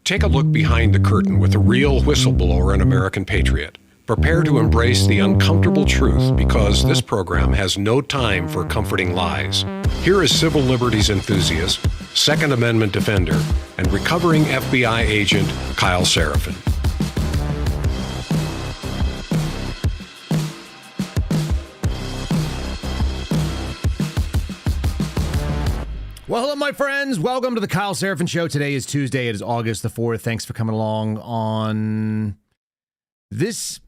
Take a look behind the curtain with a real whistleblower and American patriot. Prepare to embrace the uncomfortable truth because this program has no time for comforting lies. Here is civil liberties enthusiast, Second Amendment defender, and recovering FBI agent Kyle Seraphin. Well, hello, my friends. Welcome to the Kyle Seraphin Show. Today is Tuesday. It is August the 4th. Thanks for coming along on this.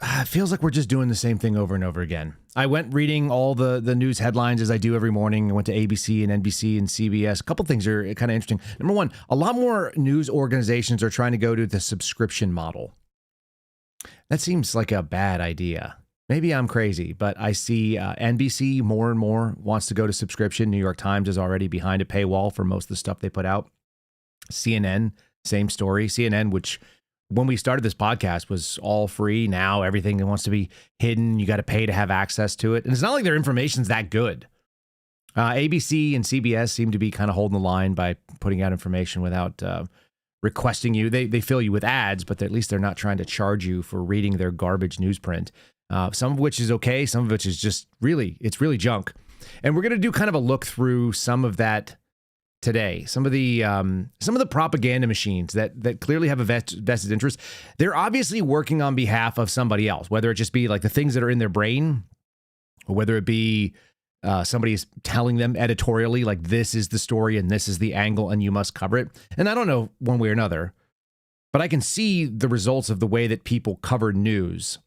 It feels like we're just doing the same thing over and over again. I went reading all the news headlines as I do every morning. I went to ABC and NBC and CBS. A couple things are kind of interesting. Number one, a lot more news organizations are trying to go to the subscription model. That seems like a bad idea. Maybe I'm crazy, but I see NBC more and more wants to go to subscription. New York Times is already behind a paywall for most of the stuff they put out. CNN, same story. CNN, which when we started this podcast was all free. Now everything that wants to be hidden, you got to pay to have access to it. And it's not like their information's that good. ABC and CBS seem to be kind of holding the line by putting out information without requesting you. They fill you with ads, but at least they're not trying to charge you for reading their garbage newsprint. Some of which is okay. Some of which is just really junk. And we're going to do kind of a look through some of that today. Some of the propaganda machines that clearly have a vested interest. They're obviously working on behalf of somebody else, whether it just be like the things that are in their brain, or whether it be somebody's telling them editorially, like this is the story and this is the angle and you must cover it. And I don't know one way or another, but I can see the results of the way that people cover news.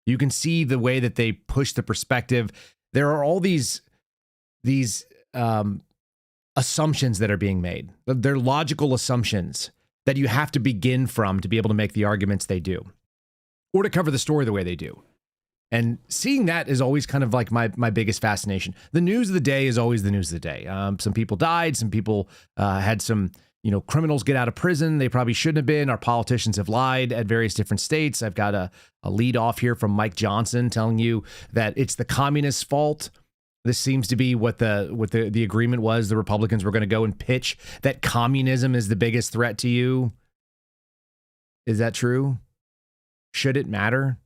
You can see the way that they push the perspective. There are all these assumptions that are being made. They're logical assumptions that you have to begin from to be able to make the arguments they do, or to cover the story the way they do. And seeing that is always kind of like my biggest fascination. The news of the day is always the news of the day. Some people died. Some people had some criminals get out of prison. They probably shouldn't have been. Our politicians have lied at various different states. I've got a lead off here from Mike Johnson telling you that it's the communists' fault. This seems to be what the agreement was. The Republicans were going to go and pitch that communism is the biggest threat to you. Is that true? Should it matter?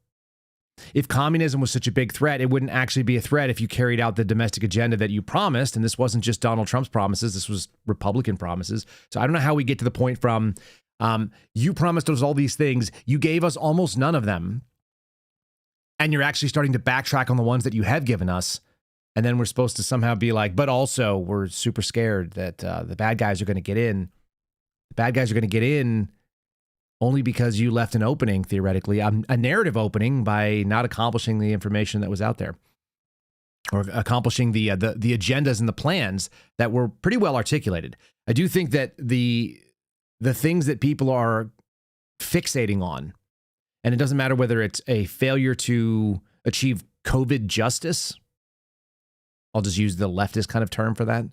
If communism was such a big threat, it wouldn't actually be a threat if you carried out the domestic agenda that you promised. And this wasn't just Donald Trump's promises. This was Republican promises. So I don't know how we get to the point from you promised us all these things. You gave us almost none of them. And you're actually starting to backtrack on the ones that you have given us. And then we're supposed to somehow be like, but also we're super scared that the bad guys are going to get in. The bad guys are going to get in only because you left an opening, theoretically, a narrative opening by not accomplishing the information that was out there, or accomplishing the agendas and the plans that were pretty well articulated. I do think that the things that people are fixating on, and it doesn't matter whether it's a failure to achieve COVID justice, I'll just use the leftist kind of term for that.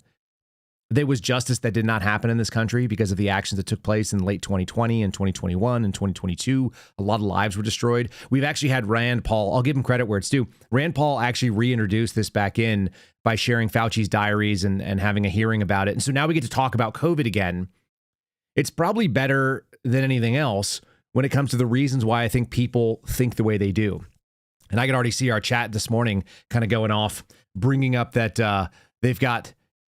There was justice that did not happen in this country because of the actions that took place in late 2020 and 2021 and 2022. A lot of lives were destroyed. We've actually had Rand Paul. I'll give him credit where it's due. Rand Paul actually reintroduced this back in by sharing Fauci's diaries and having a hearing about it. And so now we get to talk about COVID again. It's probably better than anything else when it comes to the reasons why I think people think the way they do. And I could already see our chat this morning kind of going off, bringing up that they've got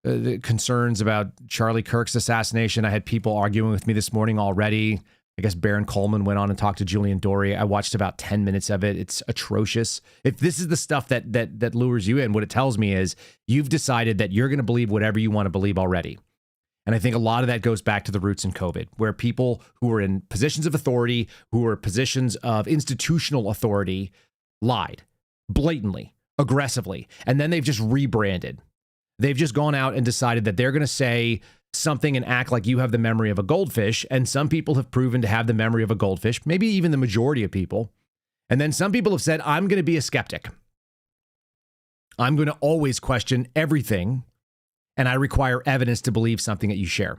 the concerns about Charlie Kirk's assassination. I had people arguing with me this morning already. I guess Baron Coleman went on and talked to Julian Dorey. I watched about 10 minutes of it. It's atrocious. If this is the stuff that lures you in, what it tells me is you've decided that you're going to believe whatever you want to believe already. And I think a lot of that goes back to the roots in COVID, where people who were in positions of authority, who were positions of institutional authority, lied blatantly, aggressively, and then they've just rebranded. They've just gone out and decided that they're going to say something and act like you have the memory of a goldfish. And some people have proven to have the memory of a goldfish, maybe even the majority of people. And then some people have said, I'm going to be a skeptic. I'm going to always question everything. And I require evidence to believe something that you share.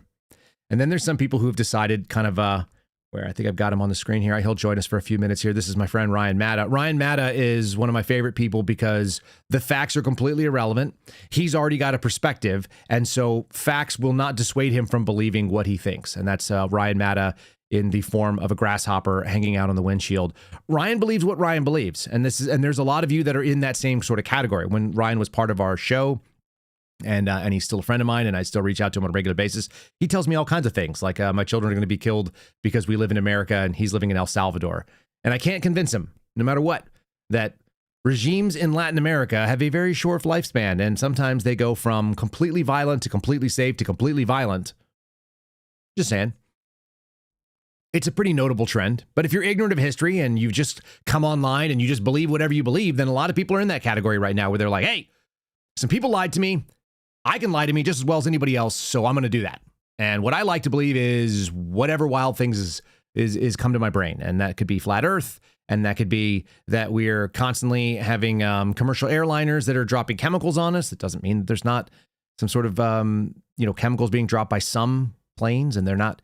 And then there's some people who have decided kind of where I think I've got him on the screen here. He'll join us for a few minutes here. This is my friend Ryan Matta. Ryan Matta is one of my favorite people because the facts are completely irrelevant. He's already got a perspective, and so facts will not dissuade him from believing what he thinks. And that's Ryan Matta in the form of a grasshopper hanging out on the windshield. Ryan believes what Ryan believes, and there's a lot of you that are in that same sort of category. When Ryan was part of our show, and he's still a friend of mine, and I still reach out to him on a regular basis. He tells me all kinds of things, like my children are going to be killed because we live in America and he's living in El Salvador. And I can't convince him, no matter what, that regimes in Latin America have a very short lifespan, and sometimes they go from completely violent to completely safe to completely violent. Just saying. It's a pretty notable trend. But if you're ignorant of history and you just come online and you just believe whatever you believe, then a lot of people are in that category right now where they're like, hey, some people lied to me. I can lie to me just as well as anybody else, so I'm going to do that. And what I like to believe is whatever wild things is come to my brain, and that could be flat Earth, and that could be that we're constantly having commercial airliners that are dropping chemicals on us. It doesn't mean that there's not some sort of chemicals being dropped by some planes, and they're not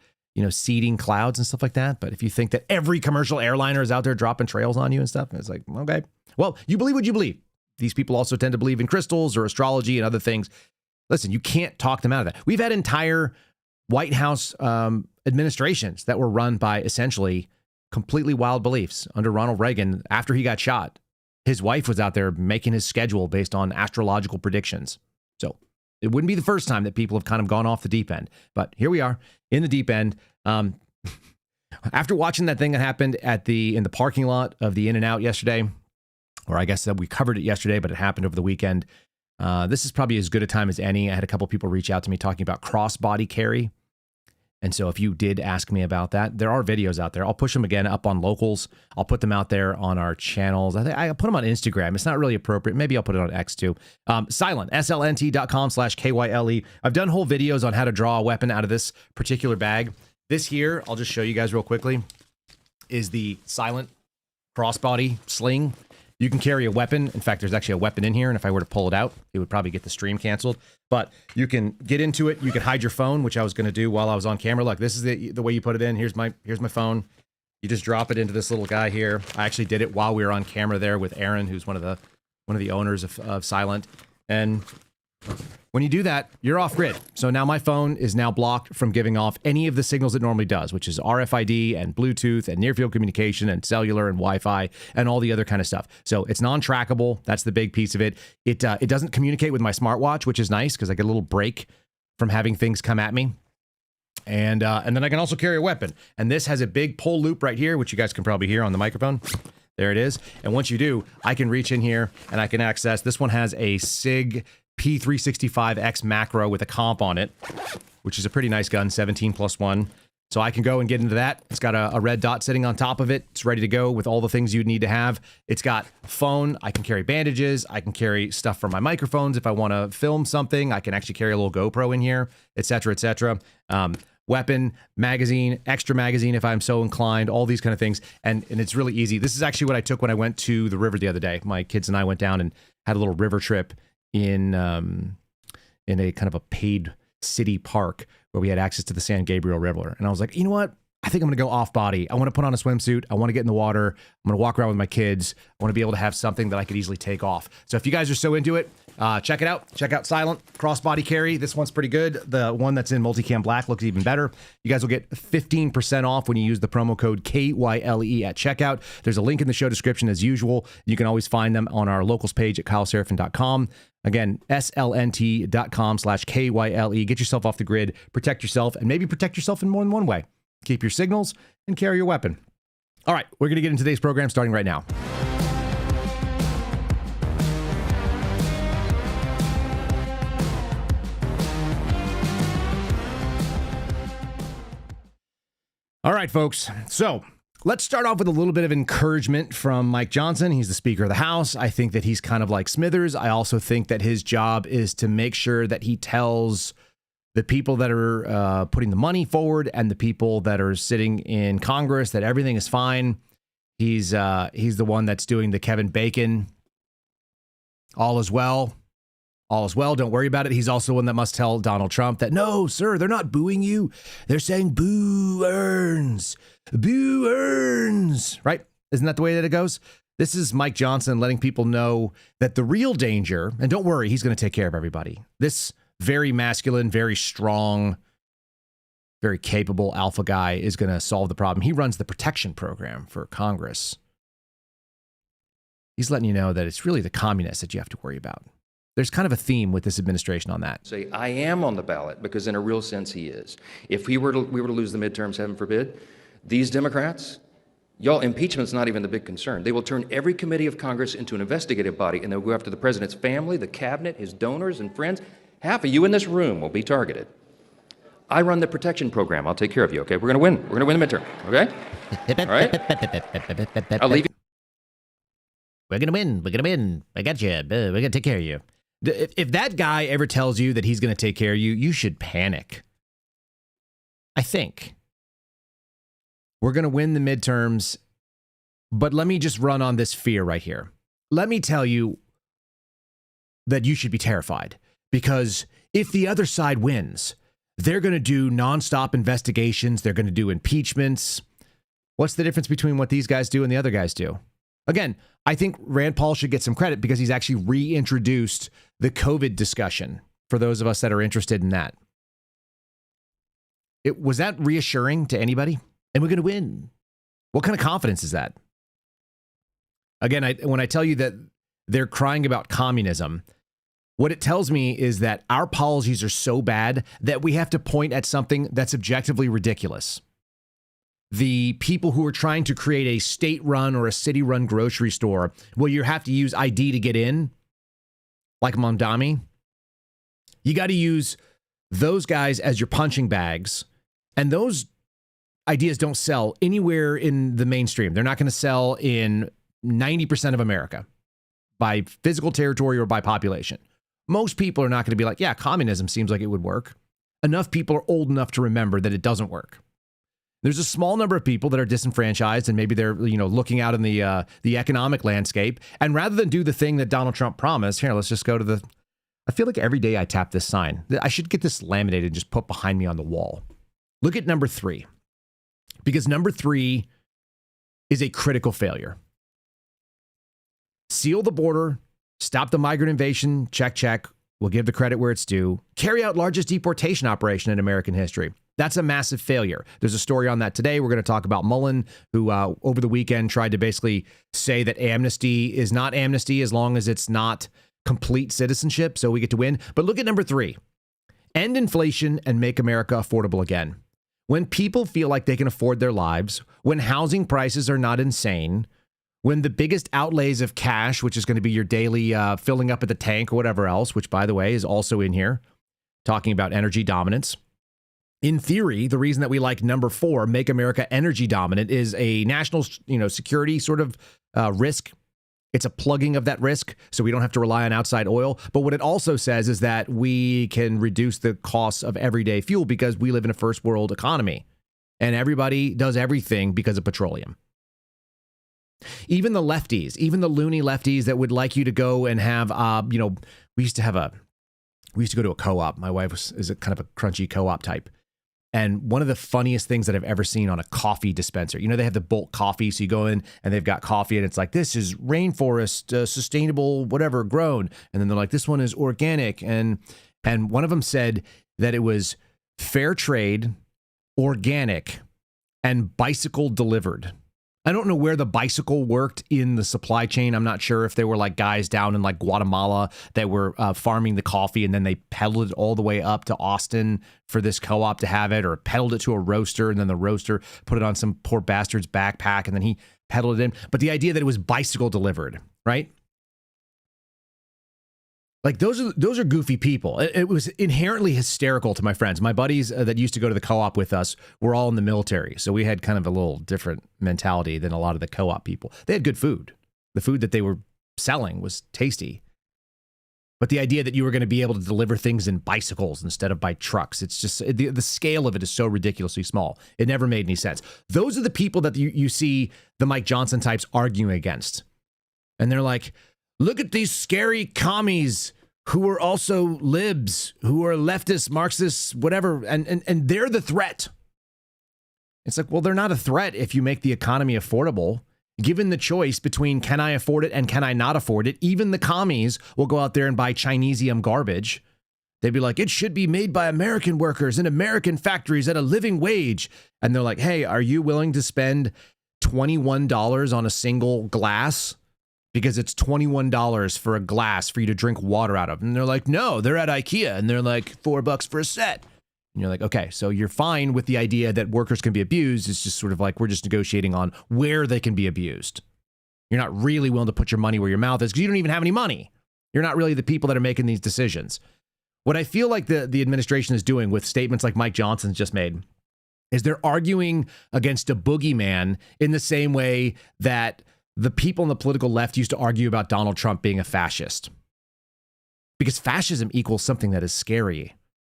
seeding clouds and stuff like that. But if you think that every commercial airliner is out there dropping trails on you and stuff, it's like, okay, well, you believe what you believe. These people also tend to believe in crystals or astrology and other things. Listen, you can't talk them out of that. We've had entire White House administrations that were run by essentially completely wild beliefs. Under Ronald Reagan, after he got shot, his wife was out there making his schedule based on astrological predictions. So it wouldn't be the first time that people have kind of gone off the deep end. But here we are in the deep end. After watching that thing that happened in the parking lot of the In-N-Out yesterday, or I guess that we covered it yesterday, but it happened over the weekend. This is probably as good a time as any. I had a couple people reach out to me talking about cross-body carry. And so if you did ask me about that, there are videos out there. I'll push them again up on Locals. I'll put them out there on our channels. I put them on Instagram. It's not really appropriate. Maybe I'll put it on X too. Silent, slnt.com/KYLE. I've done whole videos on how to draw a weapon out of this particular bag. This here, I'll just show you guys real quickly, is the Silent crossbody sling. You can carry a weapon. In fact, there's actually a weapon in here, and if I were to pull it out, it would probably get the stream canceled. But you can get into it. You can hide your phone, which I was going to do while I was on camera. Look, this is the way you put it in. Here's my phone. You just drop it into this little guy here. I actually did it while we were on camera there with Aaron, who's one of the owners of Silent. And when you do that, you're off grid. So now my phone is now blocked from giving off any of the signals it normally does, which is RFID and Bluetooth and near field communication and cellular and Wi-Fi and all the other kind of stuff. So it's non-trackable. That's the big piece of it. It doesn't communicate with my smartwatch, which is nice because I get a little break from having things come at me. And then I can also carry a weapon. And this has a big pull loop right here, which you guys can probably hear on the microphone. There it is. And once you do, I can reach in here and I can access. This one has a SIG P365X macro with a comp on it, which is a pretty nice gun, 17+1. So I can go and get into that. It's got a red dot sitting on top of it. It's ready to go with all the things you'd need to have. It's got phone. I can carry bandages. I can carry stuff for my microphones. If I want to film something, I can actually carry a little GoPro in here, etc., etc. Weapon, magazine, extra magazine if I'm so inclined, all these kind of things. And it's really easy. This is actually what I took when I went to the river the other day. My kids and I went down and had a little river trip in a kind of a paid city park where we had access to the San Gabriel River. And I was like, you know what? I think I'm going to go off body. I want to put on a swimsuit. I want to get in the water. I'm going to walk around with my kids. I want to be able to have something that I could easily take off. So if you guys are so into it, check it out. Check out Silent crossbody carry. This one's pretty good. The one that's in multicam black looks even better. You guys will get 15% off when you use the promo code KYLE at checkout. There's a link in the show description as usual. You can always find them on our Locals page at kyleseraphin.com. Again, slnt.com/KYLE. Get yourself off the grid, protect yourself, and maybe protect yourself in more than one way. Keep your signals and carry your weapon. All right, we're going to get into today's program starting right now. All right, folks. So let's start off with a little bit of encouragement from Mike Johnson. He's the Speaker of the House. I think that he's kind of like Smithers. I also think that his job is to make sure that he tells the people that are putting the money forward and the people that are sitting in Congress that everything is fine. He's the one that's doing the Kevin Bacon all is well. All is well. Don't worry about it. He's also one that must tell Donald Trump that, no, sir, they're not booing you. They're saying boo earns. Boo earns. Right? Isn't that the way that it goes? This is Mike Johnson letting people know that the real danger, and don't worry, he's going to take care of everybody. This very masculine, very strong, very capable alpha guy is going to solve the problem. He runs the protection program for Congress. He's letting you know that it's really the communists that you have to worry about. There's kind of a theme with this administration on that. Say, I am on the ballot, because in a real sense he is. If we were to lose the midterms, heaven forbid, these Democrats, y'all, impeachment's not even the big concern. They will turn every committee of Congress into an investigative body, and they'll go after the president's family, the cabinet, his donors and friends. Half of you in this room will be targeted. I run the protection program. I'll take care of you, okay? We're going to win. We're going to win the midterm, okay? All right? I'll leave you. We're going to win. We're going to win. I got you. We're going to take care of you. If that guy ever tells you that he's going to take care of you, you should panic. I think. We're going to win the midterms, but let me just run on this fear right here. Let me tell you that you should be terrified, because if the other side wins, they're going to do nonstop investigations. They're going to do impeachments. What's the difference between what these guys do and the other guys do? Again, I think Rand Paul should get some credit because he's actually reintroduced the COVID discussion for those of us that are interested in that. Was that reassuring to anybody? And we're going to win. What kind of confidence is that? Again, when I tell you that they're crying about communism, what it tells me is that our policies are so bad that we have to point at something that's objectively ridiculous. The people who are trying to create a state-run or a city-run grocery store, well, you have to use ID to get in, like Mondami. You got to use those guys as your punching bags, and those ideas don't sell anywhere in the mainstream. They're not going to sell in 90% of America by physical territory or by population. Most people are not going to be like, yeah, communism seems like it would work. Enough people are old enough to remember that it doesn't work. There's a small number of people that are disenfranchised, and maybe they're, looking out in the economic landscape. And rather than do the thing that Donald Trump promised, here, let's just go to I feel like every day I tap this sign. I should get this laminated and just put behind me on the wall. Look at number 3, because number 3 is a critical failure. Seal the border, stop the migrant invasion, check. We'll give the credit where it's due. Carry out largest deportation operation in American history. That's a massive failure. There's a story on that today. We're going to talk about Mullins, who over the weekend tried to basically say that amnesty is not amnesty as long as it's not complete citizenship, so we get to win. But look at number 3. End inflation and make America affordable again. When people feel like they can afford their lives, when housing prices are not insane, when the biggest outlays of cash, which is going to be your daily filling up at the tank or whatever else, which, by the way, is also in here, talking about energy dominance. In theory, the reason that we like number 4, make America energy dominant, is a national, security sort of risk. It's a plugging of that risk, so we don't have to rely on outside oil. But what it also says is that we can reduce the costs of everyday fuel because we live in a first world economy, and everybody does everything because of petroleum. Even the lefties, even the loony lefties that would like you to go and have, we used to go to a co-op. My wife is a kind of a crunchy co-op type. And one of the funniest things that I've ever seen on a coffee dispenser, they have the bulk coffee. So you go in and they've got coffee and it's like, this is rainforest, sustainable, whatever, grown. And then they're like, this one is organic. And one of them said that it was fair trade, organic, and bicycle delivered. I don't know where the bicycle worked in the supply chain. I'm not sure if they were like guys down in like Guatemala that were farming the coffee and then they pedaled it all the way up to Austin for this co-op to have it, or pedaled it to a roaster and then the roaster put it on some poor bastard's backpack and then he pedaled it in. But the idea that it was bicycle delivered, right? Like those are goofy people. It was inherently hysterical to my friends. My buddies that used to go to the co-op with us were all in the military. So we had kind of a little different mentality than a lot of the co-op people. They had good food. The food that they were selling was tasty. But the idea that you were going to be able to deliver things in bicycles instead of by trucks, it's just the scale of it is so ridiculously small. It never made any sense. Those are the people that you see the Mike Johnson types arguing against. And they're like, look at these scary commies who are also libs, who are leftists, Marxists, whatever, and they're the threat. It's like, well, they're not a threat if you make the economy affordable. Given the choice between can I afford it and can I not afford it, even the commies will go out there and buy Chinesium garbage. They'd be like, it should be made by American workers in American factories at a living wage. And they're like, hey, are you willing to spend $21 on a single glass? Because it's $21 for a glass for you to drink water out of. And they're like, no, they're at IKEA and they're like $4 for a set. And you're like, okay, so you're fine with the idea that workers can be abused. It's just sort of like we're just negotiating on where they can be abused. You're not really willing to put your money where your mouth is because you don't even have any money. You're not really the people that are making these decisions. What I feel like the administration is doing with statements like Mike Johnson's just made is they're arguing against a boogeyman in the same way that the people on the political left used to argue about Donald Trump being a fascist. Because fascism equals something that is scary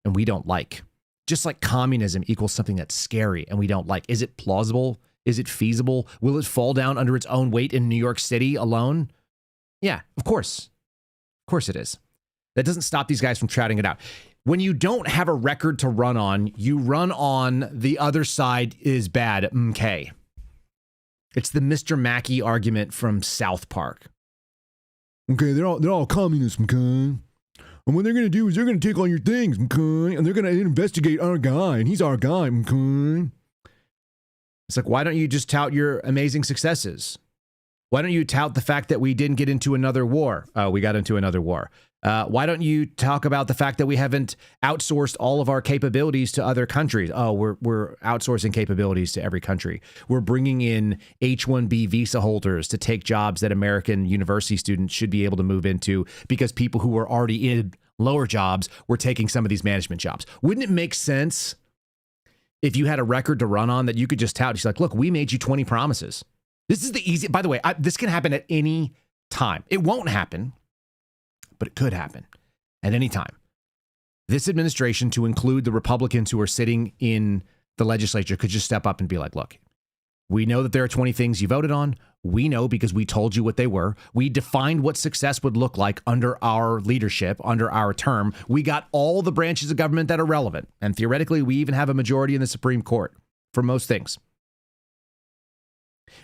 and we don't like. Just like communism equals something that's scary and we don't like. Is it plausible? Is it feasible? Will it fall down under its own weight in New York City alone? Yeah, of course. Of course it is. That doesn't stop these guys from shouting it out. When you don't have a record to run on, you run on the other side is bad. Okay. It's the Mr. Mackey argument from South Park. Okay, they're all communists, okay? And what they're going to do is they're going to take all your things, okay? And they're going to investigate our guy, and he's our guy, okay? It's like, why don't you just tout your amazing successes? Why don't you tout the fact that we didn't get into another war? Oh, we got into another war. Why don't you talk about the fact that we haven't outsourced all of our capabilities to other countries? Oh, we're outsourcing capabilities to every country. We're bringing in H-1B visa holders to take jobs that American university students should be able to move into because people who were already in lower jobs were taking some of these management jobs. Wouldn't it make sense if you had a record to run on that you could just tout? She's like, look, we made you 20 promises. This is the easy, by the way, this can happen at any time. It won't happen, but it could happen at any time. This administration, to include the Republicans who are sitting in the legislature, could just step up and be like, look, we know that there are 20 things you voted on. We know because we told you what they were. We defined what success would look like under our leadership, under our term. We got all the branches of government that are relevant. And theoretically, we even have a majority in the Supreme Court for most things.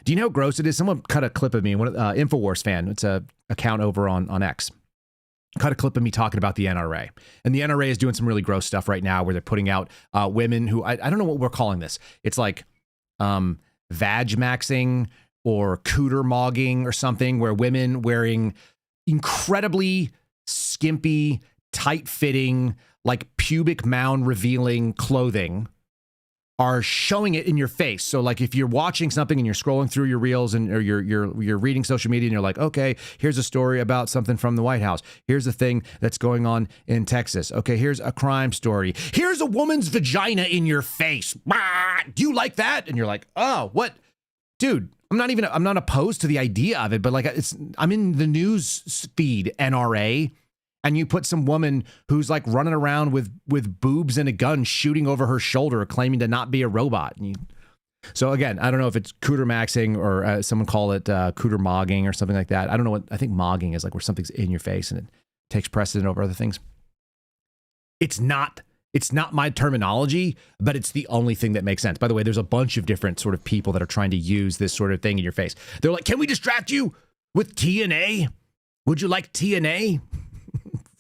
Do you know how gross it is? Someone cut a clip of me, one Infowars fan. It's a account over on X. Cut a clip of me talking about the NRA. And the NRA is doing some really gross stuff right now where they're putting out women who, I don't know what we're calling this. It's like vag maxing or cooter mogging or something, where women wearing incredibly skimpy, tight-fitting, like pubic mound revealing clothing are showing it in your face. So like if you're watching something and you're scrolling through your reels or you're reading social media and you're like, okay, here's a story about something from the White House. Here's a thing that's going on in Texas. Okay, here's a crime story. Here's a woman's vagina in your face. Do you like that? And you're like, oh, what? Dude, I'm not opposed to the idea of it, but like I'm in the news feed, NRA. And you put some woman who's like running around with boobs and a gun shooting over her shoulder, claiming to not be a robot. So again, I don't know if it's cooter maxing or someone call it cooter mogging or something like that. I don't know what, I think mogging is like where something's in your face and it takes precedent over other things. It's not my terminology, but it's the only thing that makes sense. By the way, there's a bunch of different sort of people that are trying to use this sort of thing in your face. They're like, can we distract you with TNA? Would you like TNA?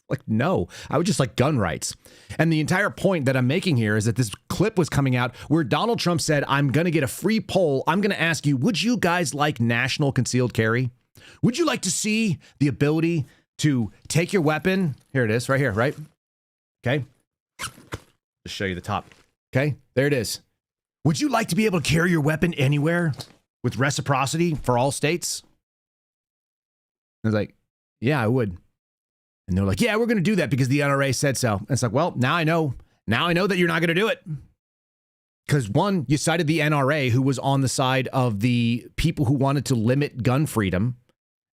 Like, no, I would just like gun rights. And the entire point that I'm making here is that this clip was coming out where Donald Trump said, I'm going to get a free poll. I'm going to ask you, would you guys like national concealed carry? Would you like to see the ability to take your weapon? Here it is right here, right? Okay. Just show you the top. Okay, there it is. Would you like to be able to carry your weapon anywhere with reciprocity for all states? I was like, yeah, I would. And they're like, yeah, we're going to do that because the NRA said so. And it's like, well, now I know that you're not going to do it. Because one, you cited the NRA, who was on the side of the people who wanted to limit gun freedom.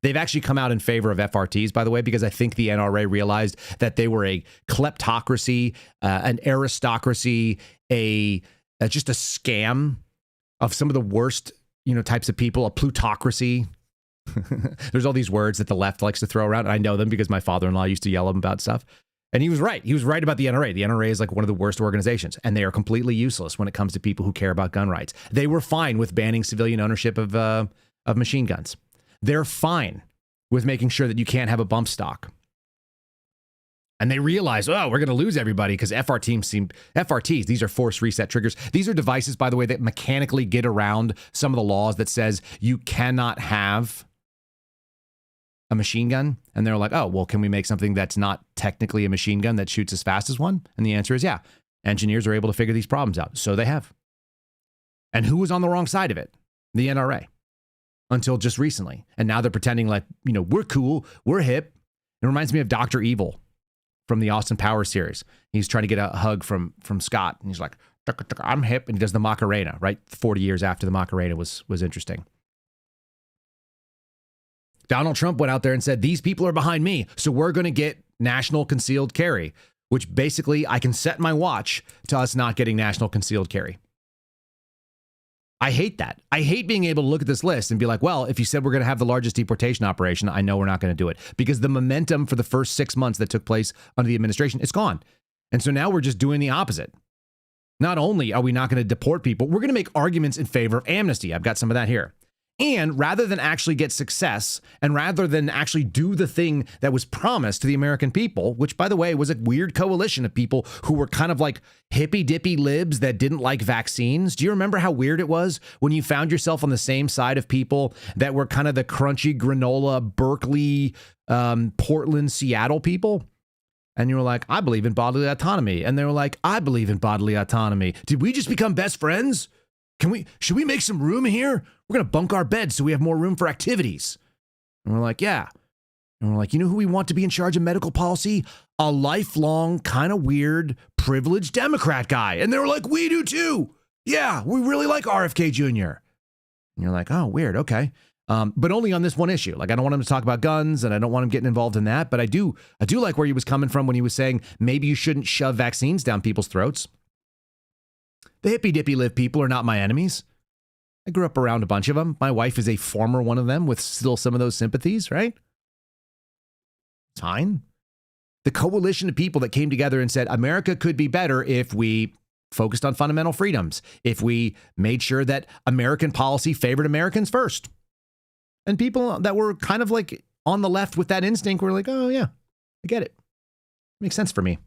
They've actually come out in favor of FRTs, by the way, because I think the NRA realized that they were a kleptocracy, an aristocracy, just a scam of some of the worst, types of people, a plutocracy. There's all these words that the left likes to throw around. And I know them because my father-in-law used to yell at them about stuff. And he was right. He was right about the NRA. The NRA is like one of the worst organizations, and they are completely useless when it comes to people who care about gun rights. They were fine with banning civilian ownership of machine guns. They're fine with making sure that you can't have a bump stock. And they realize, oh, we're going to lose everybody because FRTs, these are force reset triggers. These are devices, by the way, that mechanically get around some of the laws that says you cannot have a machine gun. And they're like, oh, well, can we make something that's not technically a machine gun that shoots as fast as one? And the answer is, yeah. Engineers are able to figure these problems out. So they have. And who was on the wrong side of it? The NRA. Until just recently. And now they're pretending like, we're cool, we're hip. It reminds me of Dr. Evil from the Austin Powers series. He's trying to get a hug from Scott. And he's like, I'm hip. And he does the Macarena, right? 40 years after the Macarena was interesting. Donald Trump went out there and said, these people are behind me, so we're going to get national concealed carry, which basically I can set my watch to us not getting national concealed carry. I hate that. I hate being able to look at this list and be like, well, if you said we're going to have the largest deportation operation, I know we're not going to do it, because the momentum for the first 6 months that took place under the administration, it's gone. And so now we're just doing the opposite. Not only are we not going to deport people, we're going to make arguments in favor of amnesty. I've got some of that here. And rather than actually get success, and rather than actually do the thing that was promised to the American people, which, by the way, was a weird coalition of people who were kind of like hippy-dippy libs that didn't like vaccines. Do you remember how weird it was when you found yourself on the same side of people that were kind of the crunchy granola, Berkeley, Portland, Seattle people? And you were like, I believe in bodily autonomy. And they were like, I believe in bodily autonomy. Did we just become best friends? Should we make some room here? We're going to bunk our beds so we have more room for activities. And we're like, yeah. And we're like, you know who we want to be in charge of medical policy? A lifelong, kind of weird, privileged Democrat guy. And they were like, we do too. Yeah, we really like RFK Jr. And you're like, oh, weird. Okay. But only on this one issue. Like, I don't want him to talk about guns, and I don't want him getting involved in that. But I do like where he was coming from when he was saying maybe you shouldn't shove vaccines down people's throats. The hippy-dippy live people are not my enemies. I grew up around a bunch of them. My wife is a former one of them with still some of those sympathies, right? It's fine. The coalition of people that came together and said, America could be better if we focused on fundamental freedoms, if we made sure that American policy favored Americans first. And people that were kind of like on the left with that instinct were like, oh, yeah, I get it. Makes sense for me.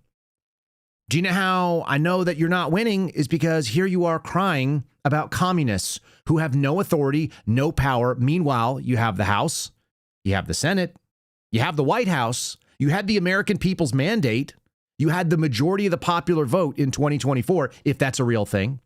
Do you know how I know that you're not winning? Is because here you are crying about communists who have no authority, no power. Meanwhile, you have the House, you have the Senate, you have the White House, you had the American people's mandate, you had the majority of the popular vote in 2024, if that's a real thing.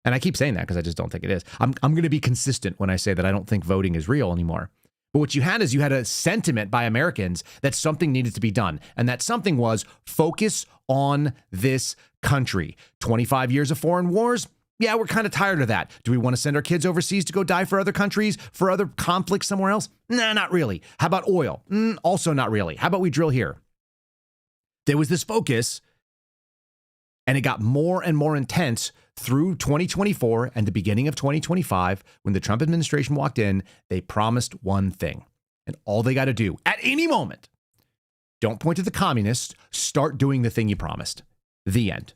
And I keep saying that because I just don't think it is. I'm going to be consistent when I say that I don't think voting is real anymore. But what you had is you had a sentiment by Americans that something needed to be done. And that something was focus on this country. 25 years of foreign wars? Yeah, we're kind of tired of that. Do we want to send our kids overseas to go die for other countries, for other conflicts somewhere else? Nah, not really. How about oil? Also not really. How about we drill here? There was this focus, and it got more and more intense through 2024 and the beginning of 2025. When the Trump administration walked in, they promised one thing. And all they got to do at any moment, don't point to the communists, start doing the thing you promised. The end.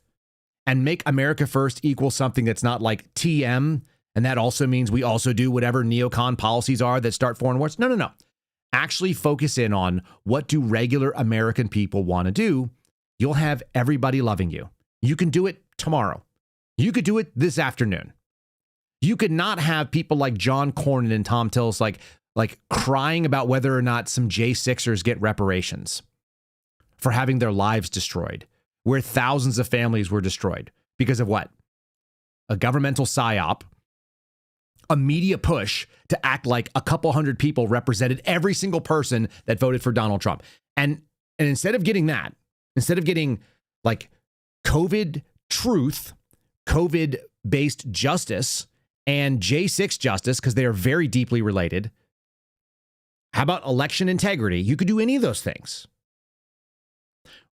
And make America first equal something that's not like TM. And that also means we also do whatever neocon policies are that start foreign wars. No. Actually focus in on what do regular American people want to do. You'll have everybody loving you. You can do it tomorrow. You could do it this afternoon. You could not have people like John Cornyn and Tom Tillis like crying about whether or not some J6ers get reparations for having their lives destroyed, where thousands of families were destroyed because of what? A governmental psyop, a media push to act like a couple hundred people represented every single person that voted for Donald Trump. And instead of getting that, instead of getting like COVID truth, COVID-based justice, and J6 justice, because they are very deeply related, how about election integrity? You could do any of those things.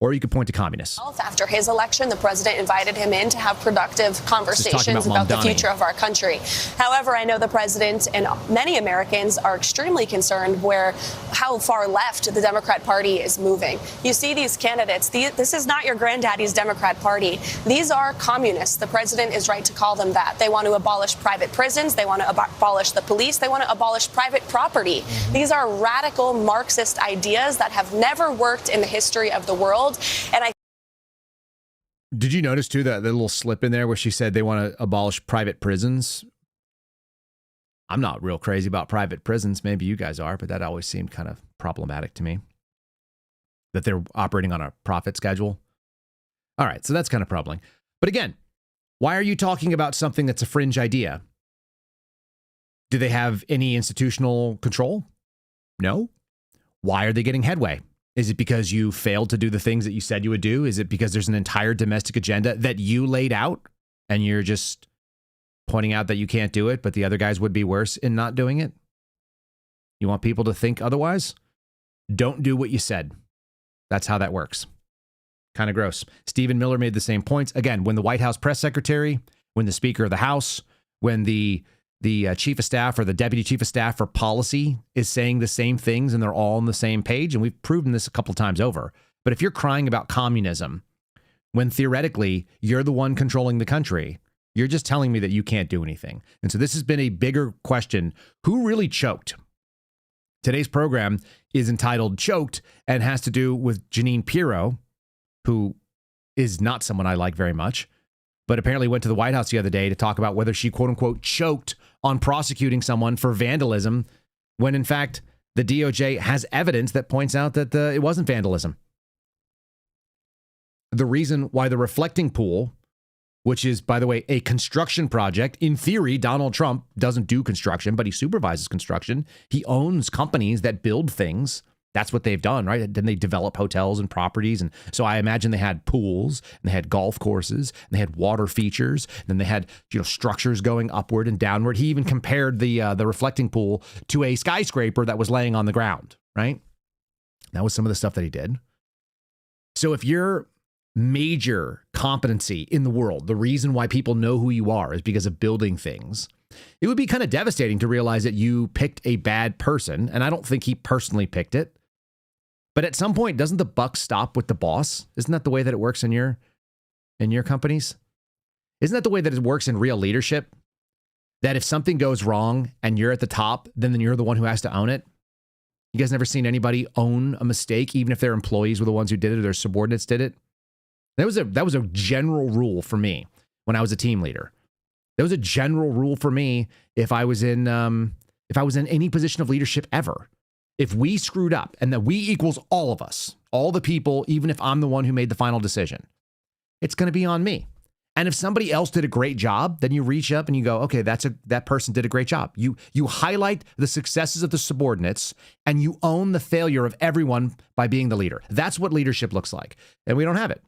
or you could point to communists. After his election, the president invited him in to have productive conversations about the future of our country. However, I know the president and many Americans are extremely concerned how far left the Democrat Party is moving. You see these candidates. This is not your granddaddy's Democrat Party. These are communists. The president is right to call them that. They want to abolish private prisons. They want to abolish the police. They want to abolish private property. These are radical Marxist ideas that have never worked in the history of the world. And Did you notice, too, the little slip in there where she said they want to abolish private prisons? I'm not real crazy about private prisons. Maybe you guys are, but that always seemed kind of problematic to me, that they're operating on a profit schedule. All right, so that's kind of troubling. But again, why are you talking about something that's a fringe idea? Do they have any institutional control? No. Why are they getting headway? Is it because you failed to do the things that you said you would do? Is it because there's an entire domestic agenda that you laid out and you're just pointing out that you can't do it, but the other guys would be worse in not doing it? You want people to think otherwise? Don't do what you said. That's how that works. Kind of gross. Stephen Miller made the same points. Again, when the White House press secretary, when the Speaker of the House, when the chief of staff or the deputy chief of staff for policy is saying the same things and they're all on the same page, and we've proven this a couple of times over. But if you're crying about communism, when theoretically you're the one controlling the country, you're just telling me that you can't do anything. And so this has been a bigger question. Who really choked? Today's program is entitled Choked and has to do with Jeanine Pirro, who is not someone I like very much, but apparently went to the White House the other day to talk about whether she, quote unquote, choked on prosecuting someone for vandalism, when in fact the DOJ has evidence that points out that it wasn't vandalism. The reason why the reflecting pool, which is, by the way, a construction project, in theory, Donald Trump doesn't do construction, but he supervises construction. He owns companies that build things. That's what they've done, right? Then they develop hotels and properties. And so I imagine they had pools and they had golf courses and they had water features. And then they had, structures going upward and downward. He even compared the reflecting pool to a skyscraper that was laying on the ground, right? That was some of the stuff that he did. So if your major competency in the world, the reason why people know who you are is because of building things, it would be kind of devastating to realize that you picked a bad person. And I don't think he personally picked it. But at some point, doesn't the buck stop with the boss? Isn't that the way that it works in your companies? Isn't that the way that it works in real leadership? That if something goes wrong and you're at the top, then you're the one who has to own it. You guys never seen anybody own a mistake, even if their employees were the ones who did it or their subordinates did it? That was a general rule for me when I was a team leader. That was a general rule for me if I was in any position of leadership ever. If we screwed up, and that we equals all of us, all the people, even if I'm the one who made the final decision, it's going to be on me. And if somebody else did a great job, then you reach up and you go, okay, that person did a great job. You highlight the successes of the subordinates and you own the failure of everyone by being the leader. That's what leadership looks like. And we don't have it.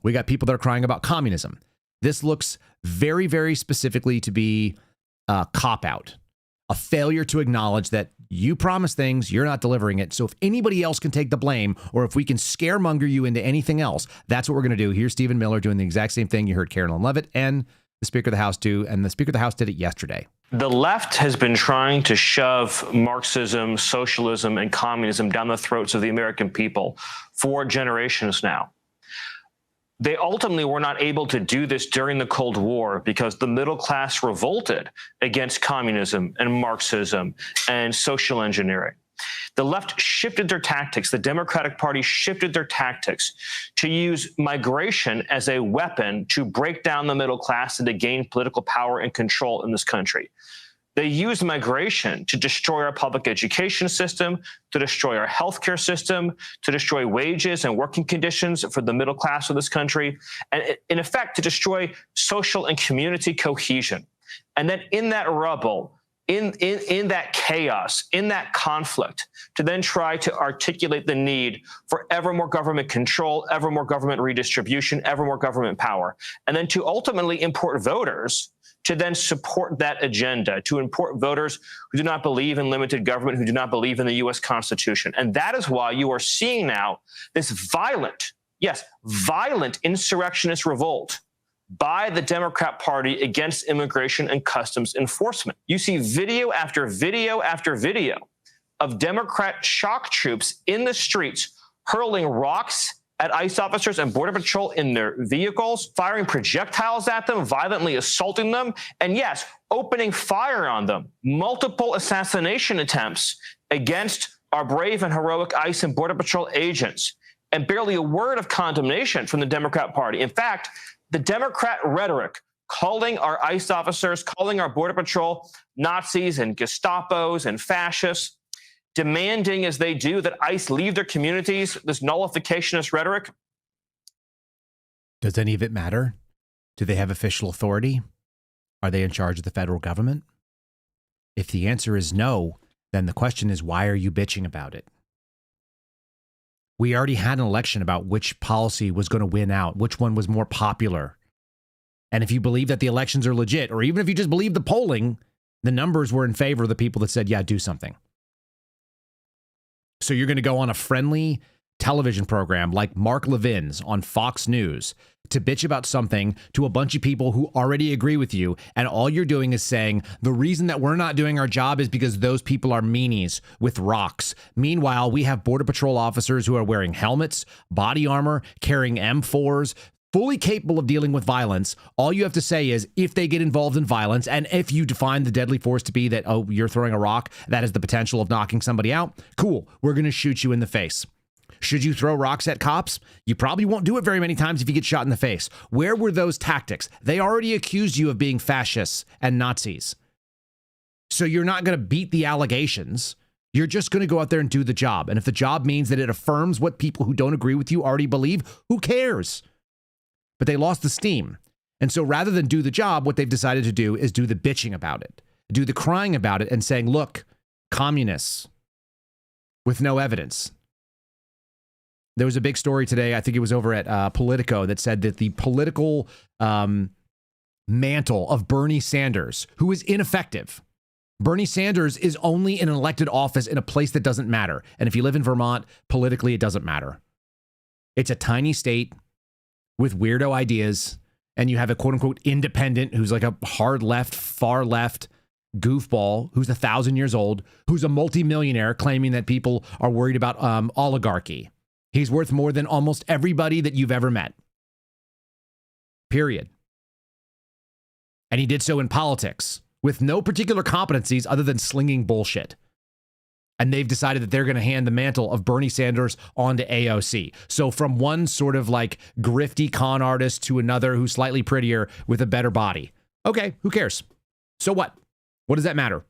We got people that are crying about communism. This looks very, very specifically to be a cop-out, a failure to acknowledge that you promise things, you're not delivering it. So if anybody else can take the blame, or if we can scaremonger you into anything else, that's what we're going to do. Here's Stephen Miller doing the exact same thing you heard Carolyn Levitt and the Speaker of the House do, and the Speaker of the House did it yesterday. The left has been trying to shove Marxism, socialism, and communism down the throats of the American people for generations now. They ultimately were not able to do this during the Cold War because the middle class revolted against communism and Marxism and social engineering. The left shifted their tactics. The Democratic Party shifted their tactics to use migration as a weapon to break down the middle class and to gain political power and control in this country. They used migration to destroy our public education system, to destroy our healthcare system, to destroy wages and working conditions for the middle class of this country, and in effect, to destroy social and community cohesion. And then in that rubble, in that chaos, in that conflict, to then try to articulate the need for ever more government control, ever more government redistribution, ever more government power, and then to ultimately import voters to then support that agenda, to import voters who do not believe in limited government, who do not believe in the U.S. Constitution. And that is why you are seeing now this violent insurrectionist revolt by the Democrat Party against immigration and customs enforcement. You see video after video after video of Democrat shock troops in the streets hurling rocks at ICE officers and Border Patrol in their vehicles, firing projectiles at them, violently assaulting them, and yes, opening fire on them. Multiple assassination attempts against our brave and heroic ICE and Border Patrol agents, and barely a word of condemnation from the Democrat Party. In fact, the Democrat rhetoric calling our ICE officers, calling our Border Patrol Nazis and Gestapos and fascists, demanding as they do that ICE leave their communities, this nullificationist rhetoric. Does any of it matter? Do they have official authority? Are they in charge of the federal government? If the answer is no, then the question is, why are you bitching about it? We already had an election about which policy was going to win out, which one was more popular. And if you believe that the elections are legit, or even if you just believe the polling, the numbers were in favor of the people that said, yeah, do something. So you're going to go on a friendly television program like Mark Levin's on Fox News to bitch about something to a bunch of people who already agree with you. And all you're doing is saying the reason that we're not doing our job is because those people are meanies with rocks. Meanwhile, we have Border Patrol officers who are wearing helmets, body armor, carrying M4s, fully capable of dealing with violence. All you have to say is if they get involved in violence, and if you define the deadly force to be that, oh, you're throwing a rock, that is the potential of knocking somebody out, cool, we're going to shoot you in the face. Should you throw rocks at cops? You probably won't do it very many times if you get shot in the face. Where were those tactics? They already accused you of being fascists and Nazis. So you're not going to beat the allegations. You're just going to go out there and do the job. And if the job means that it affirms what people who don't agree with you already believe, who cares? But they lost the steam. And so rather than do the job, what they've decided to do is do the bitching about it, do the crying about it and saying, look, communists, with no evidence. There was a big story today, I think it was over at Politico, that said that the political mantle of Bernie Sanders, who is ineffective. Bernie Sanders is only in an elected office in a place that doesn't matter. And if you live in Vermont, politically, it doesn't matter. It's a tiny state with weirdo ideas, and you have a quote-unquote independent who's like a hard left, far left goofball who's 1,000 years old, who's a multimillionaire claiming that people are worried about oligarchy. He's worth more than almost everybody that you've ever met. Period. And he did so in politics with no particular competencies other than slinging bullshit. And they've decided that they're going to hand the mantle of Bernie Sanders on to AOC. So from one sort of like grifty con artist to another who's slightly prettier with a better body. Okay, who cares? So what? What does that matter?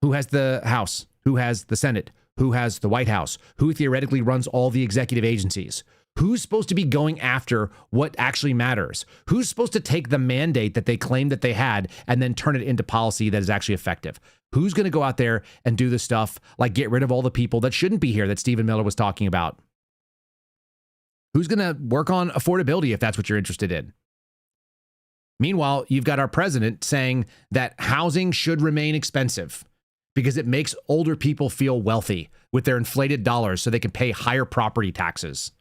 Who has the House? Who has the Senate? Who has the White House? Who theoretically runs all the executive agencies? Who's supposed to be going after what actually matters? Who's supposed to take the mandate that they claimed that they had and then turn it into policy that is actually effective? Who's going to go out there and do the stuff like get rid of all the people that shouldn't be here that Stephen Miller was talking about? Who's going to work on affordability if that's what you're interested in? Meanwhile, you've got our president saying that housing should remain expensive because it makes older people feel wealthy with their inflated dollars so they can pay higher property taxes.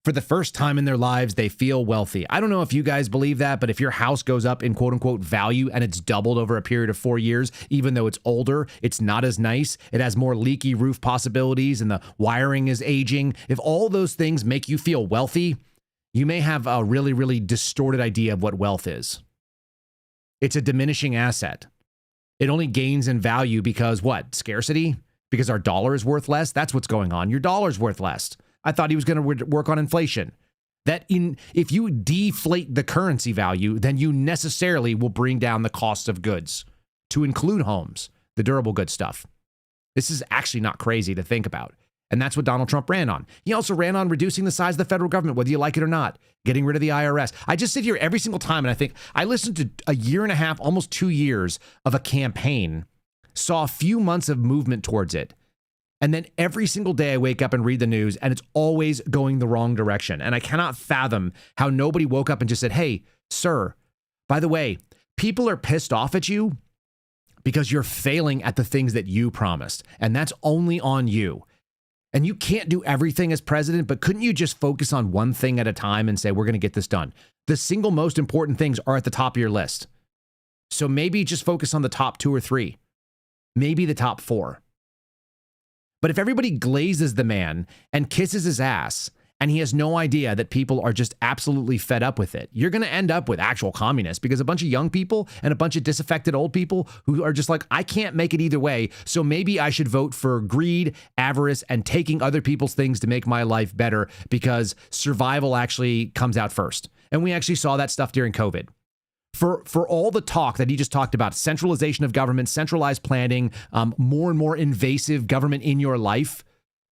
For the first time in their lives, they feel wealthy. I don't know if you guys believe that, but if your house goes up in quote unquote value and it's doubled over a period of 4 years, even though it's older, it's not as nice, it has more leaky roof possibilities and the wiring is aging. If all those things make you feel wealthy, you may have a really, really distorted idea of what wealth is. It's a diminishing asset. It only gains in value because what? Scarcity? Because our dollar is worth less? That's what's going on. Your dollar's worth less. I thought he was going to work on inflation. If you deflate the currency value, then you necessarily will bring down the cost of goods to include homes, the durable goods stuff. This is actually not crazy to think about. And that's what Donald Trump ran on. He also ran on reducing the size of the federal government, whether you like it or not, getting rid of the IRS. I just sit here every single time and I think I listened to a year and a half, almost 2 years of a campaign, saw a few months of movement towards it. And then every single day I wake up and read the news and it's always going the wrong direction. And I cannot fathom how nobody woke up and just said, hey, sir, by the way, people are pissed off at you because you're failing at the things that you promised. And that's only on you. And you can't do everything as president, but couldn't you just focus on one thing at a time and say, we're going to get this done? The single most important things are at the top of your list. So maybe just focus on the top 2 or 3, maybe the top 4. But if everybody glazes the man and kisses his ass and he has no idea that people are just absolutely fed up with it, you're going to end up with actual communists, because a bunch of young people and a bunch of disaffected old people who are just like, I can't make it either way. So maybe I should vote for greed, avarice, and taking other people's things to make my life better, because survival actually comes out first. And we actually saw that stuff during COVID. For all the talk that he just talked about, centralization of government, centralized planning, more and more invasive government in your life,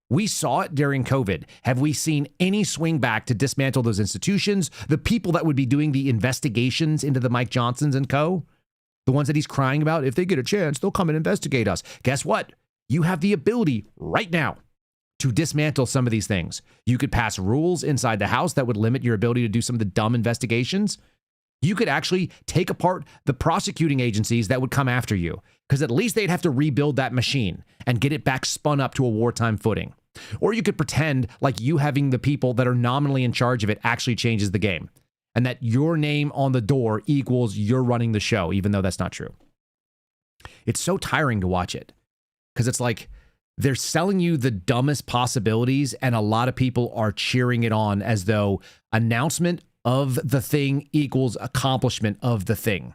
we saw it during COVID. Have we seen any swing back to dismantle those institutions? The people that would be doing the investigations into the Mike Johnsons and co., the ones that he's crying about, if they get a chance, they'll come and investigate us. Guess what? You have the ability right now to dismantle some of these things. You could pass rules inside the House that would limit your ability to do some of the dumb investigations. You could actually take apart the prosecuting agencies that would come after you, because at least they'd have to rebuild that machine and get it back spun up to a wartime footing. Or you could pretend like you having the people that are nominally in charge of it actually changes the game, and that your name on the door equals you're running the show, even though that's not true. It's so tiring to watch it, because it's like they're selling you the dumbest possibilities, and a lot of people are cheering it on as though announcement of the thing equals accomplishment of the thing.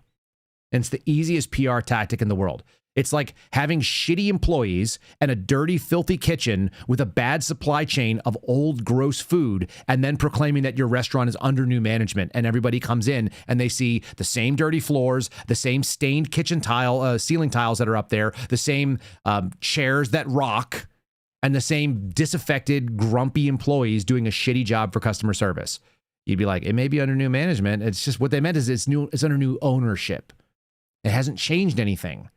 And it's the easiest PR tactic in the world. It's like having shitty employees and a dirty, filthy kitchen with a bad supply chain of old, gross food, and then proclaiming that your restaurant is under new management. And everybody comes in and they see the same dirty floors, the same stained kitchen tile, ceiling tiles that are up there, the same chairs that rock, and the same disaffected, grumpy employees doing a shitty job for customer service. You'd be like, it may be under new management. It's just what they meant is it's under new ownership. It hasn't changed anything.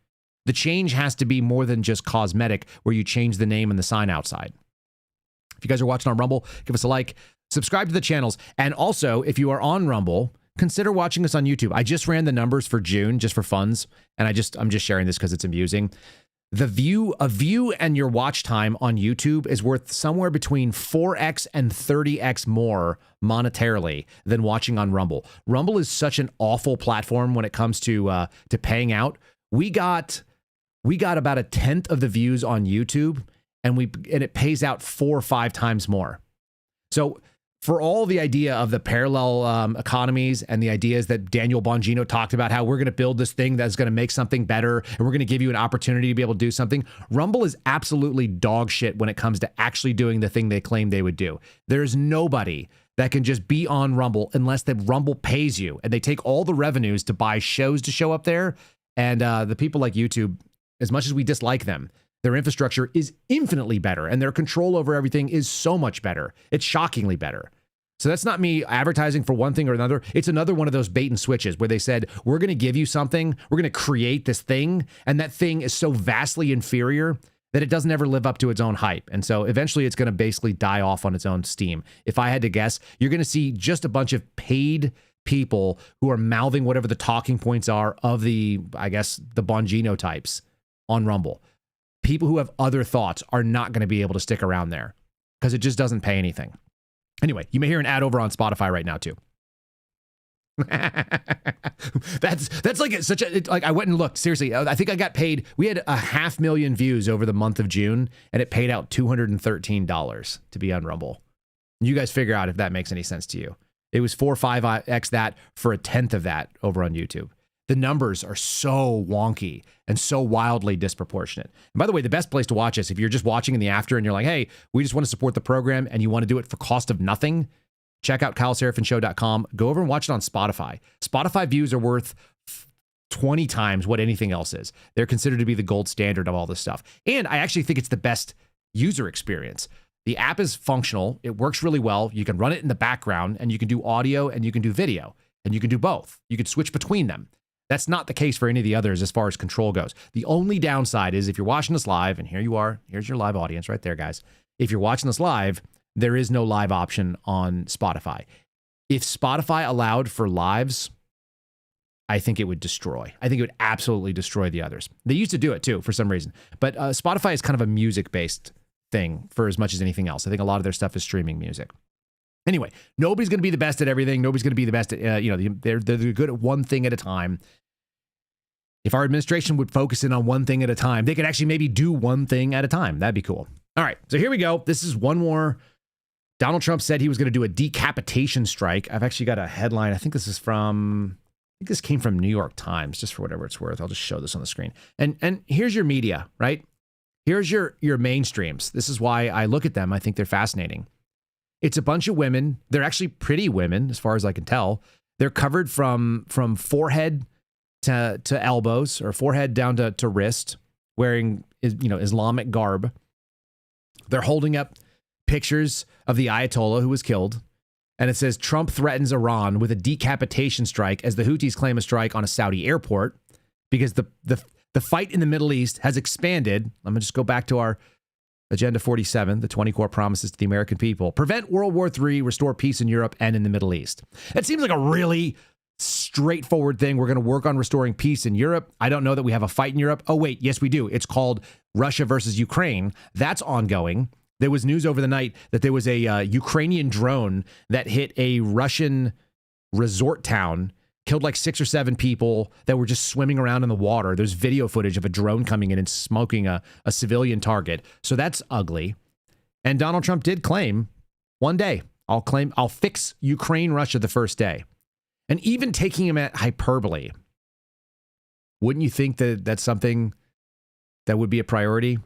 The change has to be more than just cosmetic, where you change the name and the sign outside. If you guys are watching on Rumble, give us a like, subscribe to the channels. And also, if you are on Rumble, consider watching us on YouTube. I just ran the numbers for June just for funds. And I'm just sharing this because it's amusing. A view and your watch time on YouTube is worth somewhere between 4x and 30x more monetarily than watching on Rumble. Rumble is such an awful platform when it comes to paying out. We got about 1/10 of the views on YouTube, and it pays out 4 or 5 times more. So for all the idea of the parallel economies and the ideas that Daniel Bongino talked about, how we're going to build this thing that's going to make something better and we're going to give you an opportunity to be able to do something, Rumble is absolutely dog shit when it comes to actually doing the thing they claim they would do. There's nobody that can just be on Rumble unless the Rumble pays you, and they take all the revenues to buy shows to show up there. And the people like YouTube, as much as we dislike them, their infrastructure is infinitely better, and their control over everything is so much better. It's shockingly better. So that's not me advertising for one thing or another. It's another one of those bait and switches where they said, we're going to give you something, we're going to create this thing, and that thing is so vastly inferior that it doesn't ever live up to its own hype. And so eventually it's going to basically die off on its own steam. If I had to guess, you're going to see just a bunch of paid people who are mouthing whatever the talking points are of the Bongino types on Rumble. People who have other thoughts are not going to be able to stick around there because it just doesn't pay anything. Anyway, you may hear an ad over on Spotify right now too. that's like such a, like I went and looked, seriously. I think I got paid. We had 500,000 views over the month of June, and it paid out $213 to be on Rumble. You guys figure out if that makes any sense to you. It was 4 or 5x that for 1/10 of that over on YouTube. The numbers are so wonky and so wildly disproportionate. And by the way, the best place to watch us, if you're just watching in the after and you're like, hey, we just want to support the program and you want to do it for cost of nothing, check out KyleSeraphinShow.com. Go over and watch it on Spotify. Spotify views are worth 20 times what anything else is. They're considered to be the gold standard of all this stuff. And I actually think it's the best user experience. The app is functional. It works really well. You can run it in the background, and you can do audio and you can do video, and you can do both. You can switch between them. That's not the case for any of the others as far as control goes. The only downside is if you're watching us live, and here you are, here's your live audience right there, guys. If you're watching us live, there is no live option on Spotify. If Spotify allowed for lives, I think it would destroy. I think it would absolutely destroy the others. They used to do it too for some reason. But Spotify is kind of a music-based thing for as much as anything else. I think a lot of their stuff is streaming music. Anyway, nobody's going to be the best at everything. Nobody's going to be the best at, they're good at one thing at a time. If our administration would focus in on one thing at a time, they could actually maybe do one thing at a time. That'd be cool. All right, so here we go. This is one more. Donald Trump said he was going to do a decapitation strike. I've actually got a headline. I think this came from New York Times, just for whatever it's worth. I'll just show this on the screen. And here's your media, right? Here's your mainstreams. This is why I look at them. I think they're fascinating. It's a bunch of women. They're actually pretty women, as far as I can tell. They're covered from forehead to elbows, or forehead down to wrist, wearing Islamic garb. They're holding up pictures of the Ayatollah who was killed. And it says, Trump threatens Iran with a decapitation strike as the Houthis claim a strike on a Saudi airport, because the fight in the Middle East has expanded. I'm going to just go back to our Agenda 47, the 20 core promises to the American people. Prevent World War III, restore peace in Europe and in the Middle East. It seems like a really straightforward thing. We're going to work on restoring peace in Europe. I don't know that we have a fight in Europe. Oh, wait, yes, we do. It's called Russia versus Ukraine. That's ongoing. There was news over the night that there was a Ukrainian drone that hit a Russian resort town, killed like 6 or 7 people that were just swimming around in the water. There's video footage of a drone coming in and smoking a civilian target. So that's ugly. And Donald Trump did claim, one day, I'll fix Ukraine, Russia the first day. And even taking him at hyperbole, wouldn't you think that that's something that would be a priority?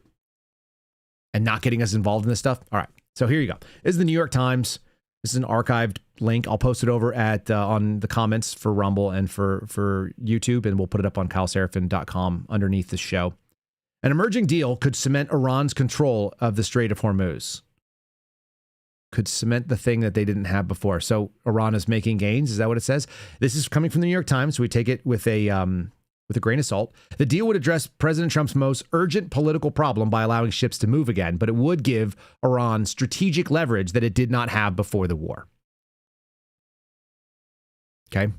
And not getting us involved in this stuff? All right, so here you go. This is the New York Times. This is an archived link. I'll post it over at on the comments for Rumble and for YouTube, and we'll put it up on kyleseraphin.com underneath the show. An emerging deal could cement Iran's control of the Strait of Hormuz. Could cement the thing that they didn't have before. So Iran is making gains. Is that what it says? This is coming from the New York Times. So we take it with a grain of salt. The deal would address President Trump's most urgent political problem by allowing ships to move again, but it would give Iran strategic leverage that it did not have before the war. Okay.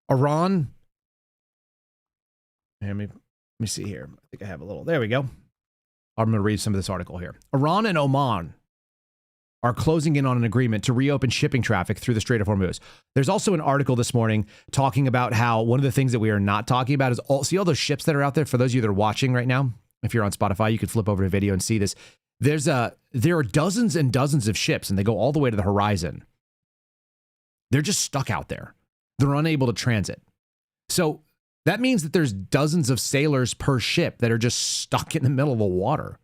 Iran. Let me see here. I think I have a little. There we go. I'm going to read some of this article here. Iran and Oman are closing in on an agreement to reopen shipping traffic through the Strait of Hormuz. There's also an article this morning talking about how one of the things that we are not talking about is all those ships that are out there. For those of you that are watching right now, if you're on Spotify, you could flip over to video and see this. There are dozens and dozens of ships, and they go all the way to the horizon. They're just stuck out there. They're unable to transit. So that means that there's dozens of sailors per ship that are just stuck in the middle of the water.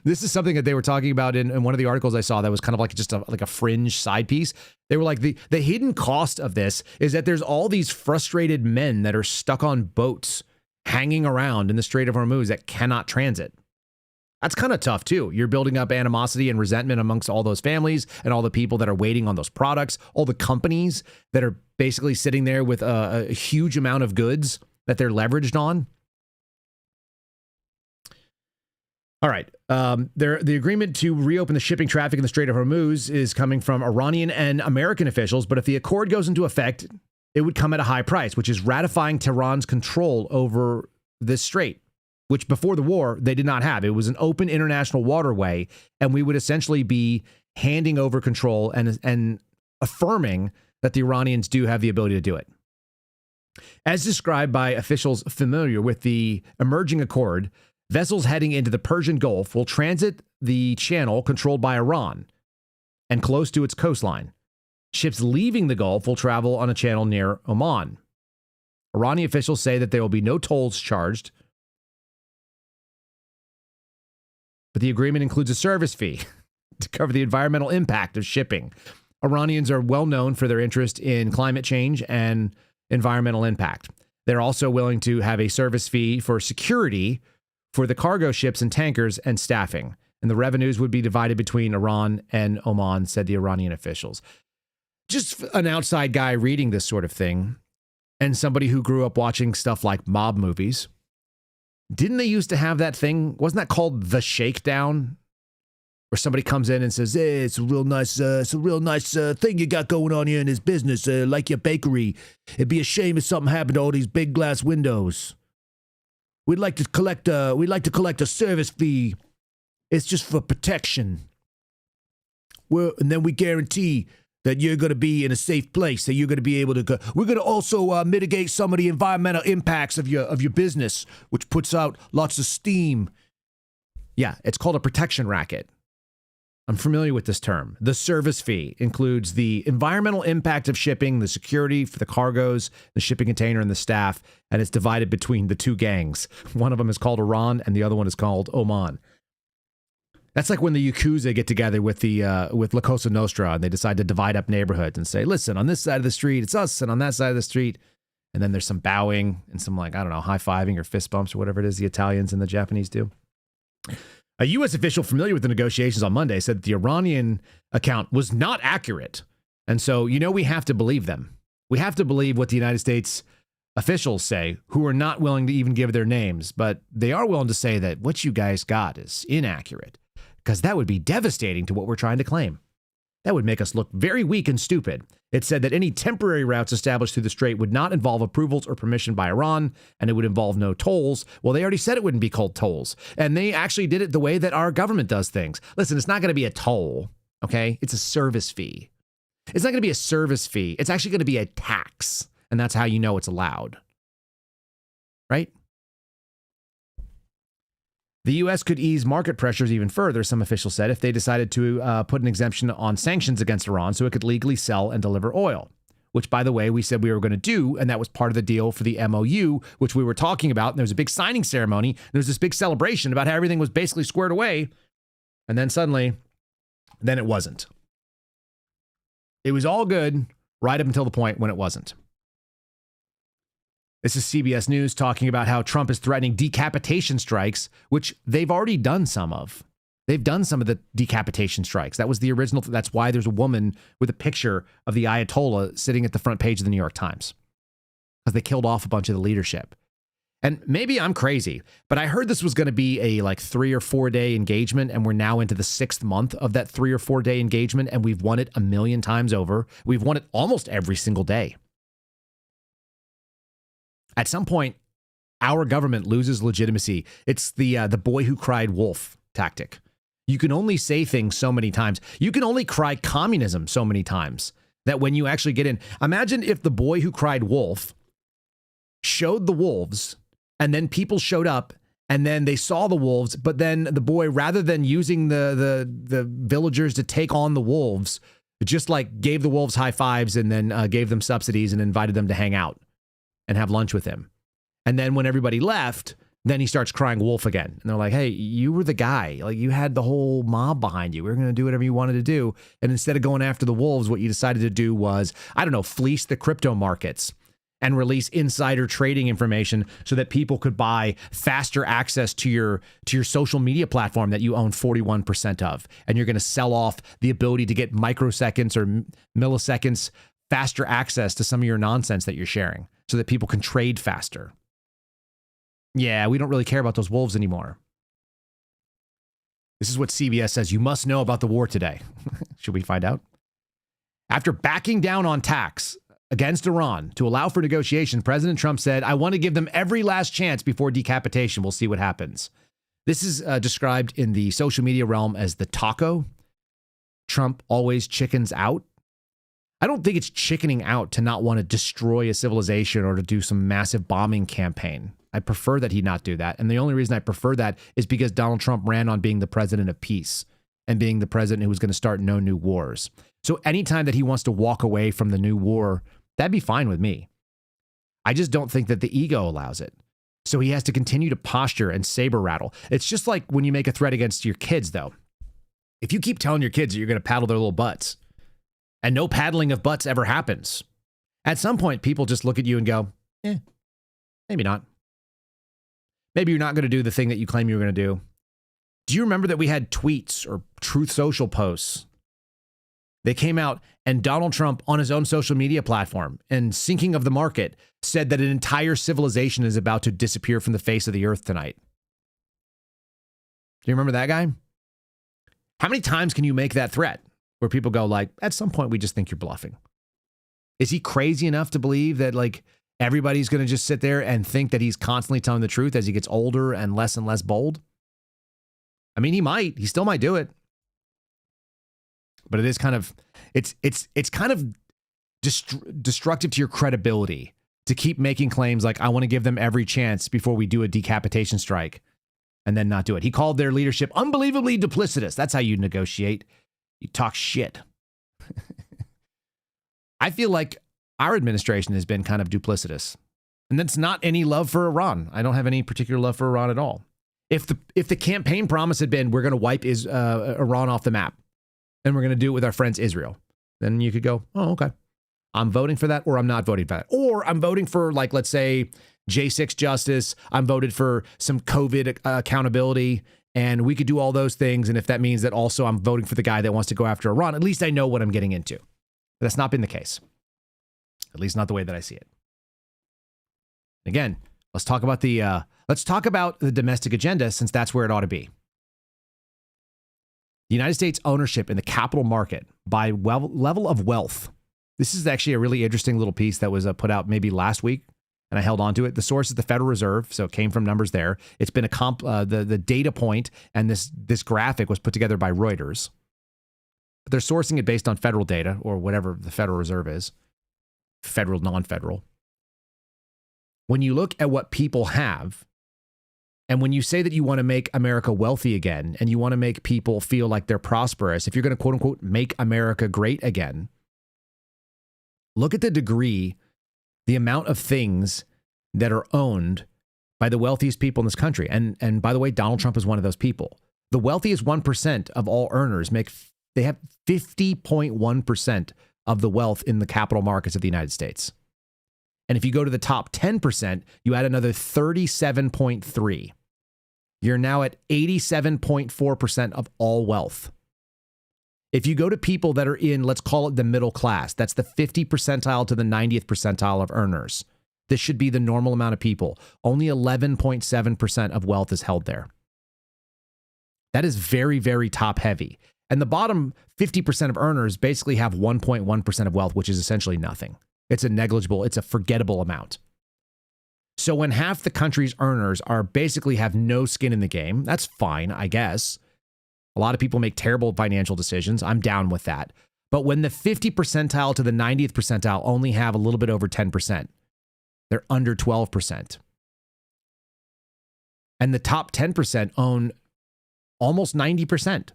This is something that they were talking about in one of the articles I saw that was kind of like just a fringe side piece. They were like, the hidden cost of this is that there's all these frustrated men that are stuck on boats hanging around in the Strait of Hormuz that cannot transit. That's kind of tough too. You're building up animosity and resentment amongst all those families and all the people that are waiting on those products, all the companies that are basically sitting there with a huge amount of goods that they're leveraged on. All right. The agreement to reopen the shipping traffic in the Strait of Hormuz is coming from Iranian and American officials, but if the accord goes into effect, it would come at a high price, which is ratifying Tehran's control over this strait, which before the war, they did not have. It was an open international waterway, and we would essentially be handing over control and affirming that the Iranians do have the ability to do it. As described by officials familiar with the emerging accord, vessels heading into the Persian Gulf will transit the channel controlled by Iran and close to its coastline. Ships leaving the Gulf will travel on a channel near Oman. Iranian officials say that there will be no tolls charged, but the agreement includes a service fee to cover the environmental impact of shipping. Iranians are well known for their interest in climate change and environmental impact. They're also willing to have a service fee for security for the cargo ships and tankers and staffing. And the revenues would be divided between Iran and Oman, said the Iranian officials. Just an outside guy reading this sort of thing, and somebody who grew up watching stuff like mob movies. Didn't they used to have that thing? Wasn't that called The Shakedown? Where somebody comes in and says, hey, it's a real nice thing you got going on here in this business, like your bakery. It'd be a shame if something happened to all these big glass windows. We'd like to collect a service fee. It's just for protection. And then we guarantee that you're going to be in a safe place, that you're going to be able to we're going to also mitigate some of the environmental impacts of your business, which puts out lots of steam. Yeah, it's called a protection racket. I'm familiar with this term. The service fee includes the environmental impact of shipping, the security for the cargoes, the shipping container, and the staff, and it's divided between the two gangs. One of them is called Iran, and the other one is called Oman. That's like when the Yakuza get together with La Cosa Nostra, and they decide to divide up neighborhoods and say, listen, on this side of the street, it's us, and on that side of the street. And then there's some bowing and some, like, I don't know, high-fiving or fist bumps or whatever it is the Italians and the Japanese do. A U.S. official familiar with the negotiations on Monday said that the Iranian account was not accurate. And so, we have to believe them. We have to believe what the United States officials say, who are not willing to even give their names, but they are willing to say that what you guys got is inaccurate. Because that would be devastating to what we're trying to claim. That would make us look very weak and stupid. It said that any temporary routes established through the strait would not involve approvals or permission by Iran, and it would involve no tolls. Well, they already said it wouldn't be called tolls, and they actually did it the way that our government does things. Listen, it's not going to be a toll, okay? It's a service fee. It's not going to be a service fee. It's actually going to be a tax, and that's how you know it's allowed, right? The U.S. could ease market pressures even further, some officials said, if they decided to put an exemption on sanctions against Iran so it could legally sell and deliver oil, which, by the way, we said we were going to do, and that was part of the deal for the MOU, which we were talking about. And there was a big signing ceremony. There was this big celebration about how everything was basically squared away. And then suddenly, then it wasn't. It was all good right up until the point when it wasn't. This is CBS News talking about how Trump is threatening decapitation strikes, which they've already done some of. They've done some of the decapitation strikes. That was the original. That's why there's a woman with a picture of the Ayatollah sitting at the front page of the New York Times, because they killed off a bunch of the leadership. And maybe I'm crazy, but I heard this was going to be a 3 or 4 day engagement, and we're now into the 6th month of that 3 or 4 day engagement, and we've won it a million times over. We've won it almost every single day. At some point, our government loses legitimacy. It's the boy who cried wolf tactic. You can only say things so many times. You can only cry communism so many times that when you actually get in, imagine if the boy who cried wolf showed the wolves, and then people showed up, and then they saw the wolves, but then the boy, rather than using the villagers to take on the wolves, just like gave the wolves high fives and then gave them subsidies and invited them to hang out and have lunch with him. And then when everybody left, then he starts crying wolf again. And they're like, hey, you were the guy. Like, you had the whole mob behind you. We were going to do whatever you wanted to do. And instead of going after the wolves, what you decided to do was, I don't know, fleece the crypto markets and release insider trading information so that people could buy faster access to your social media platform that you own 41% of. And you're going to sell off the ability to get microseconds or milliseconds faster access to some of your nonsense that you're sharing so that people can trade faster. Yeah, we don't really care about those wolves anymore. This is what CBS says you must know about the war today. Should we find out? After backing down on tax against Iran to allow for negotiation, President Trump said, I want to give them every last chance before decapitation. We'll see what happens. This is described in the social media realm as the taco. Trump always chickens out. I don't think it's chickening out to not want to destroy a civilization or to do some massive bombing campaign. I prefer that he not do that. And the only reason I prefer that is because Donald Trump ran on being the president of peace and being the president who was going to start no new wars. So anytime that he wants to walk away from the new war, that'd be fine with me. I just don't think that the ego allows it. So he has to continue to posture and saber rattle. It's just like when you make a threat against your kids, though. If you keep telling your kids that you're going to paddle their little butts, and no paddling of butts ever happens, at some point, people just look at you and go, maybe not. Maybe you're not going to do the thing that you claim you were going to do. Do you remember that we had tweets or Truth Social posts? They came out and Donald Trump on his own social media platform and sinking of the market said that an entire civilization is about to disappear from the face of the earth tonight. Do you remember that guy? How many times can you make that threat where people go like, at some point we just think you're bluffing? Is he crazy enough to believe that like everybody's going to just sit there and think that he's constantly telling the truth as he gets older and less bold? I mean, he still might do it. But it is kind of, it's kind of destructive to your credibility to keep making claims like, I want to give them every chance before we do a decapitation strike and then not do it. He called their leadership unbelievably duplicitous. That's how you negotiate. You talk shit. I feel like our administration has been kind of duplicitous. And that's not any love for Iran. I don't have any particular love for Iran at all. If the campaign promise had been, we're going to wipe Iran off the map, and we're going to do it with our friends Israel, then you could go, oh, okay. I'm voting for that, or I'm not voting for that. Or I'm voting for, like, let's say, J6 justice. I'm voted for some COVID accountability, and we could do all those things. And if that means that also I'm voting for the guy that wants to go after Iran, at least I know what I'm getting into. But that's not been the case. At least not the way that I see it. Again, let's talk about the domestic agenda, since that's where it ought to be. The United States ownership in the capital market by level of wealth. This is actually a really interesting little piece that was put out maybe last week, and I held on to it. The source is the Federal Reserve, so it came from numbers there. It's been the data point, and this graphic was put together by Reuters. But they're sourcing it based on federal data, or whatever the Federal Reserve is. Federal, non-federal. When you look at what people have, and when you say that you want to make America wealthy again, and you want to make people feel like they're prosperous, if you're going to quote unquote make America great again, look at the degree, the amount of things that are owned by the wealthiest people in this country. And by the way, Donald Trump is one of those people. The wealthiest 1% of all earners they have 50.1% of the wealth in the capital markets of the United States. And if you go to the top 10%, you add another 37.3. You're now at 87.4% of all wealth. If you go to people that are in, let's call it the middle class, that's the 50th percentile to the 90th percentile of earners. This should be the normal amount of people. Only 11.7% of wealth is held there. That is very, very top heavy. And the bottom 50% of earners basically have 1.1% of wealth, which is essentially nothing. It's a forgettable amount. So when half the country's earners basically have no skin in the game, that's fine, I guess. A lot of people make terrible financial decisions. I'm down with that. But when the 50th percentile to the 90th percentile only have a little bit over 10%, they're under 12%. And the top 10% own almost 90%.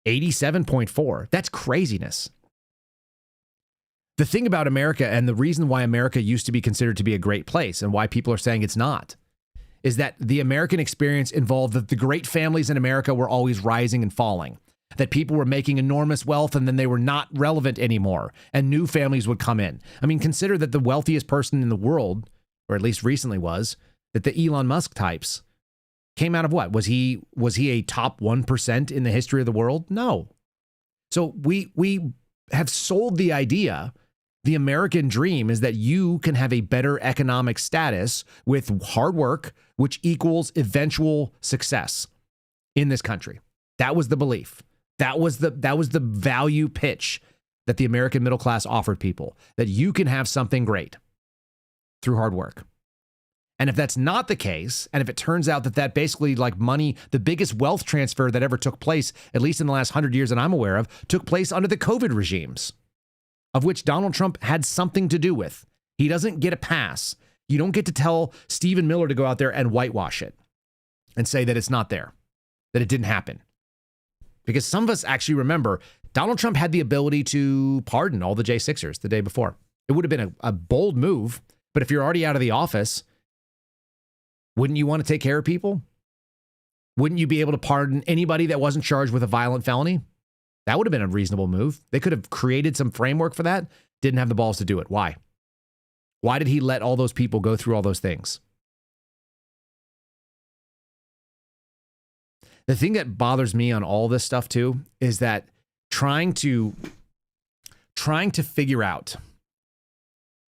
87.4. That's craziness. The thing about America, and the reason why America used to be considered to be a great place and why people are saying it's not, is that the American experience involved that the great families in America were always rising and falling, that people were making enormous wealth and then they were not relevant anymore and new families would come in. I mean, consider that the wealthiest person in the world, or at least recently was, that the Elon Musk types came out of what? Was he a top 1% in the history of the world? No. So we have sold the idea. The American dream is that you can have a better economic status with hard work, which equals eventual success in this country. That was the belief. That was the value pitch that the American middle class offered people, that you can have something great through hard work. And if that's not the case, and if it turns out that basically, like money, the biggest wealth transfer that ever took place, at least in the last 100 years that I'm aware of, took place under the COVID regimes, of which Donald Trump had something to do with. He doesn't get a pass. You don't get to tell Stephen Miller to go out there and whitewash it and say that it's not there, that it didn't happen. Because some of us actually remember Donald Trump had the ability to pardon all the J6ers the day before. It would have been a bold move, but if you're already out of the office, wouldn't you want to take care of people? Wouldn't you be able to pardon anybody that wasn't charged with a violent felony? That would have been a reasonable move. They could have created some framework for that. Didn't have the balls to do it. Why? Why did he let all those people go through all those things? The thing that bothers me on all this stuff too is that trying to figure out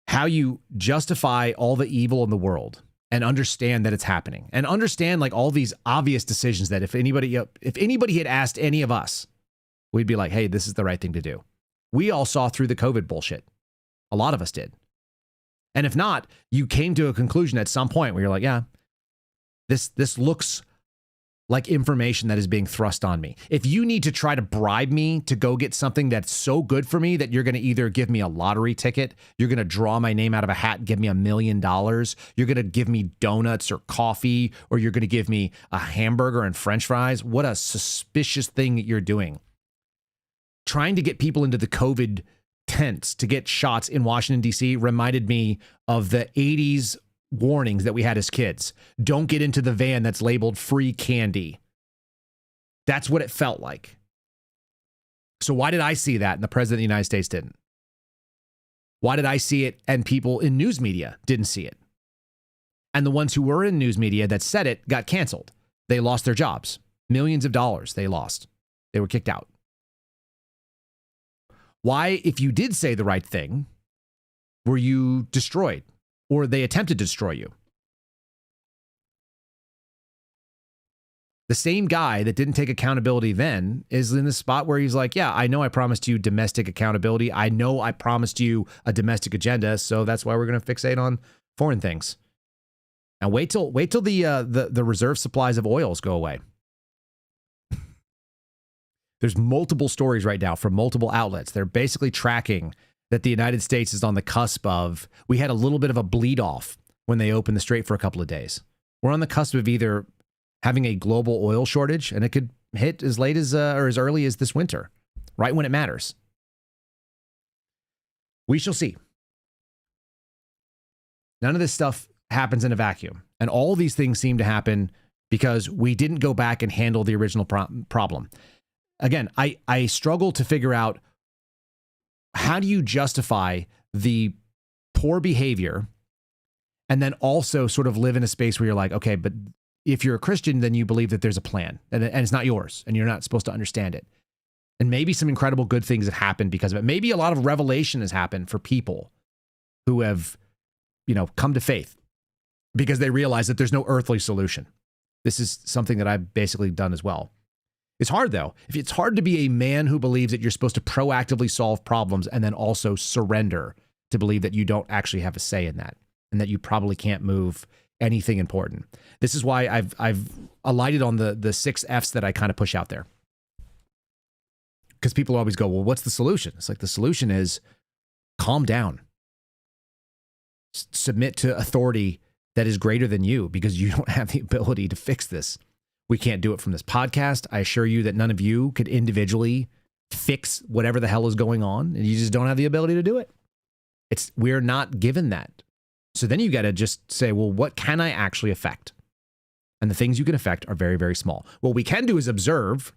how you justify all the evil in the world and understand that it's happening and understand like all these obvious decisions that if anybody had asked any of us, we'd be like, hey, this is the right thing to do. We all saw through the COVID bullshit. A lot of us did. And if not, you came to a conclusion at some point where you're like, yeah, this looks like information that is being thrust on me. If you need to try to bribe me to go get something that's so good for me that you're going to either give me a lottery ticket, you're going to draw my name out of a hat and give me $1 million, you're going to give me donuts or coffee, or you're going to give me a hamburger and French fries, what a suspicious thing that you're doing. Trying to get people into the COVID tents to get shots in Washington, D.C. reminded me of the 80s warnings that we had as kids. Don't get into the van that's labeled free candy. That's what it felt like. So why did I see that and the president of the United States didn't? Why did I see it and people in news media didn't see it? And the ones who were in news media that said it got canceled. They lost their jobs. Millions of dollars they lost. They were kicked out. Why, if you did say the right thing, were you destroyed? Or they attempted to destroy you? The same guy that didn't take accountability then is in the spot where he's like, yeah, I know I promised you domestic accountability. I know I promised you a domestic agenda. So that's why we're going to fixate on foreign things. And wait till the reserve supplies of oils go away. There's multiple stories right now from multiple outlets. They're basically tracking that the United States is on the cusp of, we had a little bit of a bleed off when they opened the strait for a couple of days. We're on the cusp of either having a global oil shortage, and it could hit as late as or as early as this winter, right when it matters. We shall see. None of this stuff happens in a vacuum. And all these things seem to happen because we didn't go back and handle the original problem. Again, I struggle to figure out, how do you justify the poor behavior and then also sort of live in a space where you're like, okay, but if you're a Christian, then you believe that there's a plan and it's not yours and you're not supposed to understand it. And maybe some incredible good things have happened because of it. Maybe a lot of revelation has happened for people who have, come to faith because they realize that there's no earthly solution. This is something that I've basically done as well. It's hard, though. It's hard to be a man who believes that you're supposed to proactively solve problems and then also surrender to believe that you don't actually have a say in that and that you probably can't move anything important. This is why I've alighted on the 6 F's that I kind of push out there. Because people always go, well, what's the solution? It's like the solution is calm down. Submit to authority that is greater than you because you don't have the ability to fix this. We can't do it from this podcast. I assure you that none of you could individually fix whatever the hell is going on, and you just don't have the ability to do it. We're not given that. So then you got to just say, well, what can I actually affect? And the things you can affect are very, very small. What we can do is observe,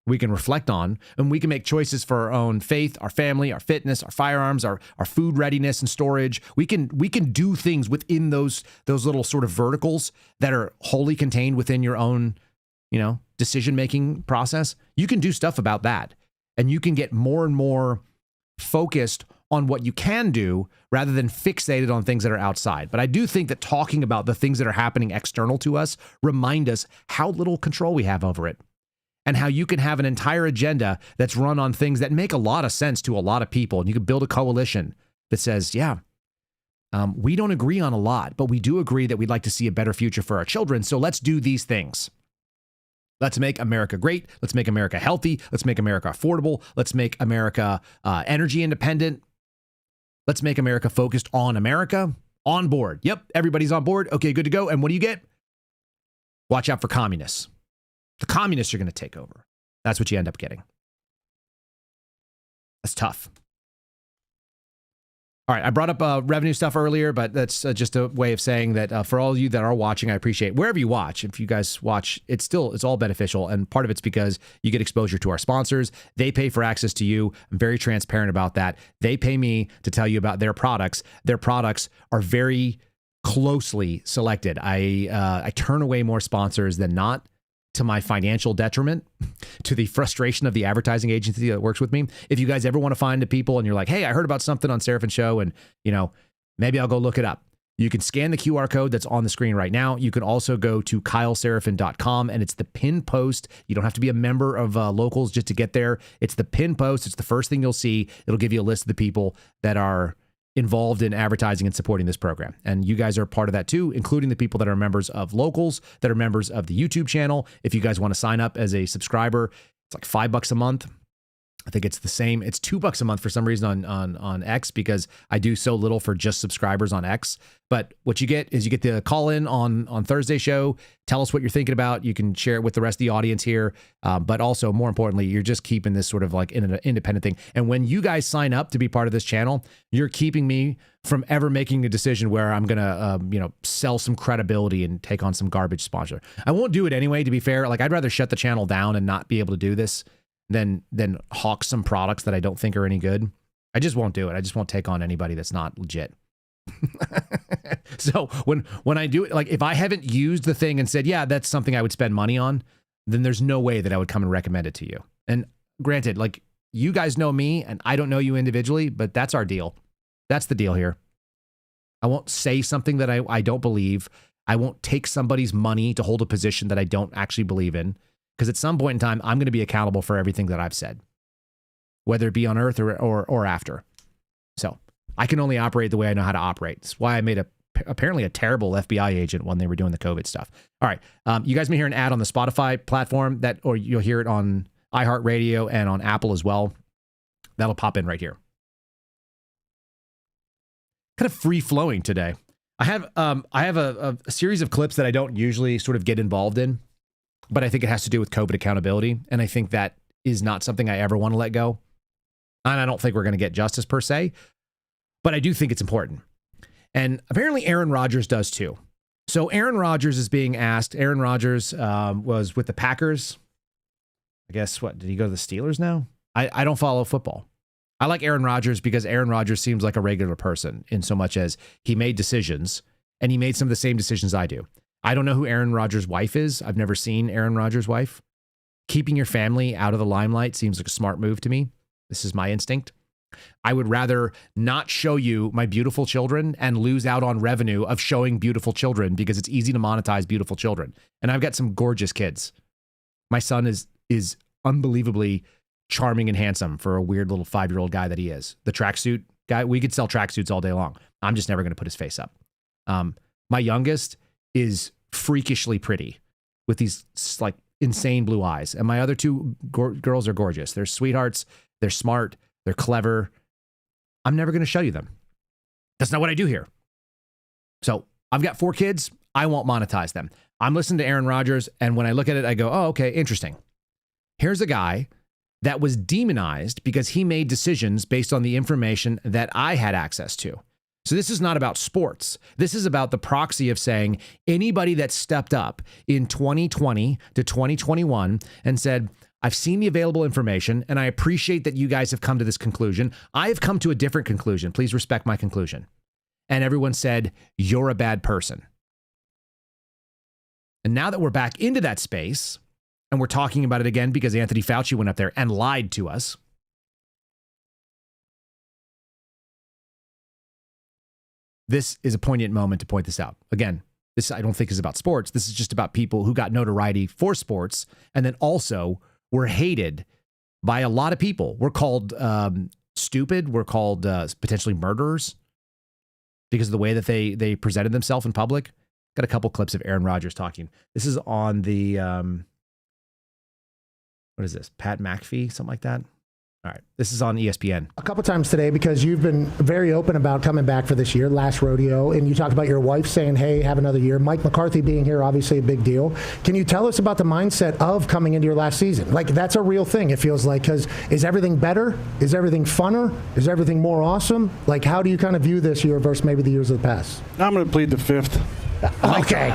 we can reflect on, and we can make choices for our own faith, our family, our fitness, our firearms, our food readiness and storage. We can do things within those little sort of verticals that are wholly contained within your own decision-making process. You can do stuff about that, and you can get more and more focused on what you can do rather than fixated on things that are outside. But I do think that talking about the things that are happening external to us remind us how little control we have over it and how you can have an entire agenda that's run on things that make a lot of sense to a lot of people. And you can build a coalition that says, we don't agree on a lot, but we do agree that we'd like to see a better future for our children. So let's do these things. Let's make America great. Let's make America healthy. Let's make America affordable. Let's make America energy independent. Let's make America focused on America. On board. Yep, everybody's on board. Okay, good to go. And what do you get? Watch out for communists. The communists are going to take over. That's what you end up getting. That's tough. All right, I brought up revenue stuff earlier, but that's just a way of saying that for all of you that are watching, I appreciate wherever you watch. If you guys watch, it's all beneficial, and part of it's because you get exposure to our sponsors. They pay for access to you. I'm very transparent about that. They pay me to tell you about their products. Their products are very closely selected. I turn away more sponsors than not to my financial detriment, to the frustration of the advertising agency that works with me. If you guys ever want to find the people and you're like, hey, I heard about something on Seraphin Show and, maybe I'll go look it up. You can scan the QR code that's on the screen right now. You can also go to kyleseraphin.com, and it's the pin post. You don't have to be a member of Locals just to get there. It's the pin post. It's the first thing you'll see. It'll give you a list of the people that are involved in advertising and supporting this program. And you guys are part of that too, including the people that are members of Locals, that are members of the YouTube channel. If you guys want to sign up as a subscriber, it's like $5 a month. I think it's the same. It's $2 a month for some reason on X, because I do so little for just subscribers on X. But what you get is you get the call in on Thursday show. Tell us what you're thinking about. You can share it with the rest of the audience here. But also, more importantly, you're just keeping this sort of like in an independent thing. And when you guys sign up to be part of this channel, you're keeping me from ever making a decision where I'm going to, sell some credibility and take on some garbage sponsor. I won't do it anyway, to be fair. Like, I'd rather shut the channel down and not be able to do this than hawk some products that I don't think are any good. I just won't do it. I just won't take on anybody that's not legit. So when I do it, like, if I haven't used the thing and said, yeah, that's something I would spend money on, then there's no way that I would come and recommend it to you. And granted, like, you guys know me and I don't know you individually, but that's our deal. That's the deal here. I won't say something that I don't believe. I won't take somebody's money to hold a position that I don't actually believe in. Because at some point in time, I'm going to be accountable for everything that I've said, whether it be on Earth or after. So I can only operate the way I know how to operate. That's why I made apparently a terrible FBI agent when they were doing the COVID stuff. All right. You guys may hear an ad on the Spotify platform, or you'll hear it on iHeartRadio and on Apple as well. That'll pop in right here. Kind of free flowing today. I have a series of clips that I don't usually sort of get involved in, but I think it has to do with COVID accountability. And I think that is not something I ever want to let go. And I don't think we're going to get justice per se, but I do think it's important. And apparently Aaron Rodgers does too. So Aaron Rodgers is being asked. Aaron Rodgers was with the Packers. I guess, did he go to the Steelers now? I don't follow football. I like Aaron Rodgers because Aaron Rodgers seems like a regular person in so much as he made decisions, and he made some of the same decisions I do. I don't know who Aaron Rodgers' wife is. I've never seen Aaron Rodgers' wife. Keeping your family out of the limelight seems like a smart move to me. This is my instinct. I would rather not show you my beautiful children and lose out on revenue of showing beautiful children, because it's easy to monetize beautiful children. And I've got some gorgeous kids. My son is unbelievably charming and handsome for a weird little 5-year-old guy that he is. The tracksuit guy, we could sell tracksuits all day long. I'm just never going to put his face up. My youngest is freakishly pretty with these like insane blue eyes. And my other two girls are gorgeous. They're sweethearts. They're smart. They're clever. I'm never going to show you them. That's not what I do here. So I've got 4 kids. I won't monetize them. I'm listening to Aaron Rodgers. And when I look at it, I go, oh, okay, interesting. Here's a guy that was demonized because he made decisions based on the information that I had access to. So this is not about sports. This is about the proxy of saying anybody that stepped up in 2020 to 2021 and said, I've seen the available information and I appreciate that you guys have come to this conclusion. I have come to a different conclusion. Please respect my conclusion. And everyone said, you're a bad person. And now that we're back into that space and we're talking about it again because Anthony Fauci went up there and lied to us, this is a poignant moment to point this out. Again, this I don't think is about sports. This is just about people who got notoriety for sports and then also were hated by a lot of people. We're called stupid. We're called potentially murderers because of the way that they presented themselves in public. Got a couple clips of Aaron Rodgers talking. This is on the, what is this? Pat McAfee, something like that. All right, this is on ESPN. A couple times today, because you've been very open about coming back for this year, last rodeo, and you talked about your wife saying, hey, have another year. Mike McCarthy being here, obviously a big deal. Can you tell us about the mindset of coming into your last season? Like, that's a real thing, it feels like, because is everything better? Is everything funner? Is everything more awesome? Like, how do you kind of view this year versus maybe the years of the past? I'm going to plead the 5th. Okay.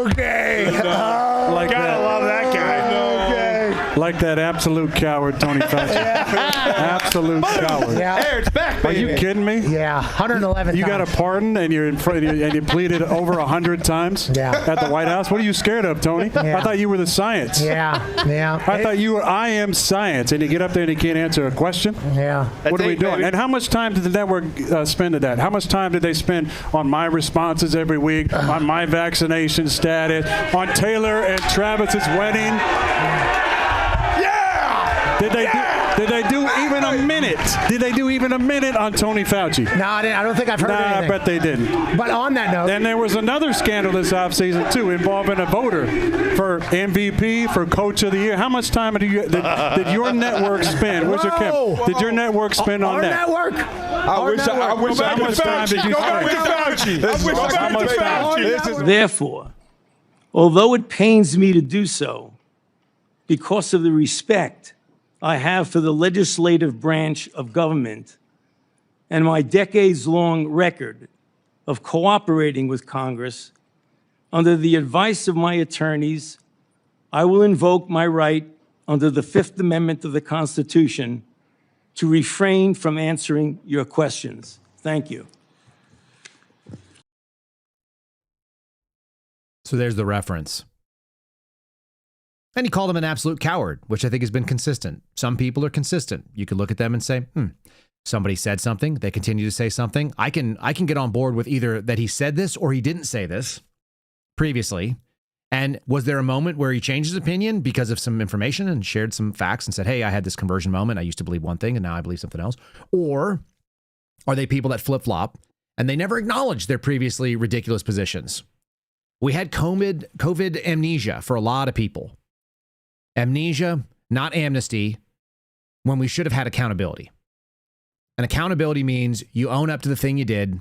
Okay. Okay. Gotta love that guy. Okay. like that absolute coward, Tony Fauci. Absolute coward. Yeah. Hey, it's back, Are baby. you kidding me? Yeah, 111 You times. got a pardon and you're in front and you pleaded over 100 times at the White House. What are you scared of, Tony? I thought you were the science. Yeah. I thought you were I am science, and you get up there and you can't answer a question. Yeah. What are we doing? baby. And how much time did the network spend at that? How much time did they spend on my responses every week, on my vaccination status, on Taylor and Travis's wedding? Did they do even a minute? Did they do even a minute on Tony Fauci? No, I don't think I've heard anything. I bet they didn't. But on that note, Then there was another scandal this offseason, too, involving a voter for MVP, for Coach of the Year. How much time did your network spend? Where's your Kim? Did your network spend on our that? network. I wish How much time did you spend? How much time? Therefore, although it pains me to do so, because of the respect I have for the legislative branch of government and my decades-long record of cooperating with Congress, under the advice of my attorneys, I will invoke my right under the Fifth Amendment of the Constitution to refrain from answering your questions. Thank you. So there's the reference. And he called him an absolute coward, which I think has been consistent. Some people are consistent. You could look at them and say, somebody said something. They continue to say something. I can get on board with either that he said this or he didn't say this previously. And was there a moment where he changed his opinion because of some information and shared some facts and said, hey, I had this conversion moment. I used to believe one thing and now I believe something else. Or are they people that flip-flop and they never acknowledge their previously ridiculous positions? We had COVID amnesia for a lot of people. Amnesia, not amnesty, when we should have had accountability. And accountability means you own up to the thing you did.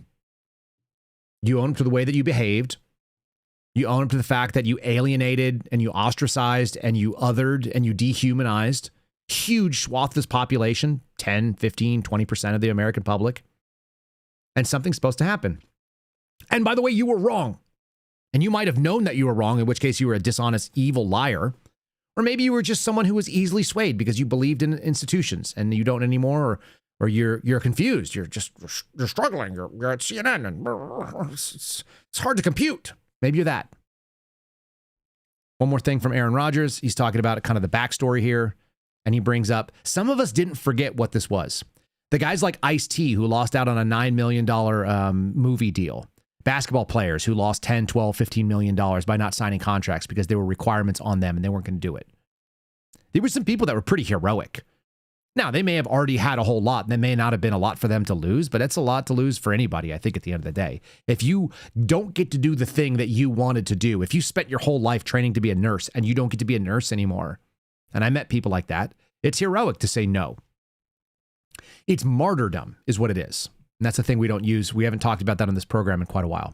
You own up to the way that you behaved. You own up to the fact that you alienated and you ostracized and you othered and you dehumanized huge swath of this population, 10, 15, 20% of the American public. And something's supposed to happen. And by the way, you were wrong. And you might have known that you were wrong, in which case you were a dishonest, evil liar. Or maybe you were just someone who was easily swayed because you believed in institutions and you don't anymore, or you're confused. You're struggling. You're at CNN and it's hard to compute. Maybe you're that. One more thing from Aaron Rodgers. He's talking about kind of the backstory here. And he brings up, some of us didn't forget what this was. The guys like Ice-T, who lost out on a $9 million movie deal. Basketball players who lost $10, $12, $15 million by not signing contracts because there were requirements on them and they weren't going to do it. There were some people that were pretty heroic. Now, they may have already had a whole lot, and there may not have been a lot for them to lose, but it's a lot to lose for anybody, I think, at the end of the day. If you don't get to do the thing that you wanted to do, if you spent your whole life training to be a nurse and you don't get to be a nurse anymore, and I met people like that, it's heroic to say no. It's martyrdom is what it is. And that's the thing we don't use. We haven't talked about that on this program in quite a while.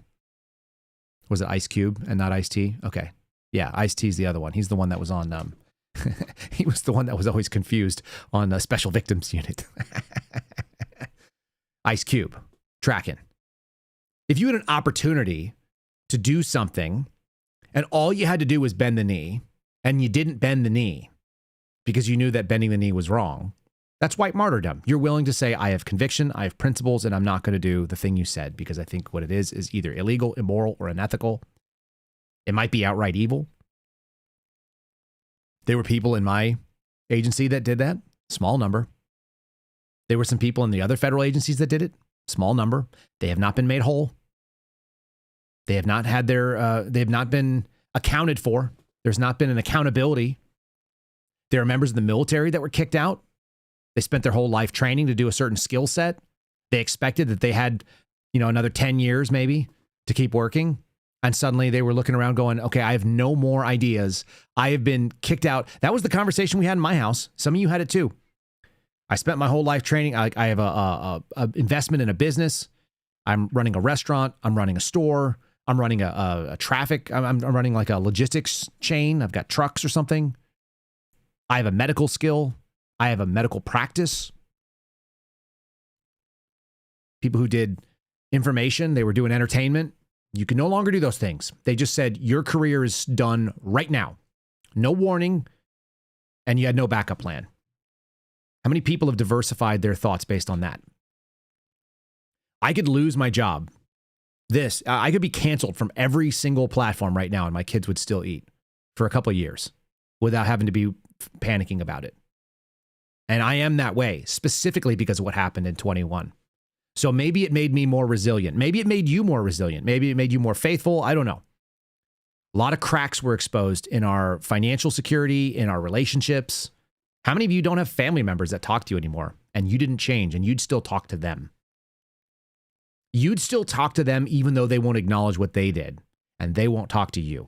Was it Ice Cube and not Ice-T? Okay. Yeah, Ice-T's the other one. He's the one that was on, he was the one that was always confused on the Special Victims Unit. Ice Cube, tracking. If you had an opportunity to do something and all you had to do was bend the knee and you didn't bend the knee because you knew that bending the knee was wrong, that's white martyrdom. You're willing to say, I have conviction, I have principles, and I'm not going to do the thing you said because I think what it is either illegal, immoral, or unethical. It might be outright evil. There were people in my agency that did that. Small number. There were some people in the other federal agencies that did it. Small number. They have not been made whole. They have not had they have not been accounted for. There's not been an accountability. There are members of the military that were kicked out. They spent their whole life training to do a certain skill set. They expected that they had, another 10 years maybe to keep working. And suddenly they were looking around going, okay, I have no more ideas. I have been kicked out. That was the conversation we had in my house. Some of you had it too. I spent my whole life training. I have a investment in a business. I'm running a restaurant. I'm running a store. I'm running a traffic. I'm running like a logistics chain. I've got trucks or something. I have a medical skill. I have a medical practice. People who did information, they were doing entertainment. You can no longer do those things. They just said, your career is done right now. No warning. and you had no backup plan? How many people have diversified their thoughts based on that? I could lose my job. I could be canceled from every single platform right now, and my kids would still eat for a couple of years without having to be panicking about it. And I am that way, specifically because of what happened in 21. So maybe it made me more resilient. Maybe it made you more resilient. Maybe it made you more faithful. I don't know. A lot of cracks were exposed in our financial security, in our relationships. How many of you don't have family members that talk to you anymore and you didn't change and you'd still talk to them? You'd still talk to them even though they won't acknowledge what they did, and they won't talk to you.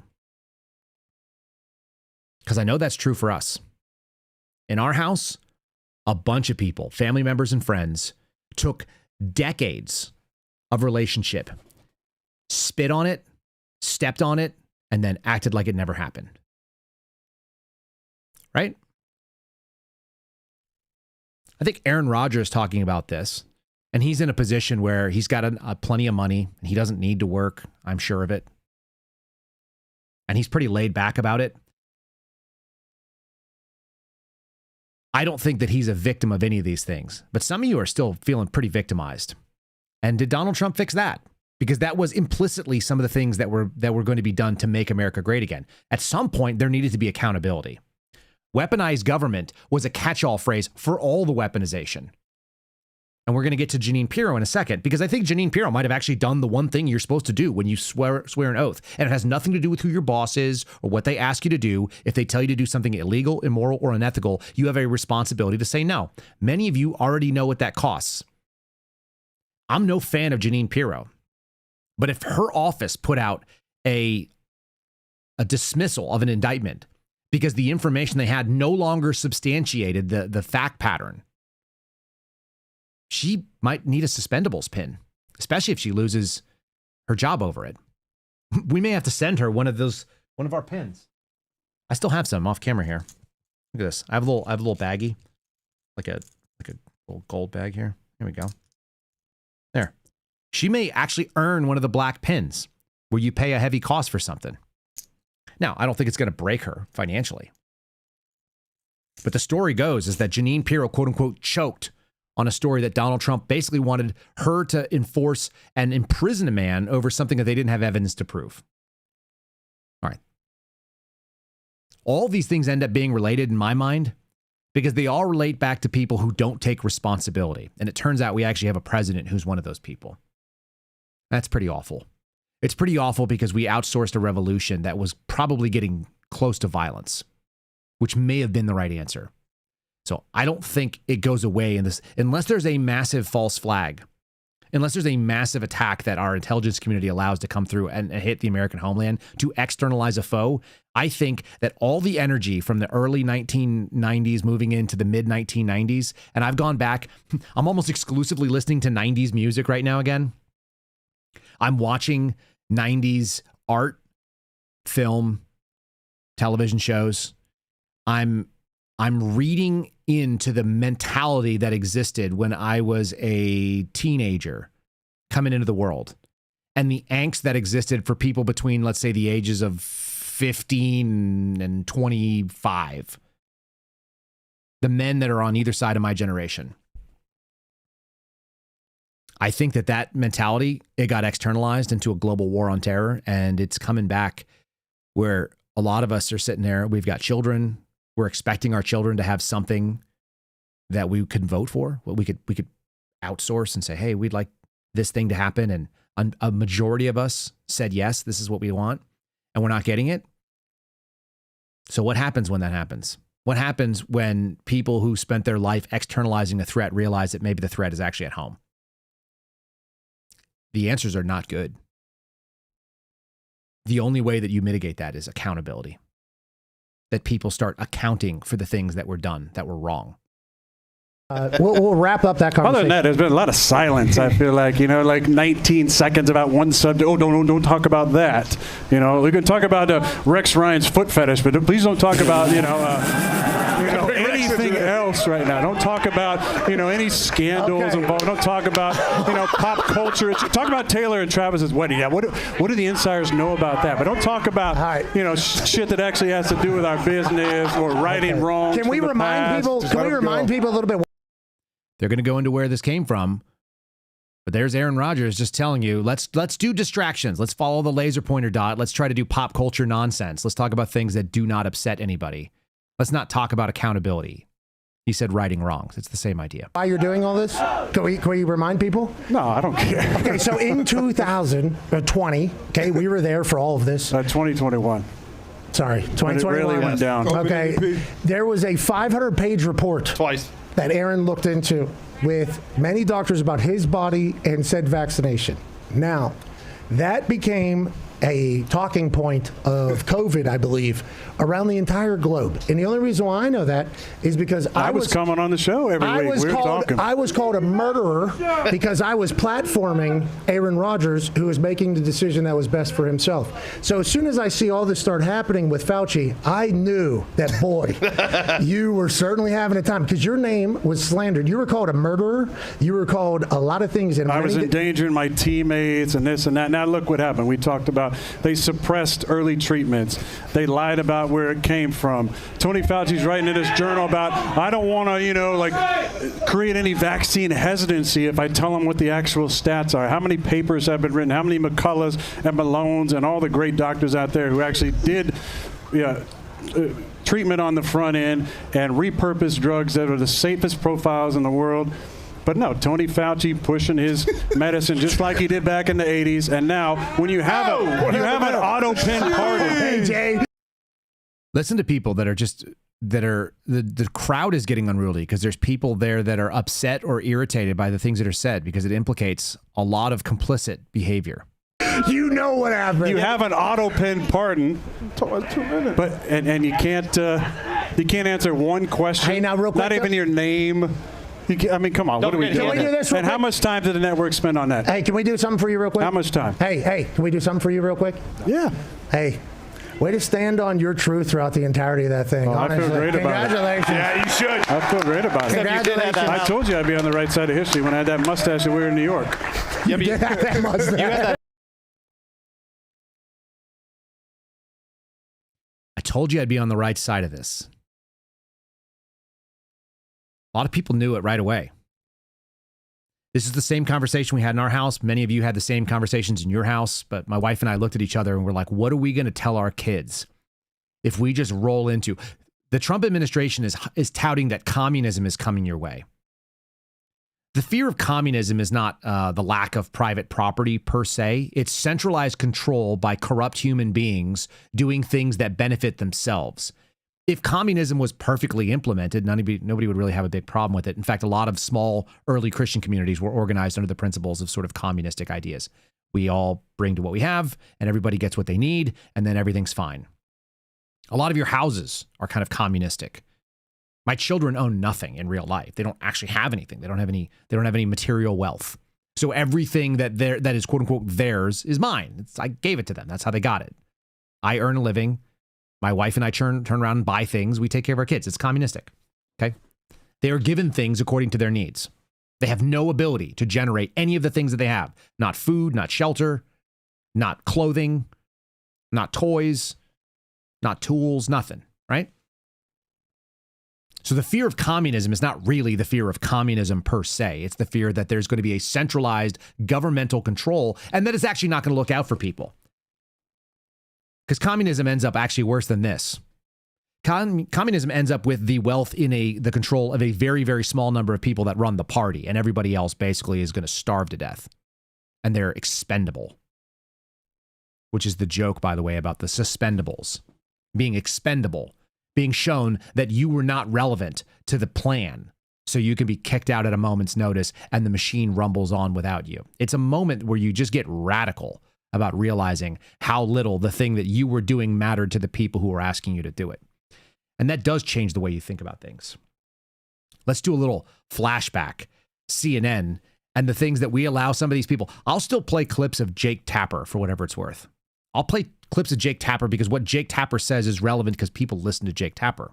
Because I know that's true for us. In our house, a bunch of people, family members and friends, took decades of relationship, spit on it, stepped on it, and then acted like it never happened. Right? I think Aaron Rodgers is talking about this, and he's in a position where he's got plenty of money, and he doesn't need to work. I'm sure of it. And he's pretty laid back about it. I don't think that he's a victim of any of these things, but some of you are still feeling pretty victimized. And did Donald Trump fix that? Because that was implicitly some of the things that were going to be done to make America great again. At some point, there needed to be accountability. Weaponized government was a catch-all phrase for all the weaponization. And we're going to get to Jeanine Pirro in a second, because I think Jeanine Pirro might have actually done the one thing you're supposed to do when you swear an oath. And it has nothing to do with who your boss is or what they ask you to do. If they tell you to do something illegal, immoral, or unethical, you have a responsibility to say no. Many of you already know what that costs. I'm no fan of Jeanine Pirro, but if her office put out a dismissal of an indictment because the information they had no longer substantiated the fact pattern, she might need a suspendables pin, especially if she loses her job over it. We may have to send her one of our pins. I still have some off camera here. Look at this. I have a little baggie, like a little gold bag here. Here we go. There. She may actually earn one of the black pins where you pay a heavy cost for something. Now, I don't think it's going to break her financially. But the story goes is that Jeanine Pirro, quote unquote, choked on a story that Donald Trump basically wanted her to enforce and imprison a man over something that they didn't have evidence to prove. All right. All these things end up being related in my mind because they all relate back to people who don't take responsibility. And it turns out we actually have a president who's one of those people. That's pretty awful. It's pretty awful because we outsourced a revolution that was probably getting close to violence, which may have been the right answer. So I don't think it goes away in this, unless there's a massive false flag, unless there's a massive attack that our intelligence community allows to come through and hit the American homeland to externalize a foe. I think that all the energy from the early 1990s moving into the mid 1990s, and I've gone back, I'm almost exclusively listening to 90s music right now again. I'm watching 90s art, film, television shows. I'm reading into the mentality that existed when I was a teenager coming into the world and the angst that existed for people between, let's say, the ages of 15 and 25. The men that are on either side of my generation. I think that mentality, it got externalized into a global war on terror, and it's coming back where a lot of us are sitting there. We've got children. We're expecting our children to have something that we could vote for. What we could outsource and say, hey, we'd like this thing to happen. And a majority of us said, yes, this is what we want. And we're not getting it. So what happens when that happens? What happens when people who spent their life externalizing a threat realize that maybe the threat is actually at home? The answers are not good. The only way that you mitigate that is accountability. That people start accounting for the things that were done, that were wrong. We'll wrap up that conversation. Other than that, there's been a lot of silence. I feel like, like 19 seconds about one subject. Oh, don't talk about that. We can talk about Rex Ryan's foot fetish, but please don't talk about, anything else right now. Don't talk about, any scandals involved. Don't talk about, pop culture. Talk about Taylor and Travis's wedding. Yeah, what do the insiders know about that? But don't talk about, shit that actually has to do with our business or righting wrongs. Can we remind people? Can we remind people a little bit? They're going to go into where this came from. But there's Aaron Rodgers just telling you, let's do distractions. Let's follow the laser pointer dot. Let's try to do pop culture nonsense. Let's talk about things that do not upset anybody. Let's not talk about accountability. He said righting wrongs. It's the same idea. Why you're doing all this? Can we remind people? No, I don't care. Okay, so in 2020, we were there for all of this. 2021. Sorry, 2021. It really went down. Okay, there was a 500-page report. Twice. That Aaron looked into with many doctors about his body and said vaccination. Now, that became a talking point of COVID, I believe, around the entire globe. And the only reason why I know that is because I was coming on the show every week. We were talking. I was called a murderer because I was platforming Aaron Rodgers, who was making the decision that was best for himself. So as soon as I see all this start happening with Fauci, I knew that, boy, you were certainly having a time because your name was slandered. You were called a murderer. You were called a lot of things. I was endangering my teammates and this and that. Now look what happened. We talked about they suppressed early treatments. They lied about where it came from. Tony Fauci's writing in his journal about, I don't want to, create any vaccine hesitancy if I tell them what the actual stats are. How many papers have been written? How many McCulloughs and Mallones and all the great doctors out there who actually did treatment on the front end and repurposed drugs that are the safest profiles in the world. But no, Tony Fauci pushing his medicine just like he did back in the 80s. And now, when you have an auto pin pardon. Hey, Jay. Listen to people that are the crowd is getting unruly because there's people there that are upset or irritated by the things that are said because it implicates a lot of complicit behavior. You know what happened. You have an auto pin pardon, 2 minutes, but and you can't answer one question. Hey, now real quick, not even your name. Come on. What are we doing? Can we do this real and quick? How much time did the network spend on that? Hey, can we do something for you real quick? How much time? Hey, can we do something for you real quick? Yeah. Hey, way to stand on your truth throughout the entirety of that thing. Honestly. I feel great about it. Congratulations. Yeah, you should. I feel great about it. Congratulations. I told you I'd be on the right side of history when I had that mustache that we were in New York. Yeah, but you had that. I told you I'd be on the right side of this. A lot of people knew it right away. This is the same conversation we had in our house. Many of you had the same conversations in your house, but my wife and I looked at each other and we're like, what are we going to tell our kids if we just roll into... The Trump administration is touting that communism is coming your way. The fear of communism is not the lack of private property per se. It's centralized control by corrupt human beings doing things that benefit themselves. If communism was perfectly implemented, nobody would really have a big problem with it. In fact, a lot of small early Christian communities were organized under the principles of sort of communistic ideas. We all bring to what we have, and everybody gets what they need, and then everything's fine. A lot of your houses are kind of communistic. My children own nothing in real life. They don't actually have anything. They don't have any material wealth. So everything that is quote unquote theirs is mine. I gave it to them. That's how they got it. I earn a living. My wife and I turn around and buy things. We take care of our kids. It's communistic. Okay. They are given things according to their needs. They have no ability to generate any of the things that they have. Not food, not shelter, not clothing, not toys, not tools, nothing, right? So the fear of communism is not really the fear of communism per se. It's the fear that there's going to be a centralized governmental control and that it's actually not going to look out for people. Because communism ends up actually worse than this. Communism ends up with the wealth in the control of a very, very small number of people that run the party, and everybody else basically is going to starve to death. And they're expendable. Which is the joke, by the way, about the suspendables. Being expendable. Being shown that you were not relevant to the plan. So you can be kicked out at a moment's notice and the machine rumbles on without you. It's a moment where you just get radical about realizing how little the thing that you were doing mattered to the people who were asking you to do it. And that does change the way you think about things. Let's do a little flashback. CNN and the things that we allow some of these people. I'll still play clips of Jake Tapper for whatever it's worth. I'll play clips of Jake Tapper because what Jake Tapper says is relevant because people listen to Jake Tapper.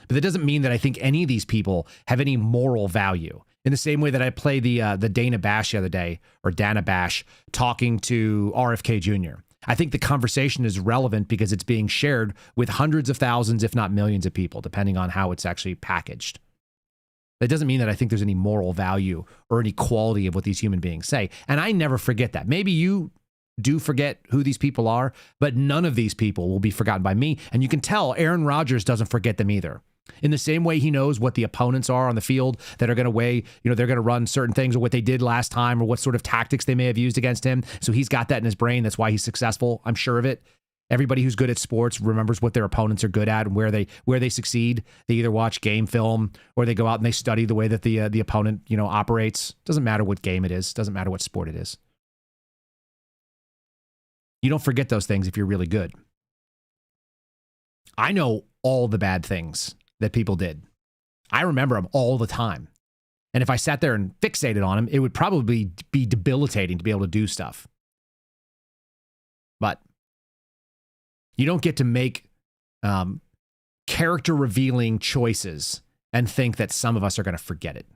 But that doesn't mean that I think any of these people have any moral value. In the same way that I played the Dana Bash the other day, or Dana Bash, talking to RFK Jr. I think the conversation is relevant because it's being shared with hundreds of thousands, if not millions of people, depending on how it's actually packaged. That doesn't mean that I think there's any moral value or any quality of what these human beings say. And I never forget that. Maybe you do forget who these people are, but none of these people will be forgotten by me. And you can tell Aaron Rodgers doesn't forget them either. In the same way he knows what the opponents are on the field that are going to weigh, they're going to run certain things, or what they did last time, or what sort of tactics they may have used against him. So he's got that in his brain. That's why he's successful. I'm sure of it. Everybody who's good at sports remembers what their opponents are good at and where they succeed. They either watch game film or they go out and they study the way that the opponent, operates. Doesn't matter what game it is. Doesn't matter what sport it is. You don't forget those things if you're really good. I know all the bad things that people did. I remember them all the time. And if I sat there and fixated on them, it would probably be debilitating to be able to do stuff. But you don't get to make character-revealing choices and think that some of us are going to forget it.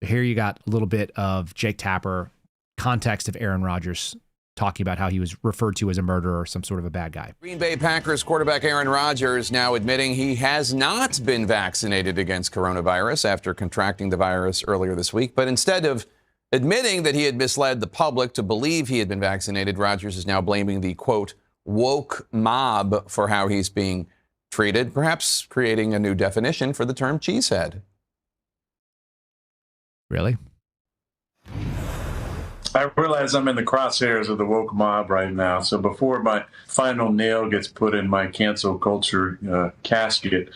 Here you got a little bit of Jake Tapper, context of Aaron Rodgers talking about how he was referred to as a murderer or some sort of a bad guy. Green Bay Packers quarterback Aaron Rodgers now admitting he has not been vaccinated against coronavirus after contracting the virus earlier this week. But instead of admitting that he had misled the public to believe he had been vaccinated, Rodgers is now blaming the, quote, woke mob for how he's being treated, perhaps creating a new definition for the term cheesehead. Really? I realize I'm in the crosshairs of the woke mob right now. So before my final nail gets put in my cancel culture casket,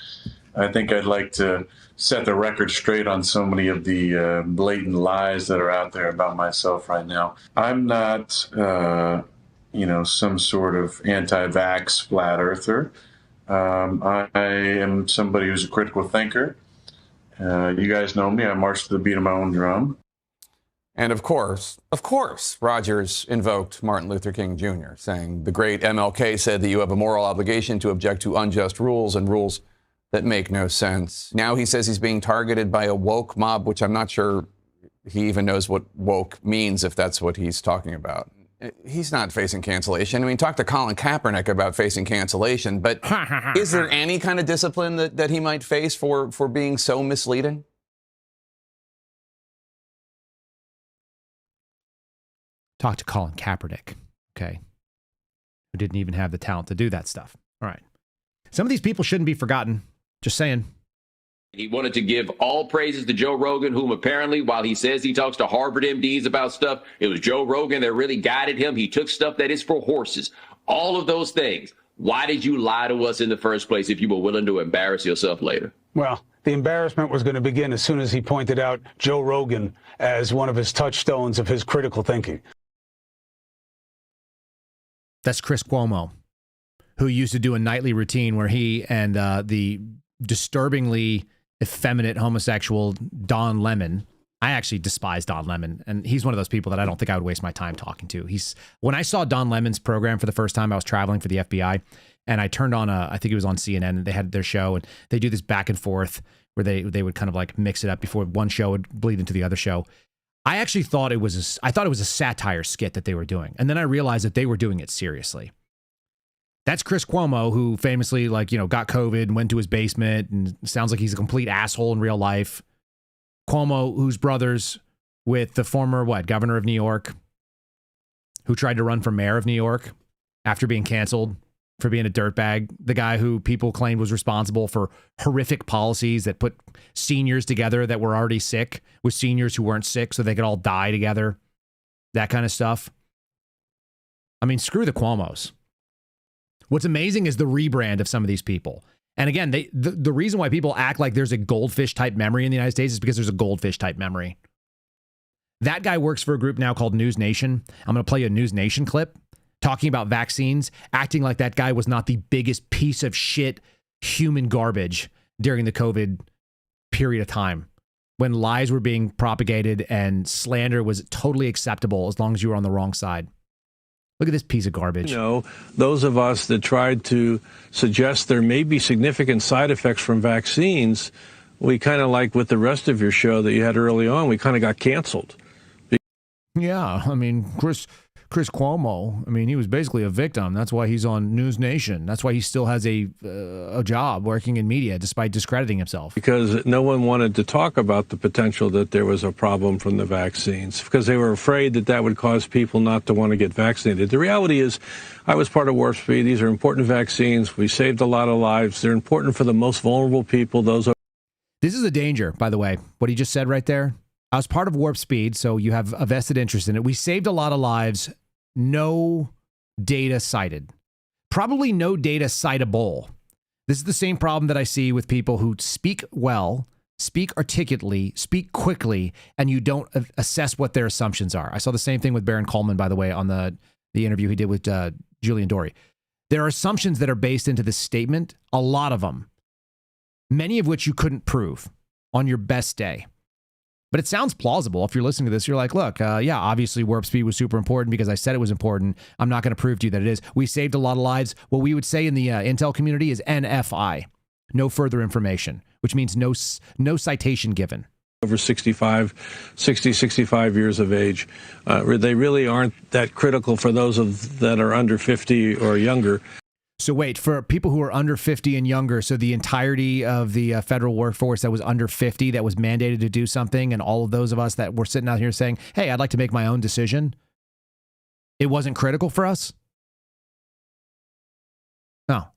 I think I'd like to set the record straight on so many of the blatant lies that are out there about myself right now. I'm not, some sort of anti-vax flat earther. I am somebody who's a critical thinker. You guys know me. I march to the beat of my own drum. And of course, Rodgers invoked Martin Luther King Jr., saying the great MLK said that you have a moral obligation to object to unjust rules and rules that make no sense. Now he says he's being targeted by a woke mob, which I'm not sure he even knows what woke means, if that's what he's talking about. He's not facing cancellation. I mean, talk to Colin Kaepernick about facing cancellation, but is there any kind of discipline that he might face for being so misleading? Talk to Colin Kaepernick, okay, who didn't even have the talent to do that stuff. All right. Some of these people shouldn't be forgotten. Just saying. He wanted to give all praises to Joe Rogan, whom apparently, while he says he talks to Harvard MDs about stuff, it was Joe Rogan that really guided him. He took stuff that is for horses. All of those things. Why did you lie to us in the first place if you were willing to embarrass yourself later? Well, the embarrassment was going to begin as soon as he pointed out Joe Rogan as one of his touchstones of his critical thinking. That's Chris Cuomo, who used to do a nightly routine where he and the disturbingly effeminate homosexual Don Lemon. I actually despise Don Lemon, and he's one of those people that I don't think I would waste my time talking to. When I saw Don Lemon's program for the first time, I was traveling for the FBI, and I turned on I think it was on CNN, and they had their show, and they do this back and forth where they would kind of like mix it up before one show would bleed into the other show. I actually thought it was a satire skit that they were doing. And then I realized that they were doing it seriously. That's Chris Cuomo, who famously got COVID and went to his basement and sounds like he's a complete asshole in real life. Cuomo, who's brothers with the former, governor of New York, who tried to run for mayor of New York after being canceled for being a dirtbag. The guy who people claimed was responsible for horrific policies that put seniors together that were already sick with seniors who weren't sick so they could all die together. That kind of stuff. I mean, screw the Cuomos. What's amazing is the rebrand of some of these people. And again, the reason why people act like there's a goldfish type memory in the United States is because there's a goldfish type memory. That guy works for a group now called News Nation. I'm going to play you a News Nation clip talking about vaccines, acting like that guy was not the biggest piece of shit human garbage during the COVID period of time when lies were being propagated and slander was totally acceptable as long as you were on the wrong side. Look at this piece of garbage. You know, those of us that tried to suggest there may be significant side effects from vaccines, we kind of like with the rest of your show that you had early on, we kind of got canceled. Yeah, I mean, Chris Cuomo, I mean, he was basically a victim. That's why he's on News Nation. That's why he still has a job working in media despite discrediting himself. Because no one wanted to talk about the potential that there was a problem from the vaccines because they were afraid that that would cause people not to want to get vaccinated. The reality is, I was part of Warp Speed. These are important vaccines. We saved a lot of lives. They're important for the most vulnerable people. This is a danger, by the way, what he just said right there. I was part of Warp Speed, so you have a vested interest in it. We saved a lot of lives. No data cited. Probably no data citable. This is the same problem that I see with people who speak well, speak articulately, speak quickly, and you don't assess what their assumptions are. I saw the same thing with Baron Coleman, by the way, on the interview he did with Julian Dorey. There are assumptions that are based into this statement, a lot of them, many of which you couldn't prove on your best day. But it sounds plausible. If you're listening to this, you're like, look, yeah, obviously Warp Speed was super important because I said it was important. I'm not going to prove to you that it is. We saved a lot of lives. What we would say in the intel community is NFI, no further information, which means no citation given. Over 65 years of age. They really aren't that critical for those that are under 50 or younger. So wait, for people who are under 50 and younger, so the entirety of the federal workforce that was under 50 that was mandated to do something, and all of those of us that were sitting out here saying, hey, I'd like to make my own decision, it wasn't critical for us? No.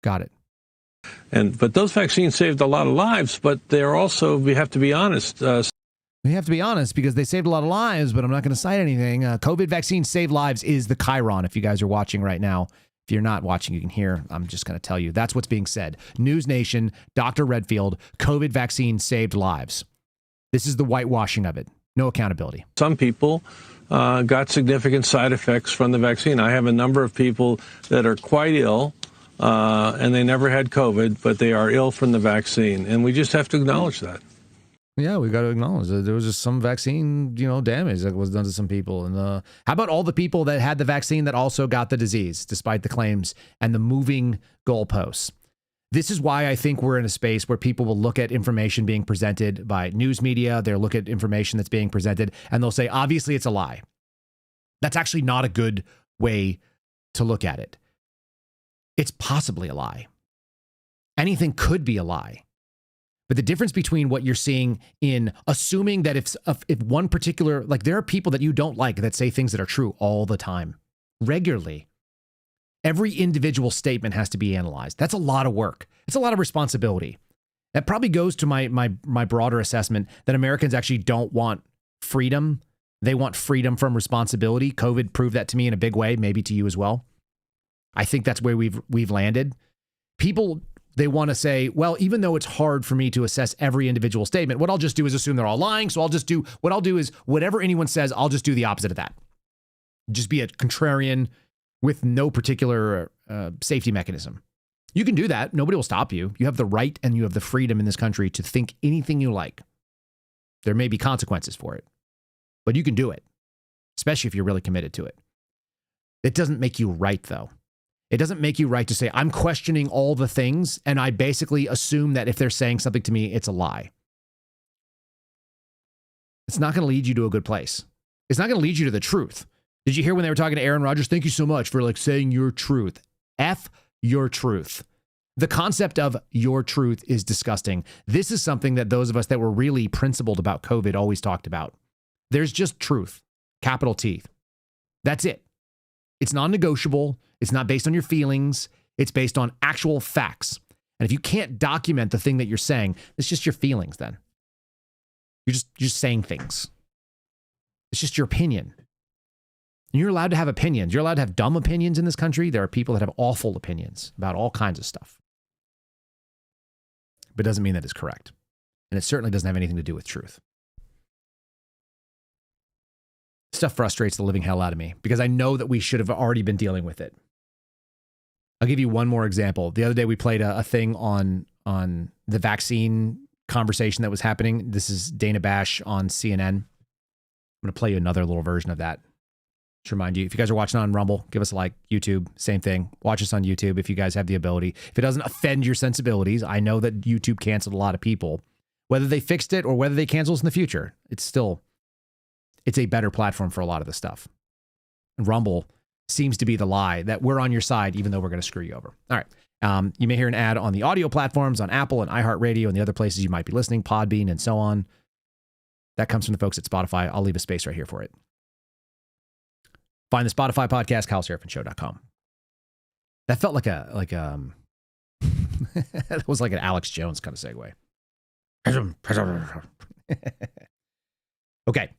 Got it. But those vaccines saved a lot of lives, but they're also, we have to be honest. We have to be honest because they saved a lot of lives, but I'm not going to cite anything. COVID vaccines save lives is the chyron if you guys are watching right now. If you're not watching, you can hear. I'm just going to tell you. That's what's being said. News Nation, Dr. Redfield, COVID vaccine saved lives. This is the whitewashing of it. No accountability. Some people got significant side effects from the vaccine. I have a number of people that are quite ill, and they never had COVID, but they are ill from the vaccine. And we just have to acknowledge that. Yeah, we got to acknowledge that there was just some vaccine, damage that was done to some people. And how about all the people that had the vaccine that also got the disease, despite the claims and the moving goalposts? This is why I think we're in a space where people will look at information being presented by news media. They'll look at information that's being presented, and they'll say, obviously, it's a lie. That's actually not a good way to look at it. It's possibly a lie. Anything could be a lie. But the difference between what you're seeing in assuming that if one particular, like there are people that you don't like that say things that are true all the time, regularly. Every individual statement has to be analyzed. That's a lot of work. It's a lot of responsibility. That probably goes to my broader assessment that Americans actually don't want freedom. They want freedom from responsibility. COVID proved that to me in a big way, maybe to you as well. I think that's where we've landed. People, they want to say, well, even though it's hard for me to assess every individual statement, what I'll just do is assume they're all lying. So what I'll do is whatever anyone says, I'll just do the opposite of that. Just be a contrarian with no particular safety mechanism. You can do that. Nobody will stop you. You have the right and you have the freedom in this country to think anything you like. There may be consequences for it, but you can do it, especially if you're really committed to it. It doesn't make you right, though. It doesn't make you right to say, I'm questioning all the things, and I basically assume that if they're saying something to me, it's a lie. It's not going to lead you to a good place. It's not going to lead you to the truth. Did you hear when they were talking to Aaron Rodgers? Thank you so much for saying your truth. F your truth. The concept of your truth is disgusting. This is something that those of us that were really principled about COVID always talked about. There's just truth, capital T. That's it. It's non-negotiable. It's not based on your feelings. It's based on actual facts. And if you can't document the thing that you're saying, it's just your feelings then. You're just saying things. It's just your opinion. And you're allowed to have opinions. You're allowed to have dumb opinions in this country. There are people that have awful opinions about all kinds of stuff. But it doesn't mean that it's correct. And it certainly doesn't have anything to do with truth. Stuff frustrates the living hell out of me because I know that we should have already been dealing with it. I'll give you one more example. The other day we played a thing on the vaccine conversation that was happening. This is Dana Bash on CNN. I'm going to play you another little version of that Just remind you, if you guys are watching on Rumble, give us a like. YouTube, same thing. Watch us on YouTube if you guys have the ability. If it doesn't offend your sensibilities, I know that YouTube canceled a lot of people. Whether they fixed it or whether they cancel us in the future, it's a better platform for a lot of this stuff. Rumble seems to be the lie that we're on your side, even though we're going to screw you over. All right. You may hear an ad on the audio platforms, on Apple and iHeartRadio and the other places you might be listening, Podbean and so on. That comes from the folks at Spotify. I'll leave a space right here for it. Find the Spotify podcast, KyleSeraphInShow.com. That felt like that was like an Alex Jones kind of segue. Okay.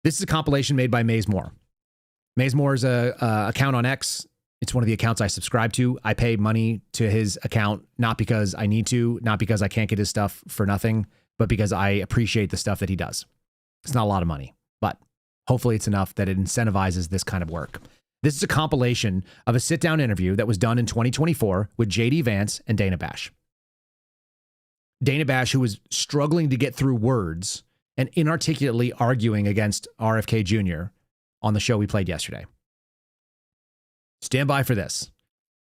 This is a compilation made by Maze Moore. Maze Moore's account on X. It's one of the accounts I subscribe to. I pay money to his account, not because I need to, not because I can't get his stuff for nothing, but because I appreciate the stuff that he does. It's not a lot of money, but hopefully it's enough that it incentivizes this kind of work. This is a compilation of a sit-down interview that was done in 2024 with J.D. Vance and Dana Bash. Dana Bash, who was struggling to get through words and inarticulately arguing against RFK Jr. on the show we played yesterday. Stand by for this,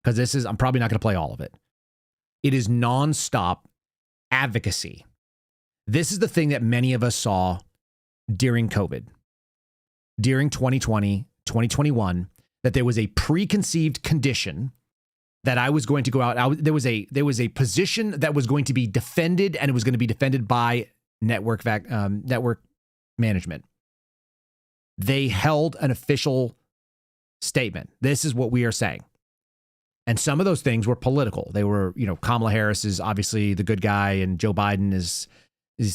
because I'm probably not going to play all of it. It is nonstop advocacy. This is the thing that many of us saw during COVID, during 2020, 2021, that there was a preconceived condition that I was going to go out. There was a position that was going to be defended, and it was going to be defended by network management. They held an official statement. This is what we are saying. And some of those things were political. They were, Kamala Harris is obviously the good guy, and Joe Biden is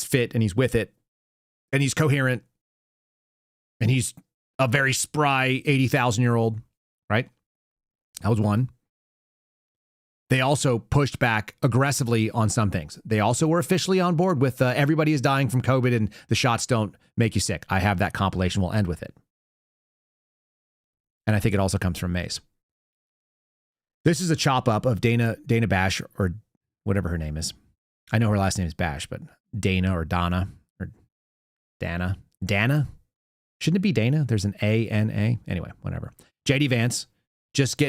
fit and he's with it, and he's coherent, and he's a very spry 80,000-year-old, right? That was one. They also pushed back aggressively on some things. They also were officially on board with everybody is dying from COVID and the shots don't make you sick. I have that compilation. We'll end with it. And I think it also comes from Maze. This is a chop up of Dana Bash, or whatever her name is. I know her last name is Bash, but Dana or Donna or Dana. Shouldn't it be Dana? There's an A-N-A. Anyway, whatever. J.D. Vance just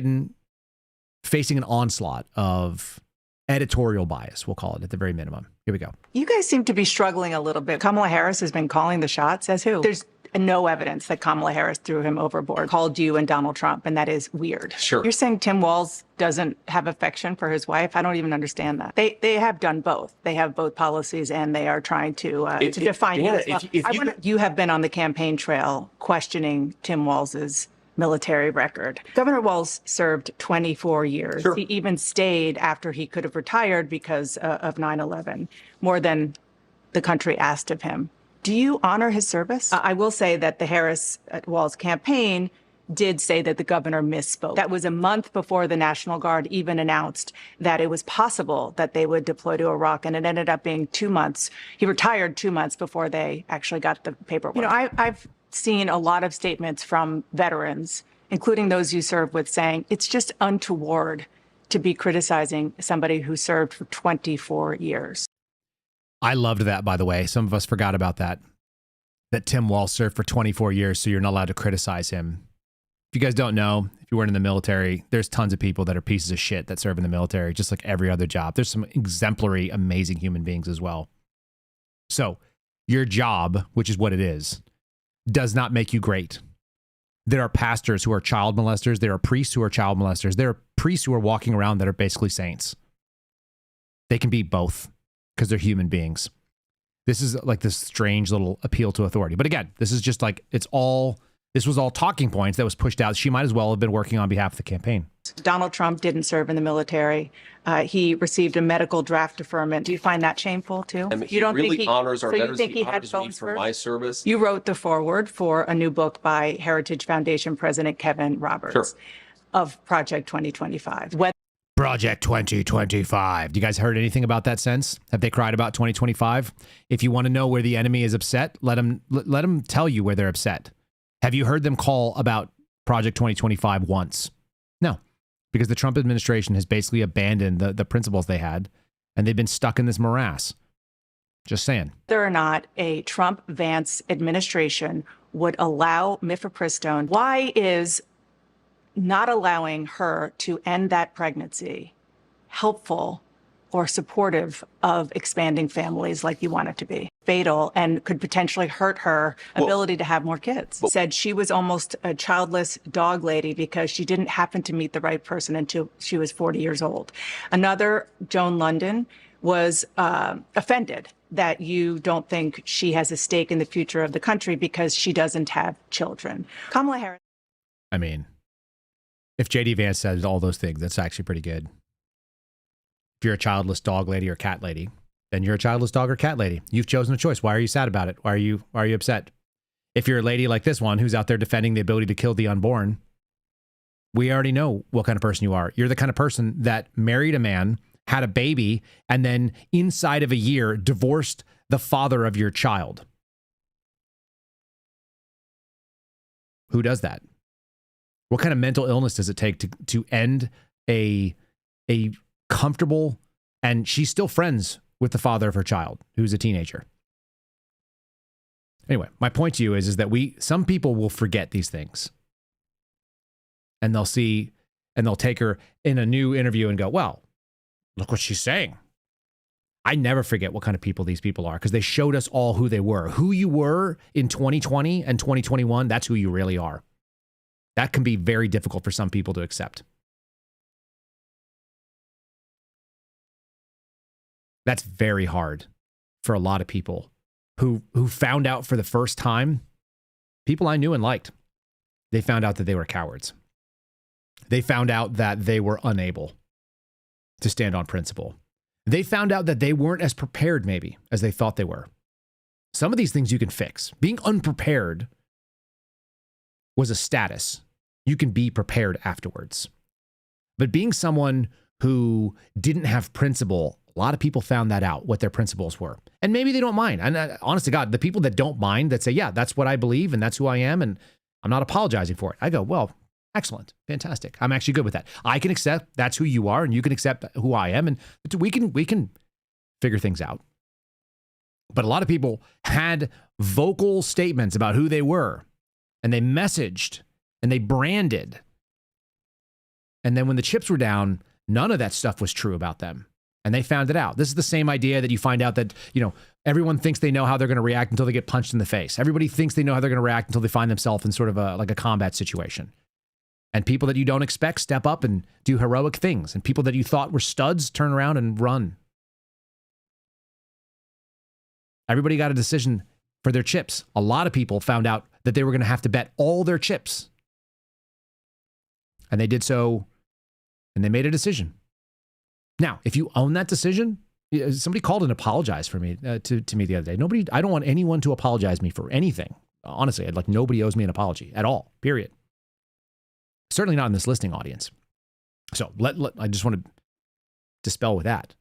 facing an onslaught of editorial bias, we'll call it at the very minimum. Here we go. You guys seem to be struggling a little bit. Kamala Harris has been calling the shots. As who? There's no evidence that Kamala Harris threw him overboard, called you and Donald Trump, and that is weird. Sure. You're saying Tim Walz doesn't have affection for his wife? I don't even understand that. They have done both. They have both policies, and they are trying to define you as well. You have been on the campaign trail questioning Tim Walz's military record. Governor Walz served 24 years. Sure. He even stayed after he could have retired because of 9/11, more than the country asked of him. Do you honor his service? I will say that the Harris-Walz campaign did say that the governor misspoke. That was a month before the National Guard even announced that it was possible that they would deploy to Iraq, and it ended up being 2 months. He retired 2 months before they actually got the paperwork. I've seen a lot of statements from veterans, including those you served with, saying it's just untoward to be criticizing somebody who served for 24 years. I loved that, by the way. Some of us forgot about that Tim Walz served for 24 years, so you're not allowed to criticize him. If you guys don't know, if you weren't in the military, there's tons of people that are pieces of shit that serve in the military, just like every other job. There's some exemplary, amazing human beings as well. So your job, which is what it is, does not make you great. There are pastors who are child molesters. There are priests who are child molesters. There are priests who are walking around that are basically saints. They can be both because they're human beings. This is like this strange little appeal to authority. But again, this is just like, this was all talking points that was pushed out. She might as well have been working on behalf of the campaign. Donald Trump didn't serve in the military. He received a medical draft deferment. Do you find that shameful too? You don't think he honors our veterans? He honors me for my service? You wrote the foreword for a new book by Heritage Foundation President Kevin Roberts of Project 2025. Project 2025. Do you guys heard anything about that since? Have they cried about 2025? If you want to know where the enemy is upset, let them tell you where they're upset. Have you heard them call about Project 2025 once? No, because the Trump administration has basically abandoned the principles they had, and they've been stuck in this morass. Just saying. Whether or not a Trump-Vance administration would allow mifepristone, why is not allowing her to end that pregnancy helpful or supportive of expanding families like you want it to be? Fatal and could potentially hurt her ability to have more kids. Said she was almost a childless dog lady because she didn't happen to meet the right person until she was 40 years old. Another, Joan London, was offended that you don't think she has a stake in the future of the country because she doesn't have children. Kamala Harris. I mean, if J.D. Vance says all those things, that's actually pretty good. If you're a childless dog lady or cat lady, then you're a childless dog or cat lady. You've chosen a choice. Why are you sad about it? Why are you upset? If you're a lady like this one who's out there defending the ability to kill the unborn, we already know what kind of person you are. You're the kind of person that married a man, had a baby, and then inside of a year divorced the father of your child. Who does that? What kind of mental illness does it take to end a comfortable, and she's still friends with the father of her child, who's a teenager. Anyway, my point to you is that some people will forget these things. And they'll take her in a new interview and go, well, look what she's saying. I never forget what kind of people these people are because they showed us all who they were. Who you were in 2020 and 2021, that's who you really are. That can be very difficult for some people to accept. That's very hard for a lot of people who found out for the first time, people I knew and liked, they found out that they were cowards. They found out that they were unable to stand on principle. They found out that they weren't as prepared maybe as they thought they were. Some of these things you can fix. Being unprepared was a status. You can be prepared afterwards. But being someone who didn't have principle, a lot of people found that out, what their principles were. And maybe they don't mind. And honest to God, the people that don't mind, that say, yeah, that's what I believe and that's who I am and I'm not apologizing for it. I go, well, excellent, fantastic. I'm actually good with that. I can accept that's who you are and you can accept who I am and we can figure things out. But a lot of people had vocal statements about who they were and they messaged and they branded. And then when the chips were down, none of that stuff was true about them. And they found it out. This is the same idea that you find out that, everyone thinks they know how they're going to react until they get punched in the face. Everybody thinks they know how they're going to react until they find themselves in sort of like a combat situation. And people that you don't expect step up and do heroic things. And people that you thought were studs turn around and run. Everybody got a decision for their chips. A lot of people found out that they were going to have to bet all their chips. And they did so, and they made a decision. Now, if you own that decision, somebody called and apologized for me to me the other day. I don't want anyone to apologize me for anything. Honestly, nobody owes me an apology at all, period. Certainly not in this listening audience. So I just want to dispel with that.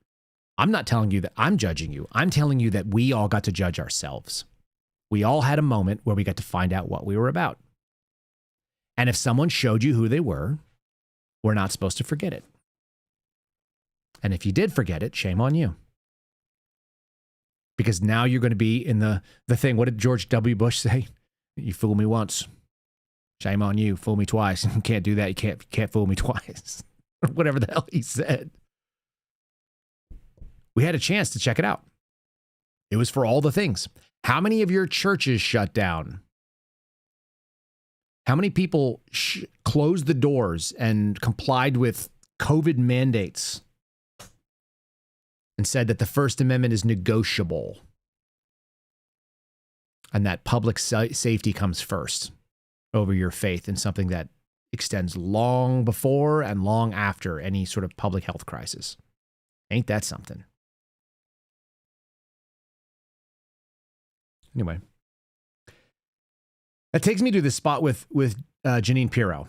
I'm not telling you that I'm judging you. I'm telling you that we all got to judge ourselves. We all had a moment where we got to find out what we were about. And if someone showed you who they were, we're not supposed to forget it. And if you did forget it, shame on you. Because now you're going to be in the thing. What did George W. Bush say? You fool me once. Shame on you. Fool me twice. You can't do that. You can't fool me twice. Or whatever the hell he said. We had a chance to check it out. It was for all the things. How many of your churches shut down? How many people closed the doors and complied with COVID mandates and said that the First Amendment is negotiable and that public safety comes first over your faith in something that extends long before and long after any sort of public health crisis? Ain't that something? Anyway, that takes me to this spot with Jeanine Pirro.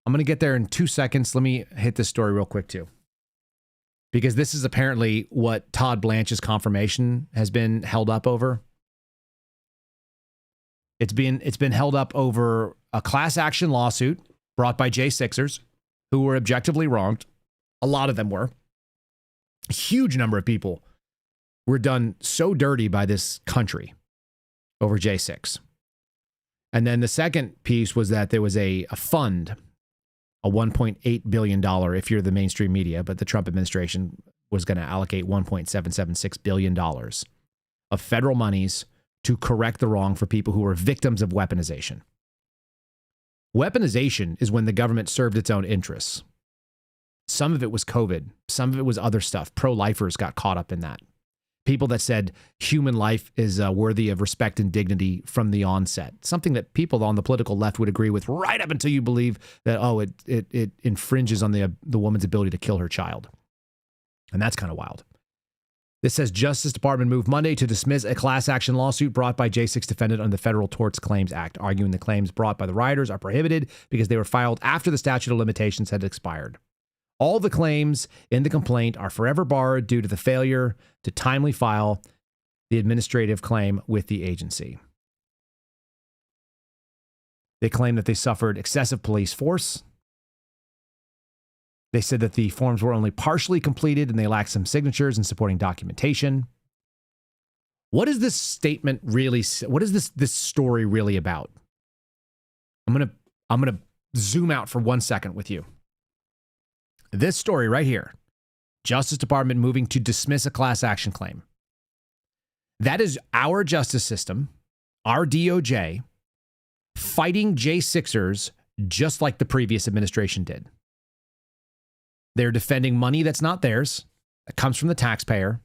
I'm going to get there in 2 seconds. Let me hit this story real quick too. Because this is apparently what Todd Blanche's confirmation has been held up over. It's been held up over a class action lawsuit brought by J6ers who were objectively wronged. A lot of them were. A huge number of people were done so dirty by this country over J6. And then the second piece was that there was a fund, a $1.8 billion, if you're the mainstream media, but the Trump administration was going to allocate $1.776 billion of federal monies to correct the wrong for people who were victims of weaponization. Weaponization is when the government served its own interests. Some of it was COVID. Some of it was other stuff. Pro-lifers got caught up in that. People that said human life is worthy of respect and dignity from the onset. Something that people on the political left would agree with right up until you believe that, oh, it infringes on the woman's ability to kill her child. And that's kind of wild. This says Justice Department moved Monday to dismiss a class action lawsuit brought by J6 defendant under the Federal Tort Claims Act, arguing the claims brought by the rioters are prohibited because they were filed after the statute of limitations had expired. All the claims in the complaint are forever barred due to the failure to timely file the administrative claim with the agency. They claim that they suffered excessive police force. They said that the forms were only partially completed and they lacked some signatures and supporting documentation. What is this statement really? What is this story really about? I'm gonna zoom out for 1 second with you. This story right here, Justice Department moving to dismiss a class action claim. That is our justice system, our DOJ, fighting J6ers just like the previous administration did. They're defending money that's not theirs, that comes from the taxpayer,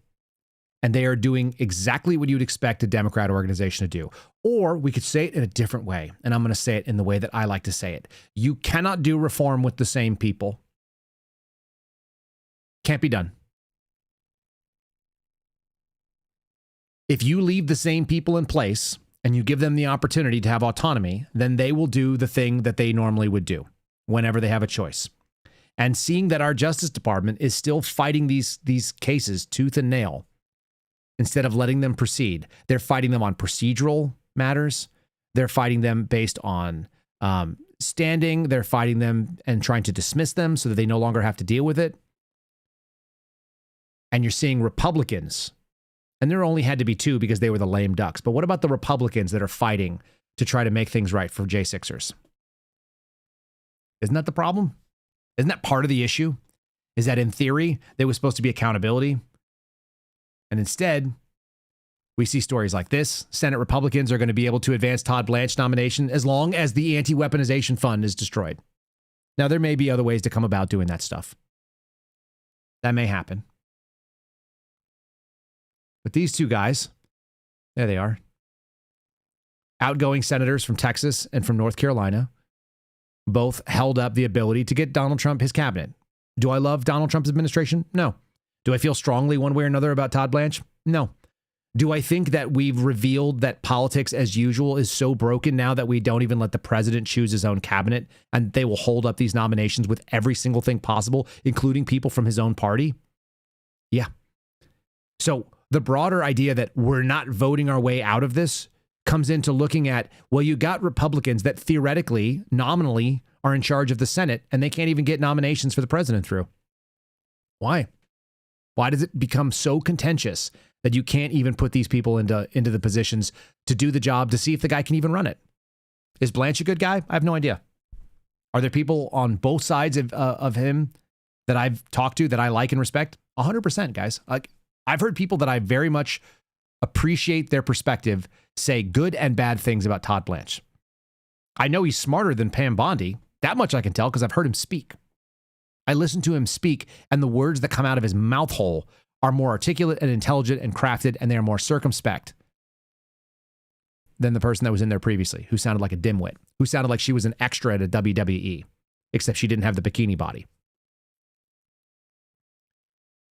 and they are doing exactly what you'd expect a Democrat organization to do. Or we could say it in a different way, and I'm going to say it in the way that I like to say it. You cannot do reform with the same people. Can't be done. If you leave the same people in place and you give them the opportunity to have autonomy, then they will do the thing that they normally would do whenever they have a choice. And seeing that our Justice Department is still fighting these cases tooth and nail, instead of letting them proceed, they're fighting them on procedural matters. They're fighting them based on standing. They're fighting them and trying to dismiss them so that they no longer have to deal with it. And you're seeing Republicans, and there only had to be two because they were the lame ducks. But what about the Republicans that are fighting to try to make things right for J6ers? Isn't that the problem? Isn't that part of the issue? Is that in theory, there was supposed to be accountability? And instead, we see stories like this. Senate Republicans are going to be able to advance Todd Blanche nomination as long as the anti-weaponization fund is destroyed. Now, there may be other ways to come about doing that stuff. That may happen. But these two guys, there they are. Outgoing senators from Texas and from North Carolina, both held up the ability to get Donald Trump his cabinet. Do I love Donald Trump's administration? No. Do I feel strongly one way or another about Todd Blanche? No. Do I think that we've revealed that politics as usual is so broken now that we don't even let the president choose his own cabinet and they will hold up these nominations with every single thing possible, including people from his own party? Yeah. So the broader idea that we're not voting our way out of this comes into looking at, well, you got Republicans that theoretically, nominally, are in charge of the Senate, and they can't even get nominations for the president through. Why? Why does it become so contentious that you can't even put these people into the positions to do the job to see if the guy can even run it? Is Blanche a good guy? I have no idea. Are there people on both sides of him that I've talked to that I like and respect? 100%, guys. Like, I've heard people that I very much appreciate their perspective say good and bad things about Todd Blanche. I know he's smarter than Pam Bondi. That much I can tell because I've heard him speak. I listen to him speak, and the words that come out of his mouth hole are more articulate and intelligent and crafted, and they are more circumspect than the person that was in there previously, who sounded like a dimwit, who sounded like she was an extra at a WWE, except she didn't have the bikini body.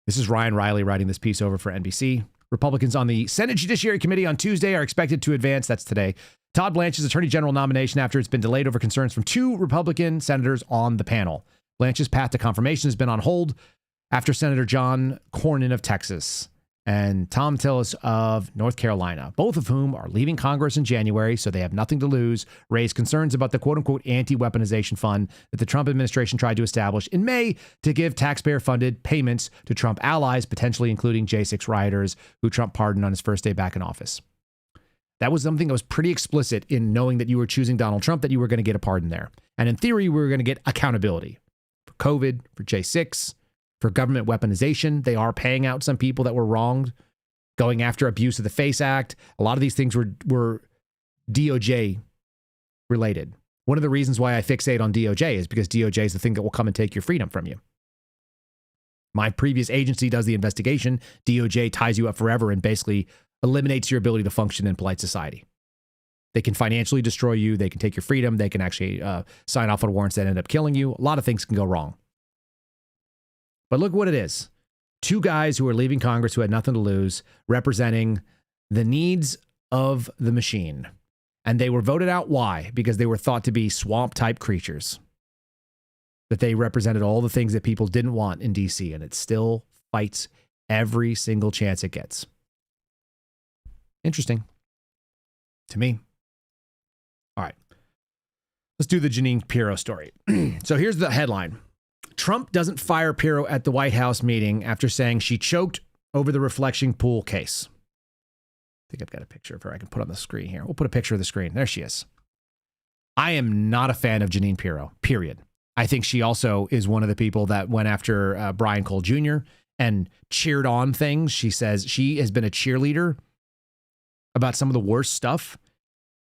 This is Ryan Riley writing this piece over for NBC. Republicans on the Senate Judiciary Committee on Tuesday are expected to advance, that's today, Todd Blanche's Attorney General nomination after it's been delayed over concerns from two Republican senators on the panel. Blanche's path to confirmation has been on hold after Senator John Cornyn of Texas and Tom Tillis of North Carolina, both of whom are leaving Congress in January, so they have nothing to lose, raised concerns about the quote-unquote anti-weaponization fund that the Trump administration tried to establish in May to give taxpayer-funded payments to Trump allies, potentially including J6 rioters who Trump pardoned on his first day back in office. That was something that was pretty explicit in knowing that you were choosing Donald Trump, that you were going to get a pardon there. And in theory, we were going to get accountability for COVID, for J6, for government weaponization. They are paying out some people that were wronged, going after abuse of the FACE Act. A lot of these things were DOJ related. One of the reasons why I fixate on DOJ is because DOJ is the thing that will come and take your freedom from you. My previous agency does the investigation. DOJ ties you up forever and basically eliminates your ability to function in polite society. They can financially destroy you. They can take your freedom. They can actually sign off on warrants that end up killing you. A lot of things can go wrong. But look what it is. Two guys who are leaving Congress who had nothing to lose, representing the needs of the machine. And they were voted out. Why? Because they were thought to be swamp-type creatures. That they represented all the things that people didn't want in D.C., and it still fights every single chance it gets. Interesting. To me. All right. Let's do the Jeanine Pirro story. So here's the headline. Trump doesn't fire Pirro at the White House meeting after saying she choked over the reflection pool case. I think I've got a picture of her I can put on the screen here. We'll put a picture of the screen. There she is. I am not a fan of Jeanine Pirro, period. I think she also is one of the people that went after Brian Cole Jr. and cheered on things. She says she has been a cheerleader about some of the worst stuff.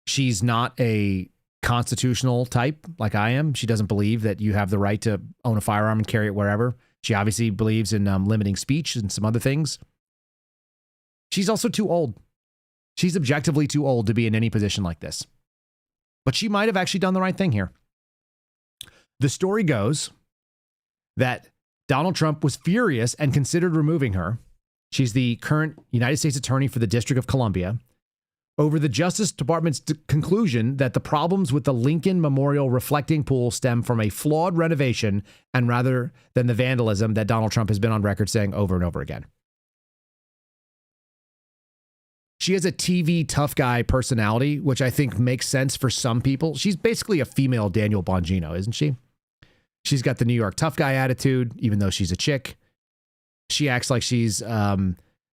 She's not a constitutional type like I am. She doesn't believe that you have the right to own a firearm and carry it wherever. She obviously believes in limiting speech and some other things. She's also too old. She's objectively too old to be in any position like this. But she might have actually done the right thing here. The story goes that Donald Trump was furious and considered removing her. She's the current United States Attorney for the District of Columbia, over the Justice Department's conclusion that the problems with the Lincoln Memorial reflecting pool stem from a flawed renovation and rather than the vandalism that Donald Trump has been on record saying over and over again. She has a TV tough guy personality, which I think makes sense for some people. She's basically a female Daniel Bongino, isn't she? She's got the New York tough guy attitude, even though she's a chick. She acts like she's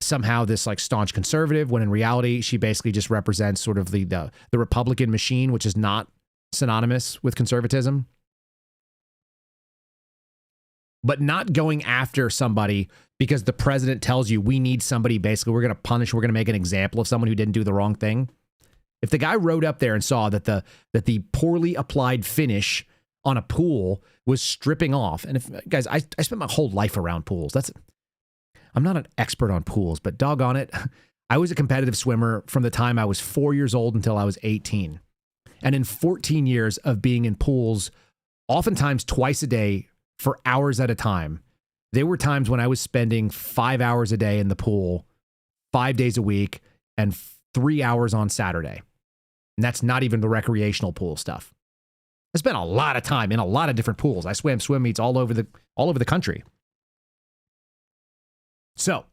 somehow this like staunch conservative, when in reality, she basically just represents sort of the Republican machine, which is not synonymous with conservatism. But not going after somebody because the president tells you we need somebody, basically, we're going to punish, we're going to make an example of someone who didn't do the wrong thing. If the guy rode up there and saw that the poorly applied finish on a pool was stripping off, and if guys, I spent my whole life around pools. I'm not an expert on pools, but doggone it, I was a competitive swimmer from the time I was 4 years old until I was 18. And in 14 years of being in pools, oftentimes twice a day for hours at a time, there were times when I was spending 5 hours a day in the pool, 5 days a week, and 3 hours on Saturday. And that's not even the recreational pool stuff. I spent a lot of time in a lot of different pools. I swam swim meets all over the country. So,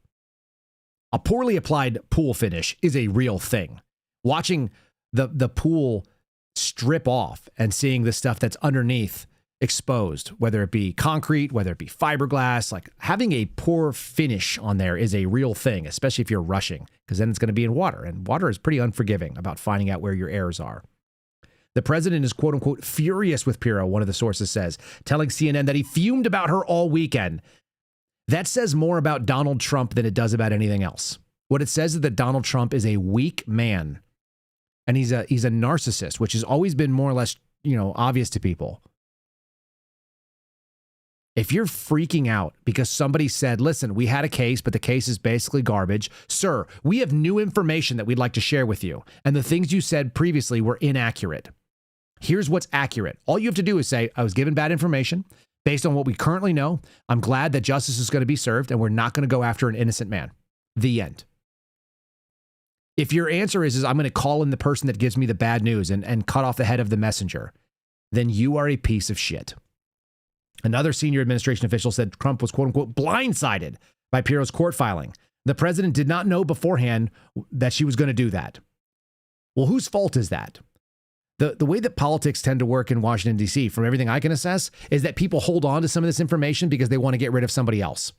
a poorly applied pool finish is a real thing. Watching the pool strip off and seeing the stuff that's underneath exposed, whether it be concrete, whether it be fiberglass, like having a poor finish on there is a real thing, especially if you're rushing, because then it's going to be in water, and water is pretty unforgiving about finding out where your errors are. The president is quote unquote furious with Pirro, one of the sources says, telling CNN that he fumed about her all weekend. That says more about Donald Trump than it does about anything else. What it says is that Donald Trump is a weak man, and he's a narcissist, which has always been more or less, obvious to people. If you're freaking out because somebody said, listen, we had a case, but the case is basically garbage. Sir, we have new information that we'd like to share with you. And the things you said previously were inaccurate. Here's what's accurate. All you have to do is say, I was given bad information. Based on what we currently know, I'm glad that justice is going to be served and we're not going to go after an innocent man. The end. If your answer is I'm going to call in the person that gives me the bad news and cut off the head of the messenger, then you are a piece of shit. Another senior administration official said Trump was, quote unquote, blindsided by Pirro's court filing. The president did not know beforehand that she was going to do that. Well, whose fault is that? The way that politics tend to work in Washington, D.C., from everything I can assess, is that people hold on to some of this information because they want to get rid of somebody else.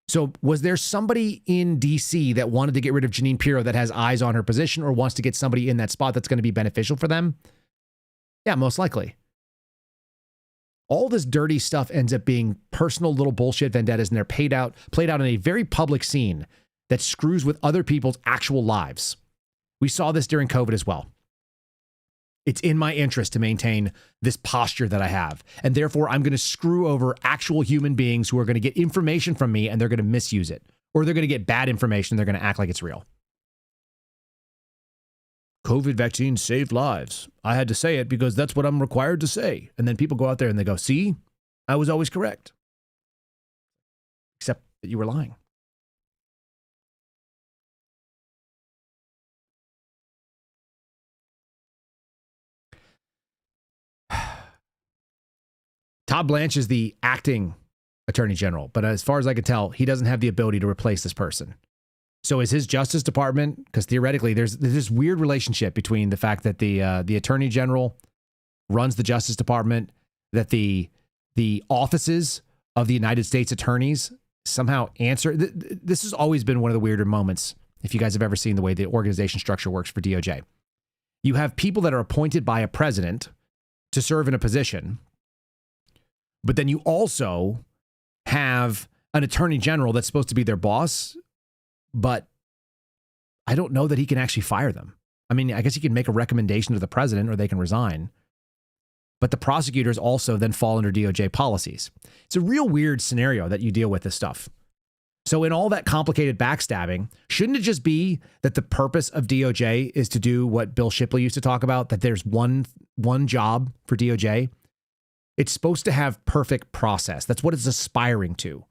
So was there somebody in D.C. that wanted to get rid of Jeanine Pirro that has eyes on her position or wants to get somebody in that spot that's going to be beneficial for them? Yeah, most likely. All this dirty stuff ends up being personal little bullshit vendettas, and they're played out in a very public scene that screws with other people's actual lives. We saw this during COVID as well. It's in my interest to maintain this posture that I have. And therefore, I'm going to screw over actual human beings who are going to get information from me and they're going to misuse it. Or they're going to get bad information. They're going to act like it's real. COVID vaccines saved lives. I had to say it because that's what I'm required to say. And then people go out there and they go, see, I was always correct. Except that you were lying. Todd Blanche is the acting attorney general, but as far as I can tell, he doesn't have the ability to replace this person. So is his Justice Department, because theoretically there's this weird relationship between the fact that the attorney general runs the Justice Department, that the offices of the United States attorneys somehow answer. This has always been one of the weirder moments, if you guys have ever seen the way the organization structure works for DOJ. You have people that are appointed by a president to serve in a position, but then you also have an attorney general that's supposed to be their boss, but I don't know that he can actually fire them. I mean, I guess he can make a recommendation to the president or they can resign, but the prosecutors also then fall under DOJ policies. It's a real weird scenario that you deal with this stuff. So in all that complicated backstabbing, shouldn't it just be that the purpose of DOJ is to do what Bill Shipley used to talk about, that there's one job for DOJ? It's supposed to have perfect process. That's what it's aspiring to.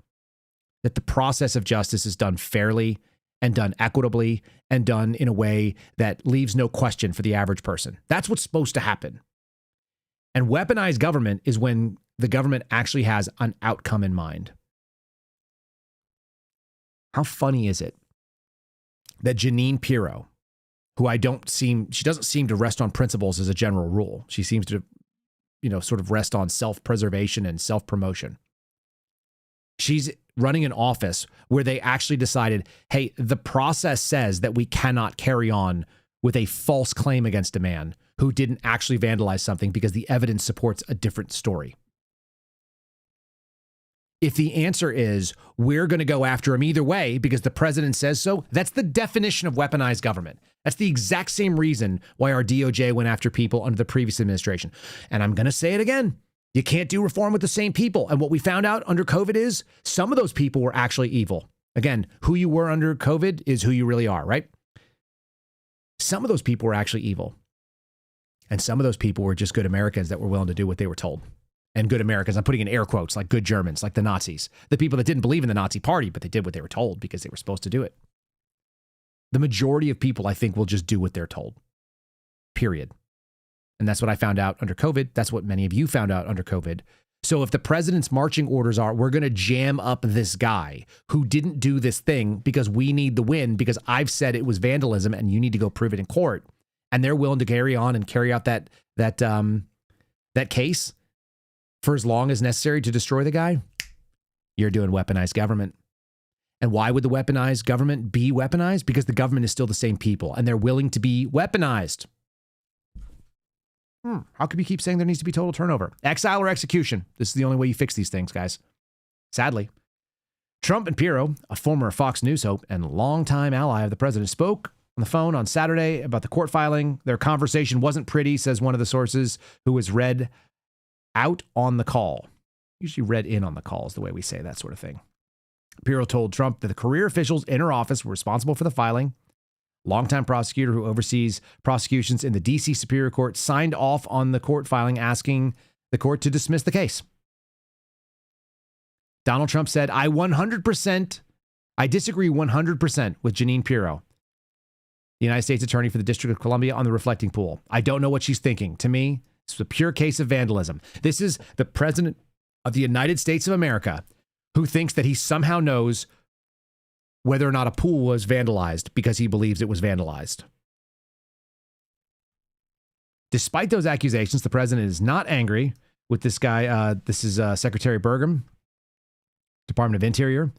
That the process of justice is done fairly and done equitably and done in a way that leaves no question for the average person. That's what's supposed to happen. And weaponized government is when the government actually has an outcome in mind. How funny is it that Jeanine Pirro, who she doesn't seem to rest on principles as a general rule. She seems to, sort of rest on self-preservation and self-promotion. She's running an office where they actually decided, hey, the process says that we cannot carry on with a false claim against a man who didn't actually vandalize something because the evidence supports a different story. If the answer is we're going to go after him either way because the president says so, that's the definition of weaponized government. That's the exact same reason why our DOJ went after people under the previous administration. And I'm going to say it again. You can't do reform with the same people. And what we found out under COVID is some of those people were actually evil. Again, who you were under COVID is who you really are, right? Some of those people were actually evil. And some of those people were just good Americans that were willing to do what they were told. And good Americans, I'm putting in air quotes, like good Germans, like the Nazis. The people that didn't believe in the Nazi party, but they did what they were told because they were supposed to do it. The majority of people, I think, will just do what they're told. Period. And that's what I found out under COVID. That's what many of you found out under COVID. So if the president's marching orders are, we're going to jam up this guy who didn't do this thing because we need the win, because I've said it was vandalism and you need to go prove it in court, and they're willing to carry on and carry out that case for as long as necessary to destroy the guy, you're doing weaponized government. And why would the weaponized government be weaponized? Because the government is still the same people and they're willing to be weaponized. How could we keep saying there needs to be total turnover? Exile or execution? This is the only way you fix these things, guys. Sadly. Trump and Pirro, a former Fox News host and longtime ally of the president, spoke on the phone on Saturday about the court filing. Their conversation wasn't pretty, says one of the sources who was read out on the call. Usually read in on the call is the way we say that sort of thing. Pirro told Trump that the career officials in her office were responsible for the filing. Longtime prosecutor who oversees prosecutions in the D.C. Superior Court signed off on the court filing, asking the court to dismiss the case. Donald Trump said, I disagree 100% with Jeanine Pirro, the United States Attorney for the District of Columbia, on the reflecting pool. I don't know what she's thinking. To me, it's a pure case of vandalism. This is the president of the United States of America who thinks that he somehow knows whether or not a pool was vandalized because he believes it was vandalized. Despite those accusations, the president is not angry with this guy. This is Secretary Burgum, Department of Interior.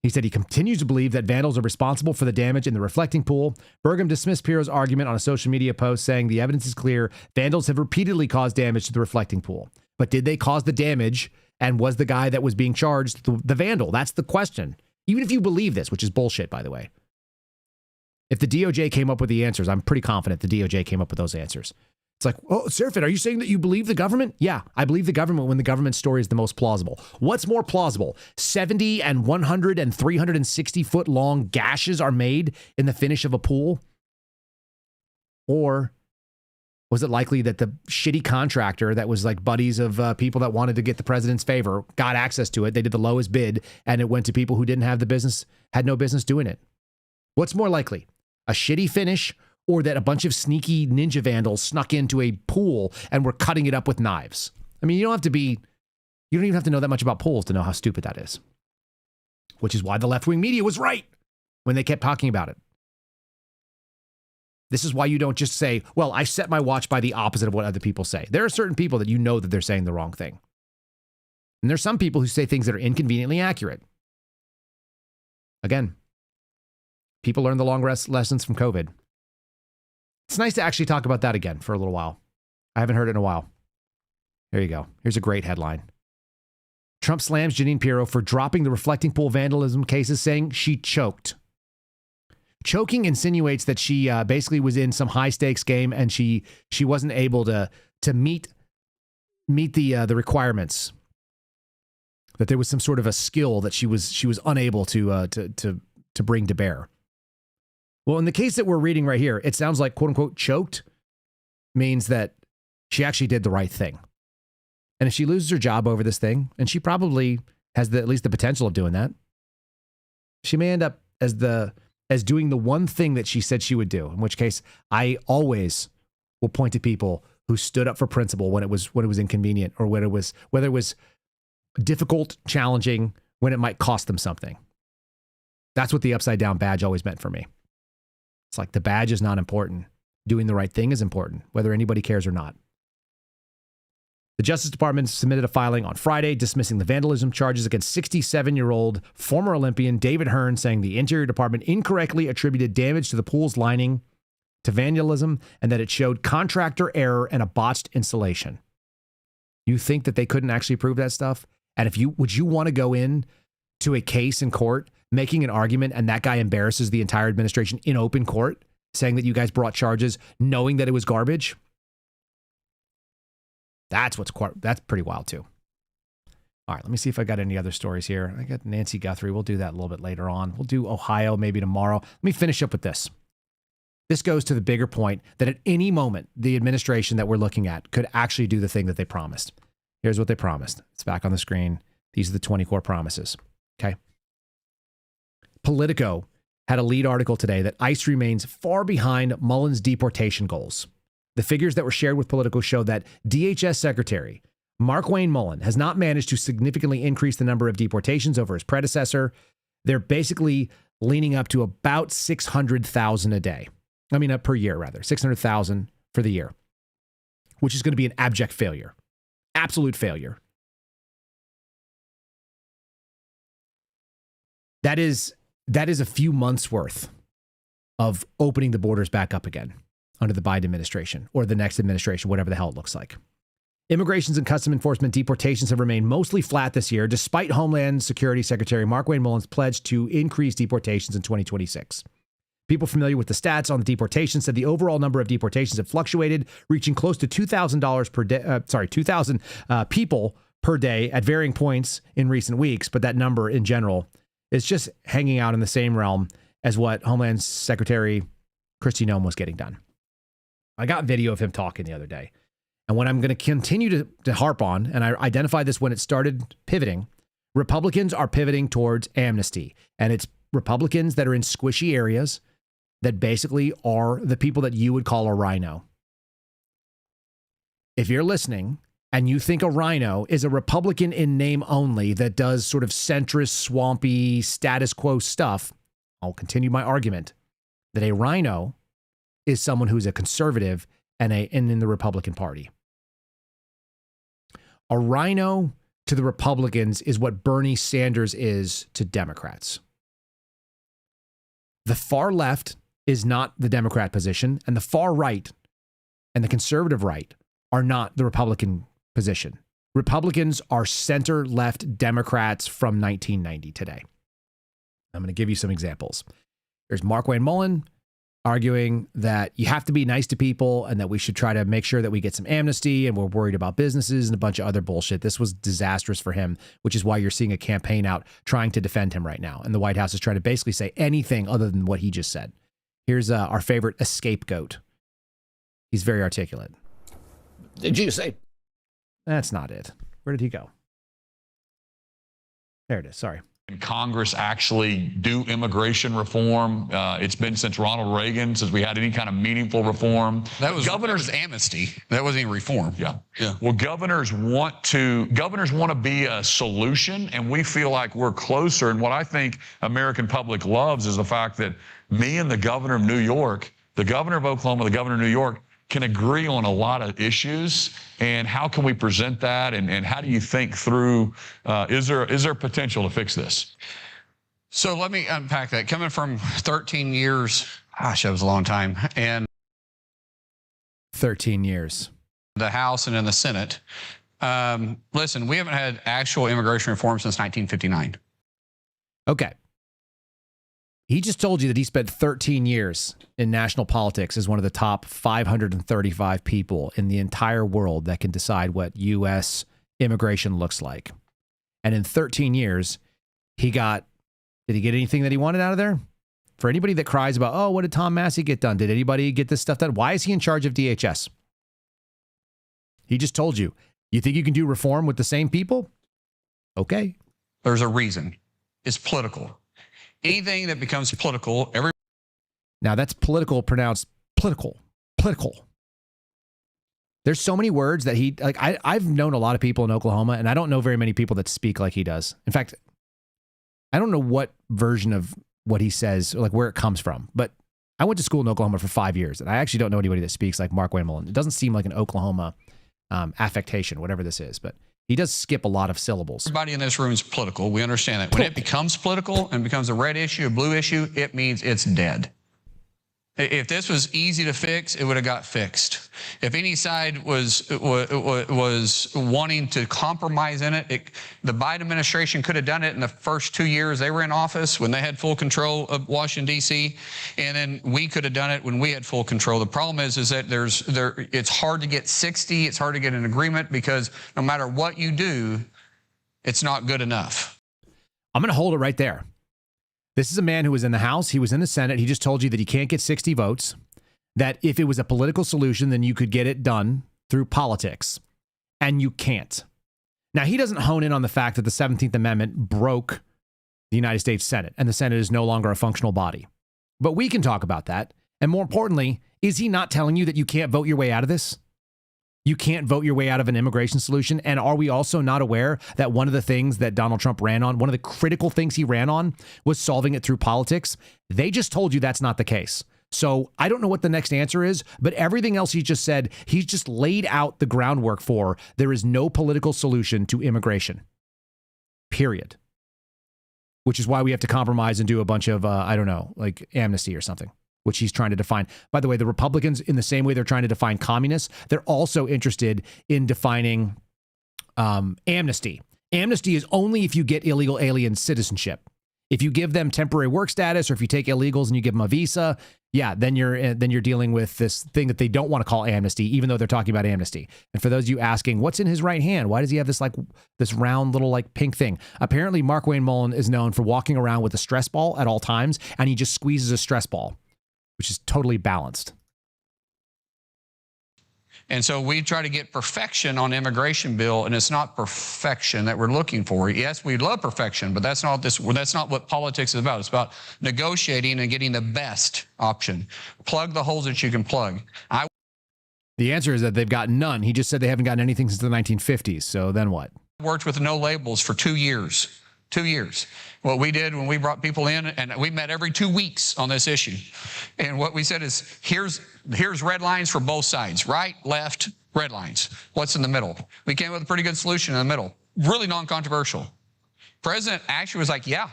He said he continues to believe that vandals are responsible for the damage in the reflecting pool. Burgum dismissed Pirro's argument on a social media post, saying the evidence is clear. Vandals have repeatedly caused damage to the reflecting pool. But did they cause the damage? And was the guy that was being charged the vandal? That's the question. Even if you believe this, which is bullshit, by the way. If the DOJ came up with the answers, I'm pretty confident the DOJ came up with those answers. It's like, oh, Seraphin, are you saying that you believe the government? Yeah, I believe the government when the government story is the most plausible. What's more plausible? 70 and 100 and 360 foot long gashes are made in the finish of a pool? Or was it likely that the shitty contractor that was like buddies of people that wanted to get the president's favor got access to it? They did the lowest bid and it went to people who didn't have the business, had no business doing it. What's more likely? A shitty finish, or that a bunch of sneaky ninja vandals snuck into a pool and were cutting it up with knives? I mean, you don't even have to know that much about pools to know how stupid that is. Which is why the left-wing media was right when they kept talking about it. This is why you don't just say, well, I set my watch by the opposite of what other people say. There are certain people that you know that they're saying the wrong thing. And there's some people who say things that are inconveniently accurate. Again, people learn the long lessons from COVID. It's nice to actually talk about that again for a little while. I haven't heard it in a while. There you go. Here's a great headline. Trump slams Jeanine Pirro for dropping the reflecting pool vandalism cases, saying she choked. Choking insinuates that she basically was in some high stakes game and she wasn't able to meet the requirements. That there was some sort of a skill that she was unable to bring to bear. Well, in the case that we're reading right here, it sounds like, quote unquote, choked means that she actually did the right thing. And if she loses her job over this thing, and she probably has at least the potential of doing that, she may end up as doing the one thing that she said she would do, in which case I always will point to people who stood up for principle when it was inconvenient, or whether it was difficult, challenging, when it might cost them something. That's what the upside down badge always meant for me. It's like the badge is not important. Doing the right thing is important, whether anybody cares or not. The Justice Department submitted a filing on Friday dismissing the vandalism charges against 67-year-old former Olympian David Hearn, saying the Interior Department incorrectly attributed damage to the pool's lining to vandalism and that it showed contractor error and a botched installation. You think that they couldn't actually prove that stuff? And would you want to go in to a case in court making an argument and that guy embarrasses the entire administration in open court, saying that you guys brought charges knowing that it was garbage? That's pretty wild too. All right, let me see if I got any other stories here. I got Nancy Guthrie. We'll do that a little bit later on. We'll do Ohio maybe tomorrow. Let me finish up with this. This goes to the bigger point that at any moment, the administration that we're looking at could actually do the thing that they promised. Here's what they promised. It's back on the screen. These are the 20 core promises. Okay. Politico had a lead article today that ICE remains far behind Mullins' deportation goals. The figures that were shared with Politico show that DHS Secretary Markwayne Mullin has not managed to significantly increase the number of deportations over his predecessor. They're basically leaning up to about 600,000 a day. I mean, per year, rather. 600,000 for the year, which is going to be an abject failure. Absolute failure. That is a few months worth of opening the borders back up again under the Biden administration or the next administration, whatever the hell it looks like. Immigrations and Customs Enforcement deportations have remained mostly flat this year, despite Homeland Security Secretary Markwayne Mullins' pledge to increase deportations in 2026. People familiar with the stats on the deportations said the overall number of deportations have fluctuated, reaching close to $2,000 per day. 2,000 people per day at varying points in recent weeks, but that number in general is just hanging out in the same realm as what Homeland Secretary Kristi Noem was getting done. I got video of him talking the other day. And what I'm going to continue to harp on, and I identified this when it started pivoting, Republicans are pivoting towards amnesty. And it's Republicans that are in squishy areas that basically are the people that you would call a rhino. If you're listening and you think a rhino is a Republican in name only that does sort of centrist, swampy, status quo stuff, I'll continue my argument that a rhino is someone who's a conservative and in the Republican Party. A rhino to the Republicans is what Bernie Sanders is to Democrats. The far left is not the Democrat position, and the far right and the conservative right are not the Republican position. Republicans are center-left Democrats from 1990 today. I'm going to give you some examples. There's Markwayne Mullins arguing that you have to be nice to people and that we should try to make sure that we get some amnesty, and we're worried about businesses and a bunch of other bullshit. This was disastrous for him, which is why you're seeing a campaign out trying to defend him right now. And the White House is trying to basically say anything other than what he just said. Here's our favorite scapegoat. He's very articulate. Did you say? That's not it. Where did he go? There it is. Sorry. Can Congress actually do immigration reform? It's been since Ronald Reagan, since we had any kind of meaningful reform. That was amnesty. That wasn't even reform. Yeah. Well, governors want to be a solution, and we feel like we're closer. And what I think American public loves is the fact that me and the governor of New York, the governor of Oklahoma, the governor of New York, can agree on a lot of issues. And how can we present that? And how do you think through, is there potential to fix this? So let me unpack that. Coming from 13 years, gosh, that was a long time. And 13 years. The House and in the Senate. Listen, we haven't had actual immigration reform since 1959. Okay. He just told you that he spent 13 years in national politics as one of the top 535 people in the entire world that can decide what U.S. immigration looks like. And in 13 years, did he get anything that he wanted out of there? For anybody that cries about, oh, what did Tom Massey get done? Did anybody get this stuff done? Why is he in charge of DHS? He just told you. You think you can do reform with the same people? Okay. There's a reason. It's political. Anything that becomes political, Now that's political pronounced political. There's so many words that I've known a lot of people in Oklahoma, and I don't know very many people that speak like he does. In fact, I don't know what version of what he says, or like where it comes from, but I went to school in Oklahoma for 5 years, and I actually don't know anybody that speaks like Markwayne Mullins. It doesn't seem like an Oklahoma affectation, whatever this is, but he does skip a lot of syllables. Everybody in this room is political. We understand that. When it becomes political and becomes a red issue, a blue issue, it means it's dead. If this was easy to fix, it would have got fixed. If any side was wanting to compromise in it, the Biden administration could have done it in the first 2 years they were in office when they had full control of Washington, D.C., and then we could have done it when we had full control. The problem is that it's hard to get 60, it's hard to get an agreement because no matter what you do, it's not good enough. I'm going to hold it right there. This is a man who was in the House. He was in the Senate. He just told you that he can't get 60 votes, that if it was a political solution, then you could get it done through politics, and you can't. Now, he doesn't hone in on the fact that the 17th Amendment broke the United States Senate, and the Senate is no longer a functional body. But we can talk about that. And more importantly, is he not telling you that you can't vote your way out of this? You can't vote your way out of an immigration solution. And are we also not aware that one of the things that Donald Trump ran on, one of the critical things he ran on, was solving it through politics? They just told you that's not the case. So I don't know what the next answer is, but everything else he just said, he's just laid out the groundwork for. There is no political solution to immigration. Period. Which is why we have to compromise and do a bunch of, like amnesty or something, which he's trying to define. By the way, the Republicans, in the same way they're trying to define communists, they're also interested in defining amnesty. Amnesty is only if you get illegal alien citizenship. If you give them temporary work status, or if you take illegals and you give them a visa, then you're dealing with this thing that they don't want to call amnesty, even though they're talking about amnesty. And for those of you asking, what's in his right hand? Why does he have this round little pink thing? Apparently, Markwayne Mullins is known for walking around with a stress ball at all times, and he just squeezes a stress ball, which is totally balanced. And so we try to get perfection on immigration bill, and it's not perfection that we're looking for. Yes, we love perfection, but that's not what politics is about. It's about negotiating and getting the best option. Plug the holes that you can plug. The answer is that they've got none. He just said they haven't gotten anything since the 1950s. So then what? Worked with no labels for 2 years 2 years. What we did when we brought people in, and we met every 2 weeks on this issue. And what we said is, here's red lines for both sides, right, left, red lines. What's in the middle? We came up with a pretty good solution in the middle. Really non-controversial. President actually was like, yeah.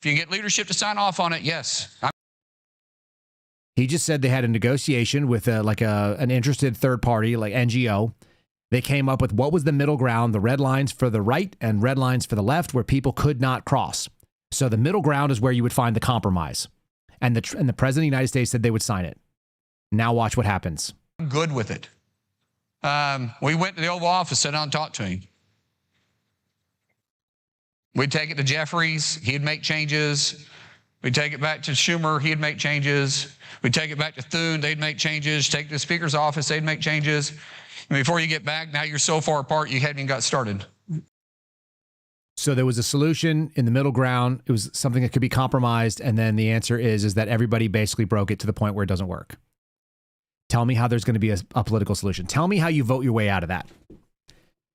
If you can get leadership to sign off on it, yes. He just said they had a negotiation with an interested third party, like NGO. They came up with what was the middle ground, the red lines for the right and red lines for the left, where people could not cross. So the middle ground is where you would find the compromise. And the President of the United States said they would sign it. Now watch what happens. I'm good with it. We went to the Oval Office, sat down and talked to him. We'd take it to Jeffries, he'd make changes. We'd take it back to Schumer, he'd make changes. We'd take it back to Thune, they'd make changes. Take it to the Speaker's office, they'd make changes. And before you get back, now you're so far apart, you haven't even got started. So there was a solution in the middle ground. It was something that could be compromised. And then the answer is that everybody basically broke it to the point where it doesn't work. Tell me how there's going to be a political solution. Tell me how you vote your way out of that.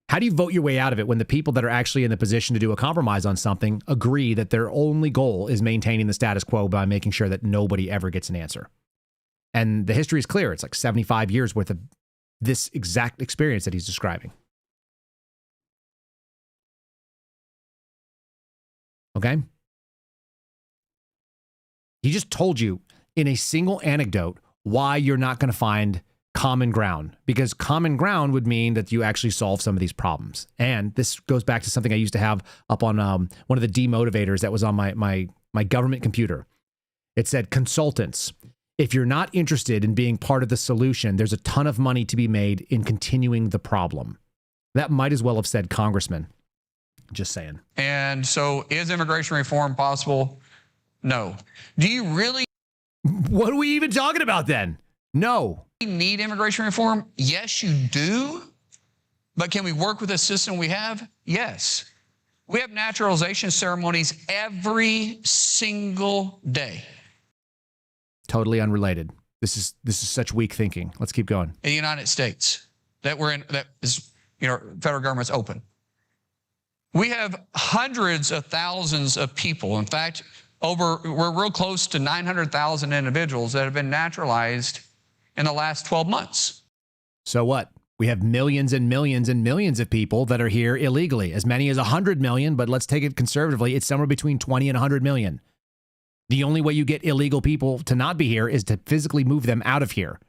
How do you vote your way out of it when the people that are actually in the position to do a compromise on something agree that their only goal is maintaining the status quo by making sure that nobody ever gets an answer? And the history is clear. It's like 75 years worth of this exact experience that he's describing. Okay? He just told you in a single anecdote why you're not going to find common ground, because common ground would mean that you actually solve some of these problems. And this goes back to something I used to have up on one of the demotivators that was on my government computer. It said, consultants, if you're not interested in being part of the solution, there's a ton of money to be made in continuing the problem. That might as well have said congressman. Just saying. And so is immigration reform possible? No. Do you really? What are we even talking about then? No. Need immigration reform? Yes, you do. But can we work with the system we have? Yes. We have naturalization ceremonies every single day. Totally unrelated. This is such weak thinking. Let's keep going. In the United States, that is, federal government's open. We have hundreds of thousands of people. In fact, we're real close to 900,000 individuals that have been naturalized in the last 12 months. So what? We have millions and millions and millions of people that are here illegally, as many as 100 million, but let's take it conservatively. It's somewhere between 20 and 100 million. The only way you get illegal people to not be here is to physically move them out of here.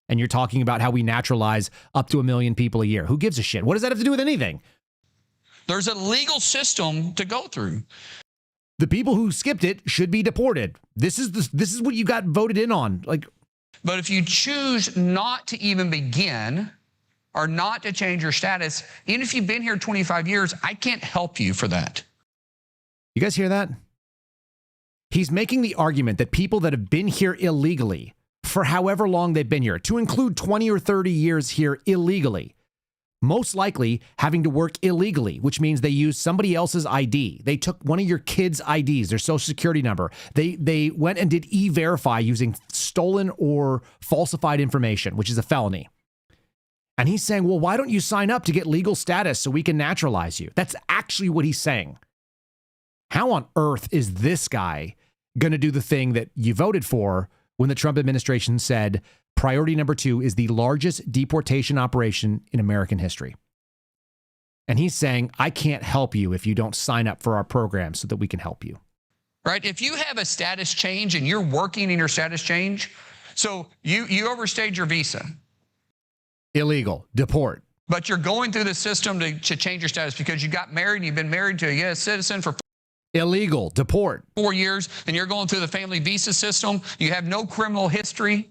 And you're talking about how we naturalize up to 1 million people a year. Who gives a shit? What does that have to do with anything? There's a legal system to go through. The people who skipped it should be deported. This is what you got voted in on. But if you choose not to even begin or not to change your status, even if you've been here 25 years, I can't help you for that. You guys hear that? He's making the argument that people that have been here illegally for however long they've been here, to include 20 or 30 years here illegally, most likely having to work illegally, which means they used somebody else's ID. They took one of your kids' IDs, their social security number. They went and did e-verify using stolen or falsified information, which is a felony. And he's saying, well, why don't you sign up to get legal status so we can naturalize you? That's actually what he's saying. How on earth is this guy going to do the thing that you voted for when the Trump administration said priority number 2 is the largest deportation operation in American history? And he's saying, I can't help you if you don't sign up for our program so that we can help you. Right? If you have a status change and you're working in your status change, so you overstayed your visa. Illegal. Deport. But you're going through the system to change your status because you got married and you've been married to a U.S. citizen for illegal. Deport. 4 years, and you're going through the family visa system. You have no criminal history.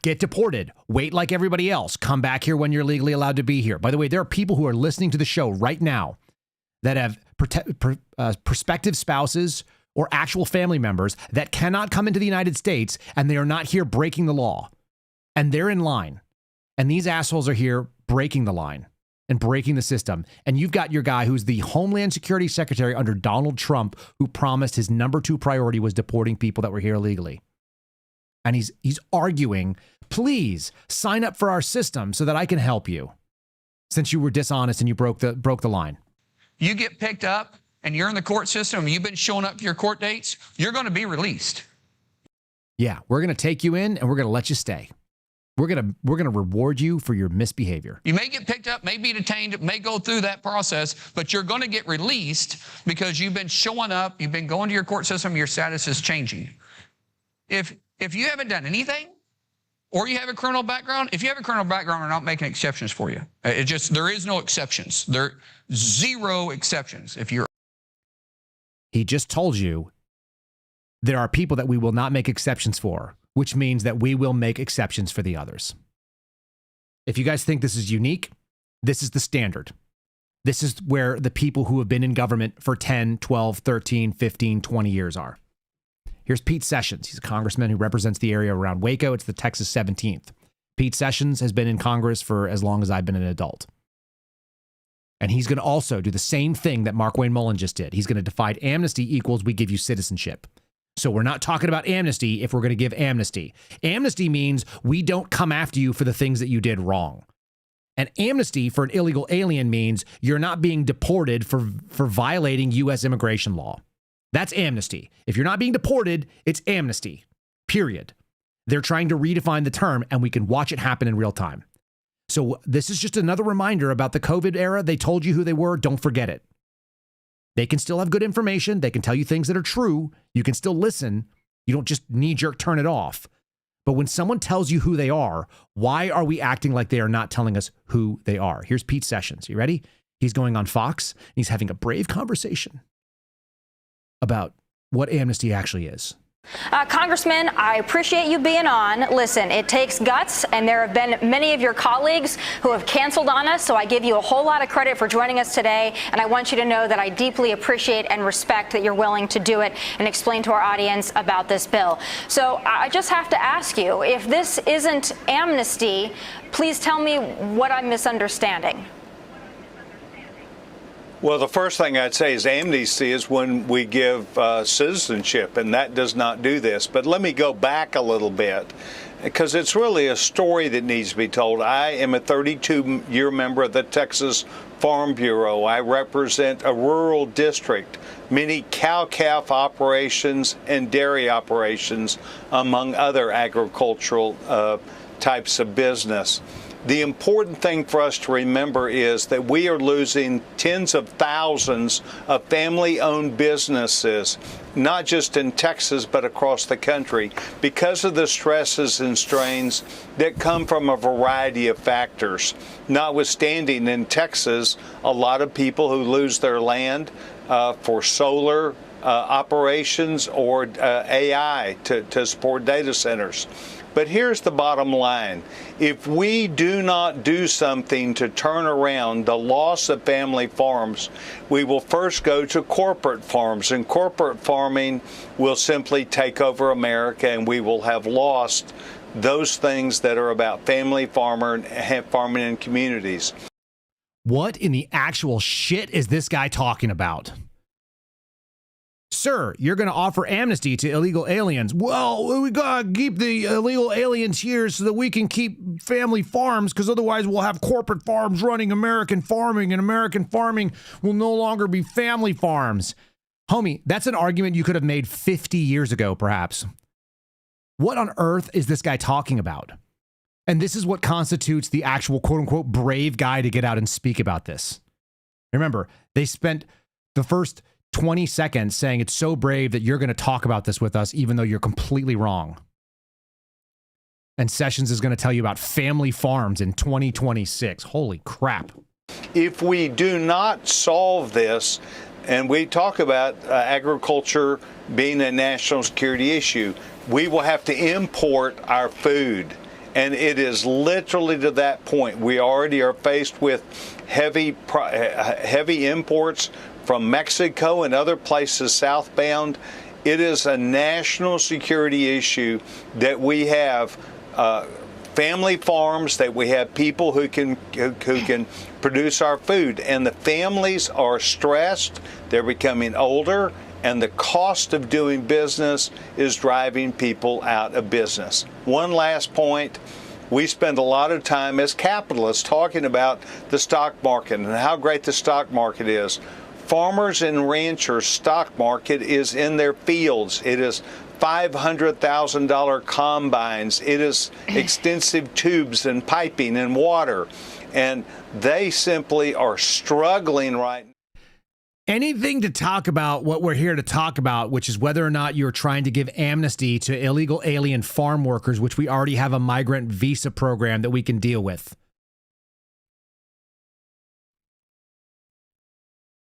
Get deported. Wait like everybody else. Come back here when you're legally allowed to be here. By the way, there are people who are listening to the show right now that have prospective spouses or actual family members that cannot come into the United States, and they are not here breaking the law. And they're in line. And these assholes are here breaking the line and breaking the system. And you've got your guy who's the Homeland Security Secretary under Donald Trump, who promised his number 2 priority was deporting people that were here illegally. And he's arguing, please sign up for our system so that I can help you, since you were dishonest and you broke the line. You get picked up and you're in the court system and you've been showing up to your court dates, you're going to be released. Yeah, we're going to take you in and we're going to let you stay. We're going to reward you for your misbehavior. You may get picked up, may be detained, may go through that process, but you're going to get released because you've been showing up, you've been going to your court system, your status is changing. If you haven't done anything, or you have a criminal background, if you have a criminal background, we're not making exceptions for you. There is no exceptions. There zero exceptions. He just told you there are people that we will not make exceptions for, which means that we will make exceptions for the others. If you guys think this is unique, this is the standard. This is where the people who have been in government for 10, 12, 13, 15, 20 years are. Here's Pete Sessions. He's a congressman who represents the area around Waco. It's the Texas 17th. Pete Sessions has been in Congress for as long as I've been an adult. And he's going to also do the same thing that Mark Wayne Mullins just did. He's going to define amnesty equals we give you citizenship. So we're not talking about amnesty if we're going to give amnesty. Amnesty means we don't come after you for the things that you did wrong. And amnesty for an illegal alien means you're not being deported for violating U.S. immigration law. That's amnesty. If you're not being deported, it's amnesty, period. They're trying to redefine the term, and we can watch it happen in real time. So this is just another reminder about the COVID era. They told you who they were. Don't forget it. They can still have good information. They can tell you things that are true. You can still listen. You don't just knee-jerk turn it off. But when someone tells you who they are, why are we acting like they are not telling us who they are? Here's Pete Sessions. You ready? He's going on Fox, and he's having a brave conversation about what amnesty actually is. Congressman, I appreciate you being on. Listen, it takes guts, and there have been many of your colleagues who have canceled on us, so I give you a whole lot of credit for joining us today, and I want you to know that I deeply appreciate and respect that you're willing to do it and explain to our audience about this bill. So I just have to ask you, if this isn't amnesty, please tell me what I'm misunderstanding. Well, the first thing I'd say is amnesty is when we give citizenship, and that does not do this. But let me go back a little bit, because it's really a story that needs to be told. I am a 32-year member of the Texas Farm Bureau. I represent a rural district, many cow-calf operations and dairy operations, among other agricultural types of business. The important thing for us to remember is that we are losing tens of thousands of family-owned businesses, not just in Texas, but across the country, because of the stresses and strains that come from a variety of factors. Notwithstanding, in Texas, a lot of people who lose their land for solar operations or AI to support data centers. But here's the bottom line. If we do not do something to turn around the loss of family farms, we will first go to corporate farms, and corporate farming will simply take over America, and we will have lost those things that are about family farming in communities. What in the actual shit is this guy talking about? Sir, you're going to offer amnesty to illegal aliens. Well, we got to keep the illegal aliens here so that we can keep family farms, because otherwise we'll have corporate farms running American farming, and American farming will no longer be family farms. Homie, that's an argument you could have made 50 years ago, perhaps. What on earth is this guy talking about? And this is what constitutes the actual quote-unquote brave guy to get out and speak about this. Remember, they spent the first 20 seconds saying it's so brave that you're going to talk about this with us, even though you're completely wrong. And Sessions is going to tell you about family farms in 2026. Holy crap. If we do not solve this, and we talk about agriculture being a national security issue, we will have to import our food. And it is literally to that point. We already are faced with heavy imports from Mexico and other places southbound. It is a national security issue that we have family farms, that we have people who can produce our food. And the families are stressed, they're becoming older, and the cost of doing business is driving people out of business. One last point. We spend a lot of time as capitalists talking about the stock market and how great the stock market is. Farmers and ranchers' stock market is in their fields. It is $500,000 combines. It is extensive tubes and piping and water. And they simply are struggling right now. Anything to talk about what we're here to talk about, which is whether or not you're trying to give amnesty to illegal alien farm workers, which we already have a migrant visa program that we can deal with.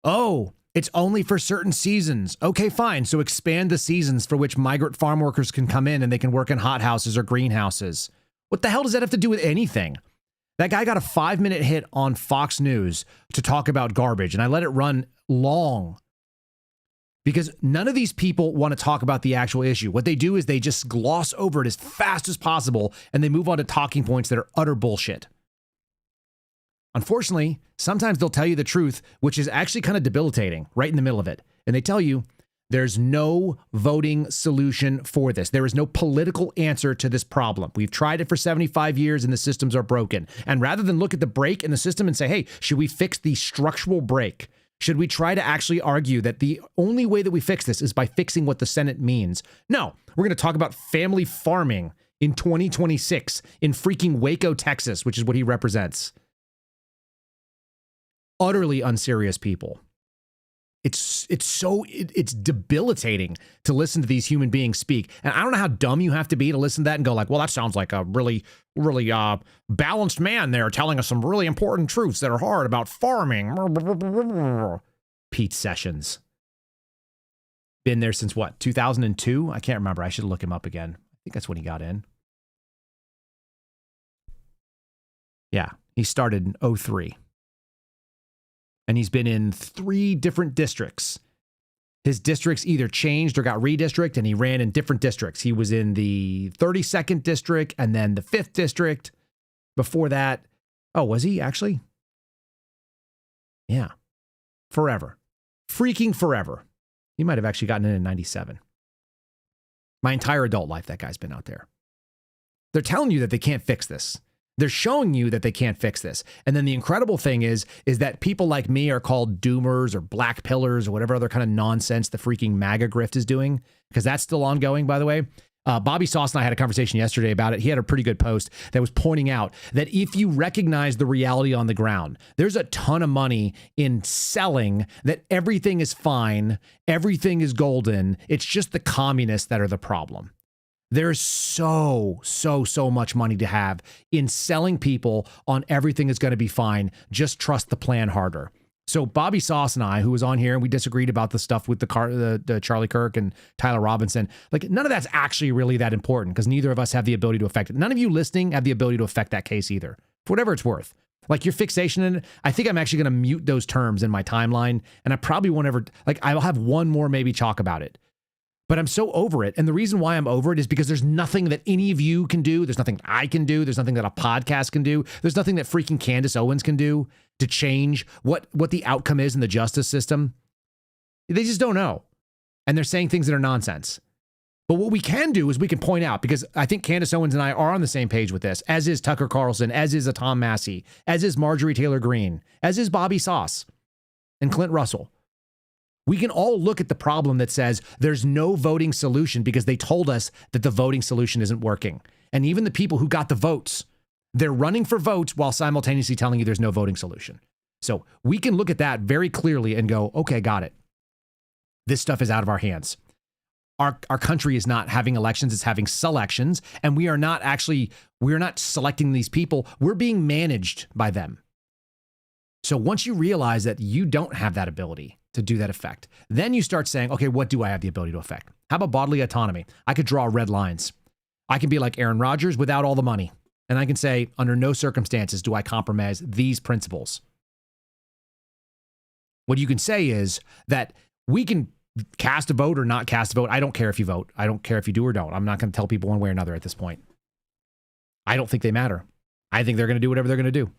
Oh, it's only for certain seasons. Okay, fine. So expand the seasons for which migrant farm workers can come in and they can work in hothouses or greenhouses. What the hell does that have to do with anything? That guy got a 5-minute hit on Fox News to talk about garbage, and I let it run long because none of these people want to talk about the actual issue. What they do is they just gloss over it as fast as possible, and they move on to talking points that are utter bullshit. Unfortunately, sometimes they'll tell you the truth, which is actually kind of debilitating right in the middle of it. And they tell you there's no voting solution for this. There is no political answer to this problem. We've tried it for 75 years and the systems are broken. And rather than look at the break in the system and say, hey, should we fix the structural break? Should we try to actually argue that the only way that we fix this is by fixing what the Senate means? No, we're going to talk about family farming in 2026 in freaking Waco, Texas, which is what he represents. Utterly unserious people. It's debilitating to listen to these human beings speak. And I don't know how dumb you have to be to listen to that and go like, well, that sounds like a really balanced man there telling us some really important truths that are hard about farming. Pete Sessions. Been there since what, 2002? I can't remember. I should look him up again. I think that's when he got in. Yeah, he started in 2003. And he's been in 3 different districts. His districts either changed or got redistricted, and he ran in different districts. He was in the 32nd district and then the 5th district. Before that, oh, was he actually? Yeah. Forever. Freaking forever. He might have actually gotten in 97. My entire adult life, that guy's been out there. They're telling you that they can't fix this. They're showing you that they can't fix this. And then the incredible thing is that people like me are called doomers or black pillars or whatever other kind of nonsense the freaking MAGA grift is doing, because that's still ongoing, by the way. Bobby Sauce and I had a conversation yesterday about it. He had a pretty good post that was pointing out that if you recognize the reality on the ground, there's a ton of money in selling that everything is fine, everything is golden. It's just the communists that are the problem. There's so much money to have in selling people on everything is going to be fine. Just trust the plan harder. So Bobby Sauce and I, who was on here and we disagreed about the stuff with the Charlie Kirk and Tyler Robinson, like none of that's actually really that important because neither of us have the ability to affect it. None of you listening have the ability to affect that case either, for whatever it's worth. Like your fixation in it, I think I'm actually going to mute those terms in my timeline, and I probably won't ever, like I'll have one more maybe talk about it. But I'm so over it. And the reason why I'm over it is because there's nothing that any of you can do. There's nothing I can do. There's nothing that a podcast can do. There's nothing that freaking Candace Owens can do to change what the outcome is in the justice system. They just don't know. And they're saying things that are nonsense. But what we can do is we can point out, because I think Candace Owens and I are on the same page with this, as is Tucker Carlson, as is a Tom Massey, as is Marjorie Taylor Greene, as is Bobby Sauce and Clint Russell. We can all look at the problem that says there's no voting solution because they told us that the voting solution isn't working. And even the people who got the votes, they're running for votes while simultaneously telling you there's no voting solution. So we can look at that very clearly and go, okay, got it. This stuff is out of our hands. Our country is not having elections, it's having selections. And we're not selecting these people. We're being managed by them. So once you realize that you don't have that ability to do that effect, then you start saying, okay, what do I have the ability to affect? How about bodily autonomy? I could draw red lines. I can be like Aaron Rodgers without all the money. And I can say, under no circumstances do I compromise these principles. What you can say is that we can cast a vote or not cast a vote. I don't care if you vote. I don't care if you do or don't. I'm not going to tell people one way or another at this point. I don't think they matter. I think they're going to do whatever they're going to do.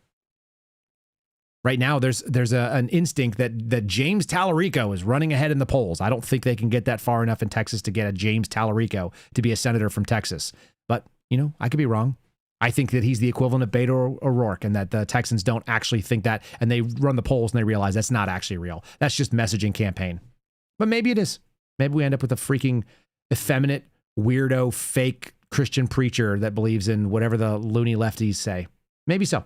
Right now, there's an instinct that James Tallarico is running ahead in the polls. I don't think they can get that far enough in Texas to get a James Tallarico to be a senator from Texas. But, I could be wrong. I think that he's the equivalent of Beto O'Rourke and that the Texans don't actually think that, and they run the polls and they realize that's not actually real. That's just messaging campaign. But maybe it is. Maybe we end up with a freaking effeminate, weirdo, fake Christian preacher that believes in whatever the loony lefties say. Maybe so.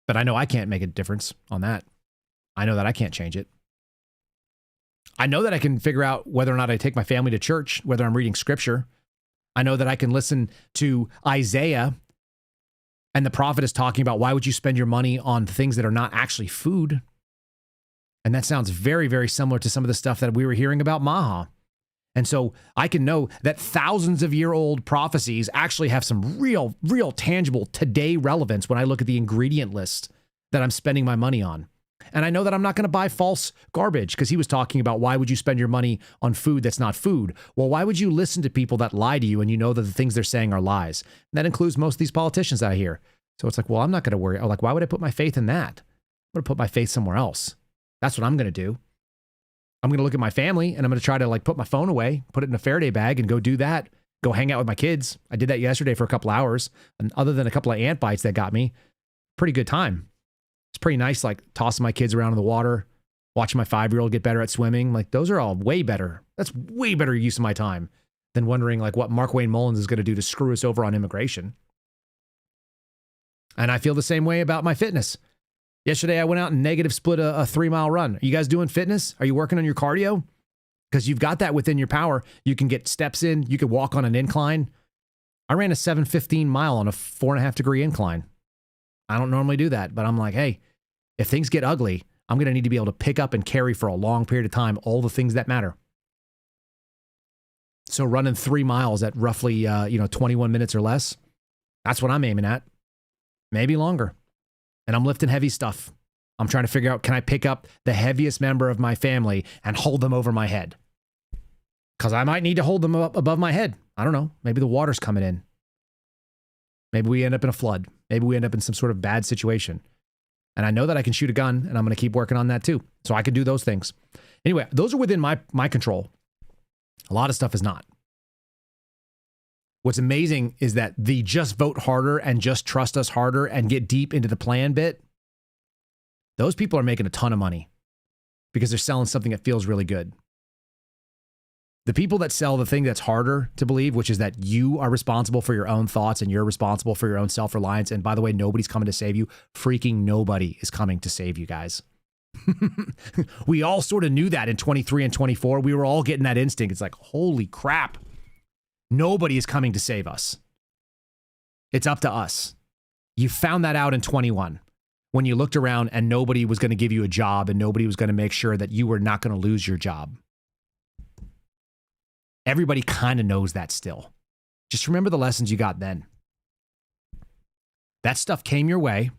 But I know I can't make a difference on that. I know that I can't change it. I know that I can figure out whether or not I take my family to church, whether I'm reading scripture. I know that I can listen to Isaiah and the prophet is talking about why would you spend your money on things that are not actually food? And that sounds very, very similar to some of the stuff that we were hearing about MAHA. And so I can know that thousands of year old prophecies actually have some real tangible today relevance when I look at the ingredient list that I'm spending my money on. And I know that I'm not going to buy false garbage because he was talking about why would you spend your money on food that's not food? Well, why would you listen to people that lie to you and you know that the things they're saying are lies? And that includes most of these politicians that I hear. So it's like, well, I'm not going to worry. Like, why would I put my faith in that? I'm going to put my faith somewhere else. That's what I'm going to do. I'm going to look at my family and I'm going to try to like put my phone away, put it in a Faraday bag and go do that. Go hang out with my kids. I did that yesterday for a couple hours. And other than a couple of ant bites that got me, pretty good time. It's pretty nice, like tossing my kids around in the water, watching my 5-year-old get better at swimming. Like those are all way better. That's way better use of my time than wondering like what Mark Wayne Mullins is going to do to screw us over on immigration. And I feel the same way about my fitness. Yesterday, I went out and negative split a 3-mile run. Are you guys doing fitness? Are you working on your cardio? Because you've got that within your power. You can get steps in. You can walk on an incline. I ran a 7:15 mile on a 4.5-degree incline. I don't normally do that, but I'm like, hey, if things get ugly, I'm going to need to be able to pick up and carry for a long period of time all the things that matter. So running 3 miles at roughly 21 minutes or less, that's what I'm aiming at. Maybe longer. And I'm lifting heavy stuff. I'm trying to figure out, can I pick up the heaviest member of my family and hold them over my head? Because I might need to hold them up above my head. I don't know. Maybe the water's coming in. Maybe we end up in a flood. Maybe we end up in some sort of bad situation. And I know that I can shoot a gun, and I'm going to keep working on that too. So I can do those things. Anyway, those are within my control. A lot of stuff is not. What's amazing is that the just vote harder and just trust us harder and get deep into the plan bit, those people are making a ton of money because they're selling something that feels really good. The people that sell the thing that's harder to believe, which is that you are responsible for your own thoughts and you're responsible for your own self-reliance. And by the way, nobody's coming to save you. Freaking nobody is coming to save you guys. We all sort of knew that in 23 and 24. We were all getting that instinct. It's like, holy crap. Nobody is coming to save us. It's up to us. You found that out in 21 when you looked around and nobody was going to give you a job and nobody was going to make sure that you were not going to lose your job. Everybody kind of knows that still. Just remember the lessons you got then. That stuff came your way,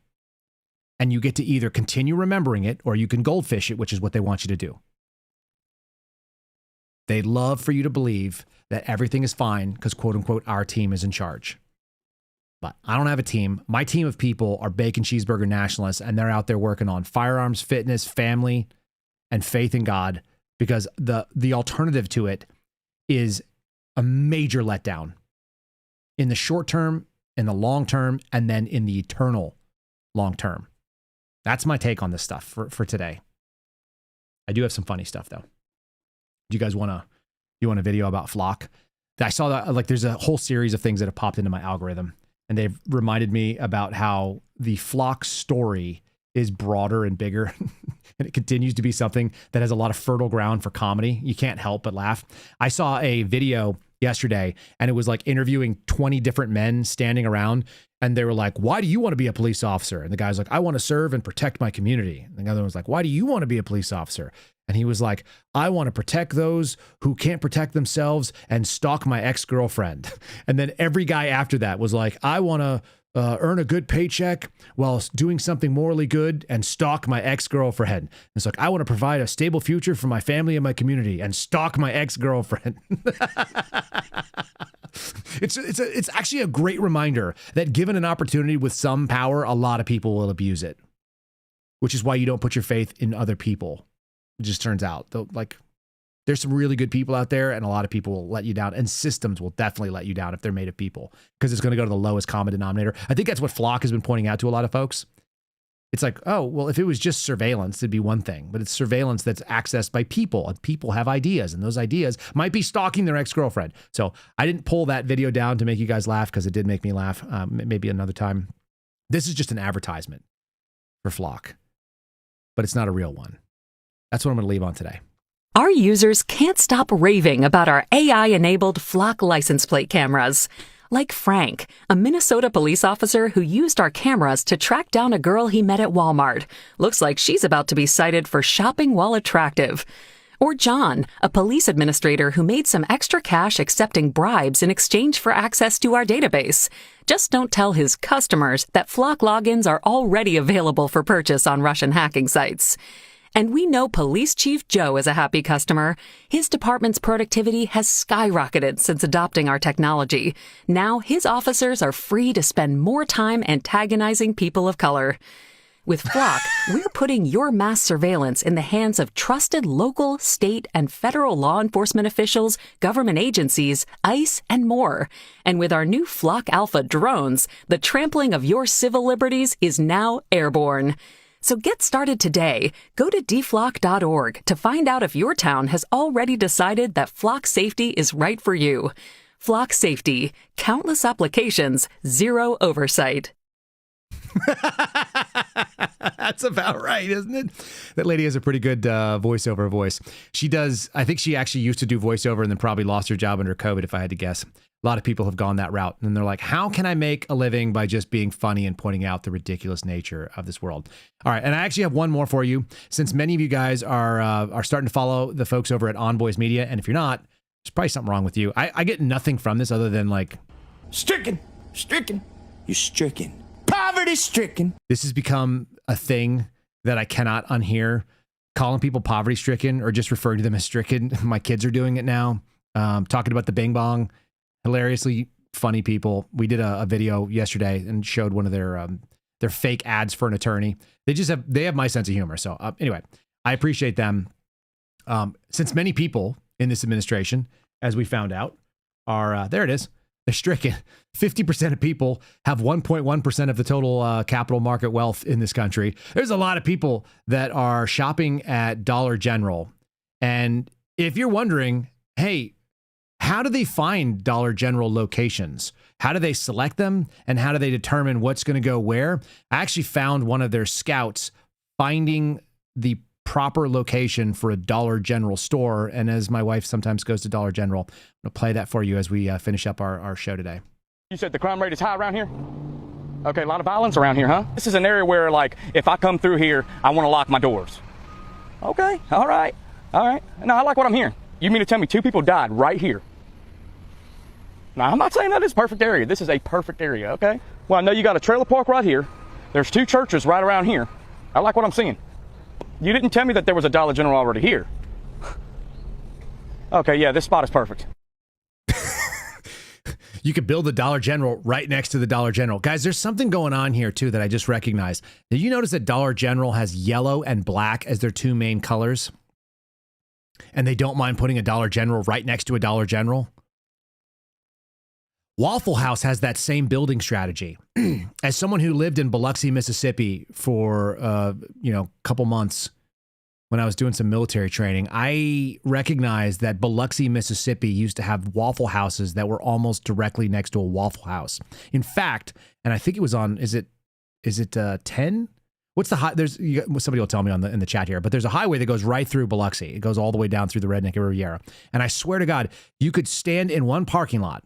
and you get to either continue remembering it or you can goldfish it, which is what they want you to do. They'd love for you to believe that everything is fine because, quote unquote, our team is in charge. But I don't have a team. My team of people are bacon cheeseburger nationalists, and they're out there working on firearms, fitness, family, and faith in God, because the alternative to it is a major letdown in the short term, in the long term, and then in the eternal long term. That's my take on this stuff for today. I do have some funny stuff though. Do you guys want a video about Flock? I saw that, like, there's a whole series of things that have popped into my algorithm, and they've reminded me about how the Flock story is broader and bigger. And it continues to be something that has a lot of fertile ground for comedy. You can't help but laugh. I saw a video yesterday, and it was like interviewing 20 different men standing around, and they were like, why do you want to be a police officer? And the guy's like, I want to serve and protect my community. And the other one was like, why do you want to be a police officer? And he was like, I want to protect those who can't protect themselves and stalk my ex-girlfriend. And then every guy after that was like, I want to earn a good paycheck while doing something morally good and stalk my ex-girlfriend. And it's like, I want to provide a stable future for my family and my community and stalk my ex-girlfriend. It's actually a great reminder that given an opportunity with some power, a lot of people will abuse it, which is why you don't put your faith in other people. It just turns out, though, like, There's some really good people out there, and a lot of people will let you down, and systems will definitely let you down if they're made of people, because it's going to go to the lowest common denominator. I think that's what Flock has been pointing out to a lot of folks. It's like, oh, well, if it was just surveillance, it'd be one thing, but it's surveillance that's accessed by people, and people have ideas, and those ideas might be stalking their ex-girlfriend. So I didn't pull that video down to make you guys laugh, because it did make me laugh. Maybe another time. This is just an advertisement for Flock, but it's not a real one. That's what I'm going to leave on today. Our users can't stop raving about our AI-enabled Flock license plate cameras. Like Frank, a Minnesota police officer who used our cameras to track down a girl he met at Walmart. Looks like she's about to be cited for shopping while attractive. Or John, a police administrator who made some extra cash accepting bribes in exchange for access to our database. Just don't tell his customers that Flock logins are already available for purchase on Russian hacking sites. And we know Police Chief Joe is a happy customer. His department's productivity has skyrocketed since adopting our technology. Now his officers are free to spend more time antagonizing people of color. With Flock, we're putting your mass surveillance in the hands of trusted local, state, and federal law enforcement officials, government agencies, ICE, and more. And with our new Flock Alpha drones, the trampling of your civil liberties is now airborne. So get started today. Go to dflock.org to find out if your town has already decided that Flock Safety is right for you. Flock Safety. Countless applications, zero oversight. That's about right, isn't it? That lady has a pretty good voiceover voice. She does. I think she actually used to do voiceover and then probably lost her job under COVID, if I had to guess. A lot of people have gone that route, and they're like, how can I make a living by just being funny and pointing out the ridiculous nature of this world? All right, and I actually have one more for you. Since many of you guys are starting to follow the folks over at On Boys Media, and if you're not, there's probably something wrong with you. I get nothing from this other than like, stricken, you're stricken, poverty stricken. This has become a thing that I cannot unhear. Calling people poverty stricken or just referring to them as stricken. My kids are doing it now. Talking about the Bing Bong. Hilariously funny people. We did a video yesterday and showed one of their fake ads for an attorney. They have my sense of humor. So anyway, I appreciate them. Since many people in this administration, as we found out, are there it is. They're stricken. 50% of people have 1.1% of the total capital market wealth in this country. There's a lot of people that are shopping at Dollar General. And if you're wondering, hey, how do they find Dollar General locations? How do they select them? And how do they determine what's going to go where? I actually found one of their scouts finding the proper location for a Dollar General store. And as my wife sometimes goes to Dollar General, I'm going to play that for you as we finish up our show today. You said the crime rate is high around here? Okay, a lot of violence around here, huh? This is an area where, like, if I come through here, I want to lock my doors. Okay, all right. No, I like what I'm hearing. You mean to tell me 2 people died right here? Now, I'm not saying that it's a perfect area. This is a perfect area, okay? Well, I know you got a trailer park right here. There's 2 churches right around here. I like what I'm seeing. You didn't tell me that there was a Dollar General already here. Okay, yeah, this spot is perfect. You could build a Dollar General right next to the Dollar General. Guys, there's something going on here, too, that I just recognized. Did you notice that Dollar General has yellow and black as their 2 main colors? And they don't mind putting a Dollar General right next to a Dollar General? Waffle House has that same building strategy. As someone who lived in Biloxi, Mississippi for a couple months when I was doing some military training, I recognized that Biloxi, Mississippi used to have Waffle Houses that were almost directly next to a Waffle House. In fact, and I think it was on, is it 10? What's the high? Somebody will tell me in the chat here, but there's a highway that goes right through Biloxi. It goes all the way down through the Redneck Riviera. And I swear to God, you could stand in one parking lot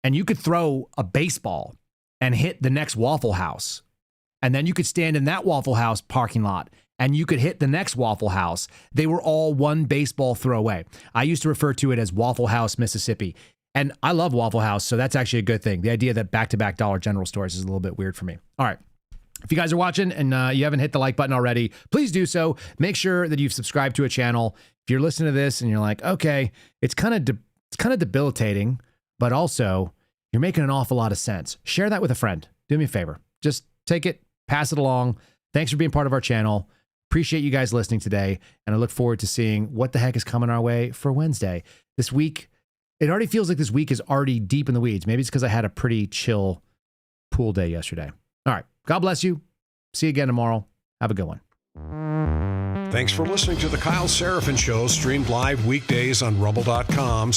and you could throw a baseball and hit the next Waffle House. And then you could stand in that Waffle House parking lot and you could hit the next Waffle House. They were all one baseball throw away. I used to refer to it as Waffle House, Mississippi. And I love Waffle House, so that's actually a good thing. The idea that back-to-back Dollar General stores is a little bit weird for me. All right. If you guys are watching and you haven't hit the like button already, please do so. Make sure that you've subscribed to a channel. If you're listening to this and you're like, okay, it's kind of debilitating, but also you're making an awful lot of sense. Share that with a friend. Do me a favor. Just take it, pass it along. Thanks for being part of our channel. Appreciate you guys listening today, and I look forward to seeing what the heck is coming our way for Wednesday. This week, it already feels like this week is already deep in the weeds. Maybe it's because I had a pretty chill pool day yesterday. All right. God bless you. See you again tomorrow. Have a good one. Thanks for listening to The Kyle Seraphin Show, streamed live weekdays on rumble.com/Kyle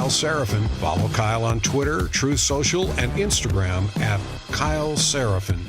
Seraphin. Follow Kyle on Twitter, Truth Social, and Instagram @Kyle Seraphin.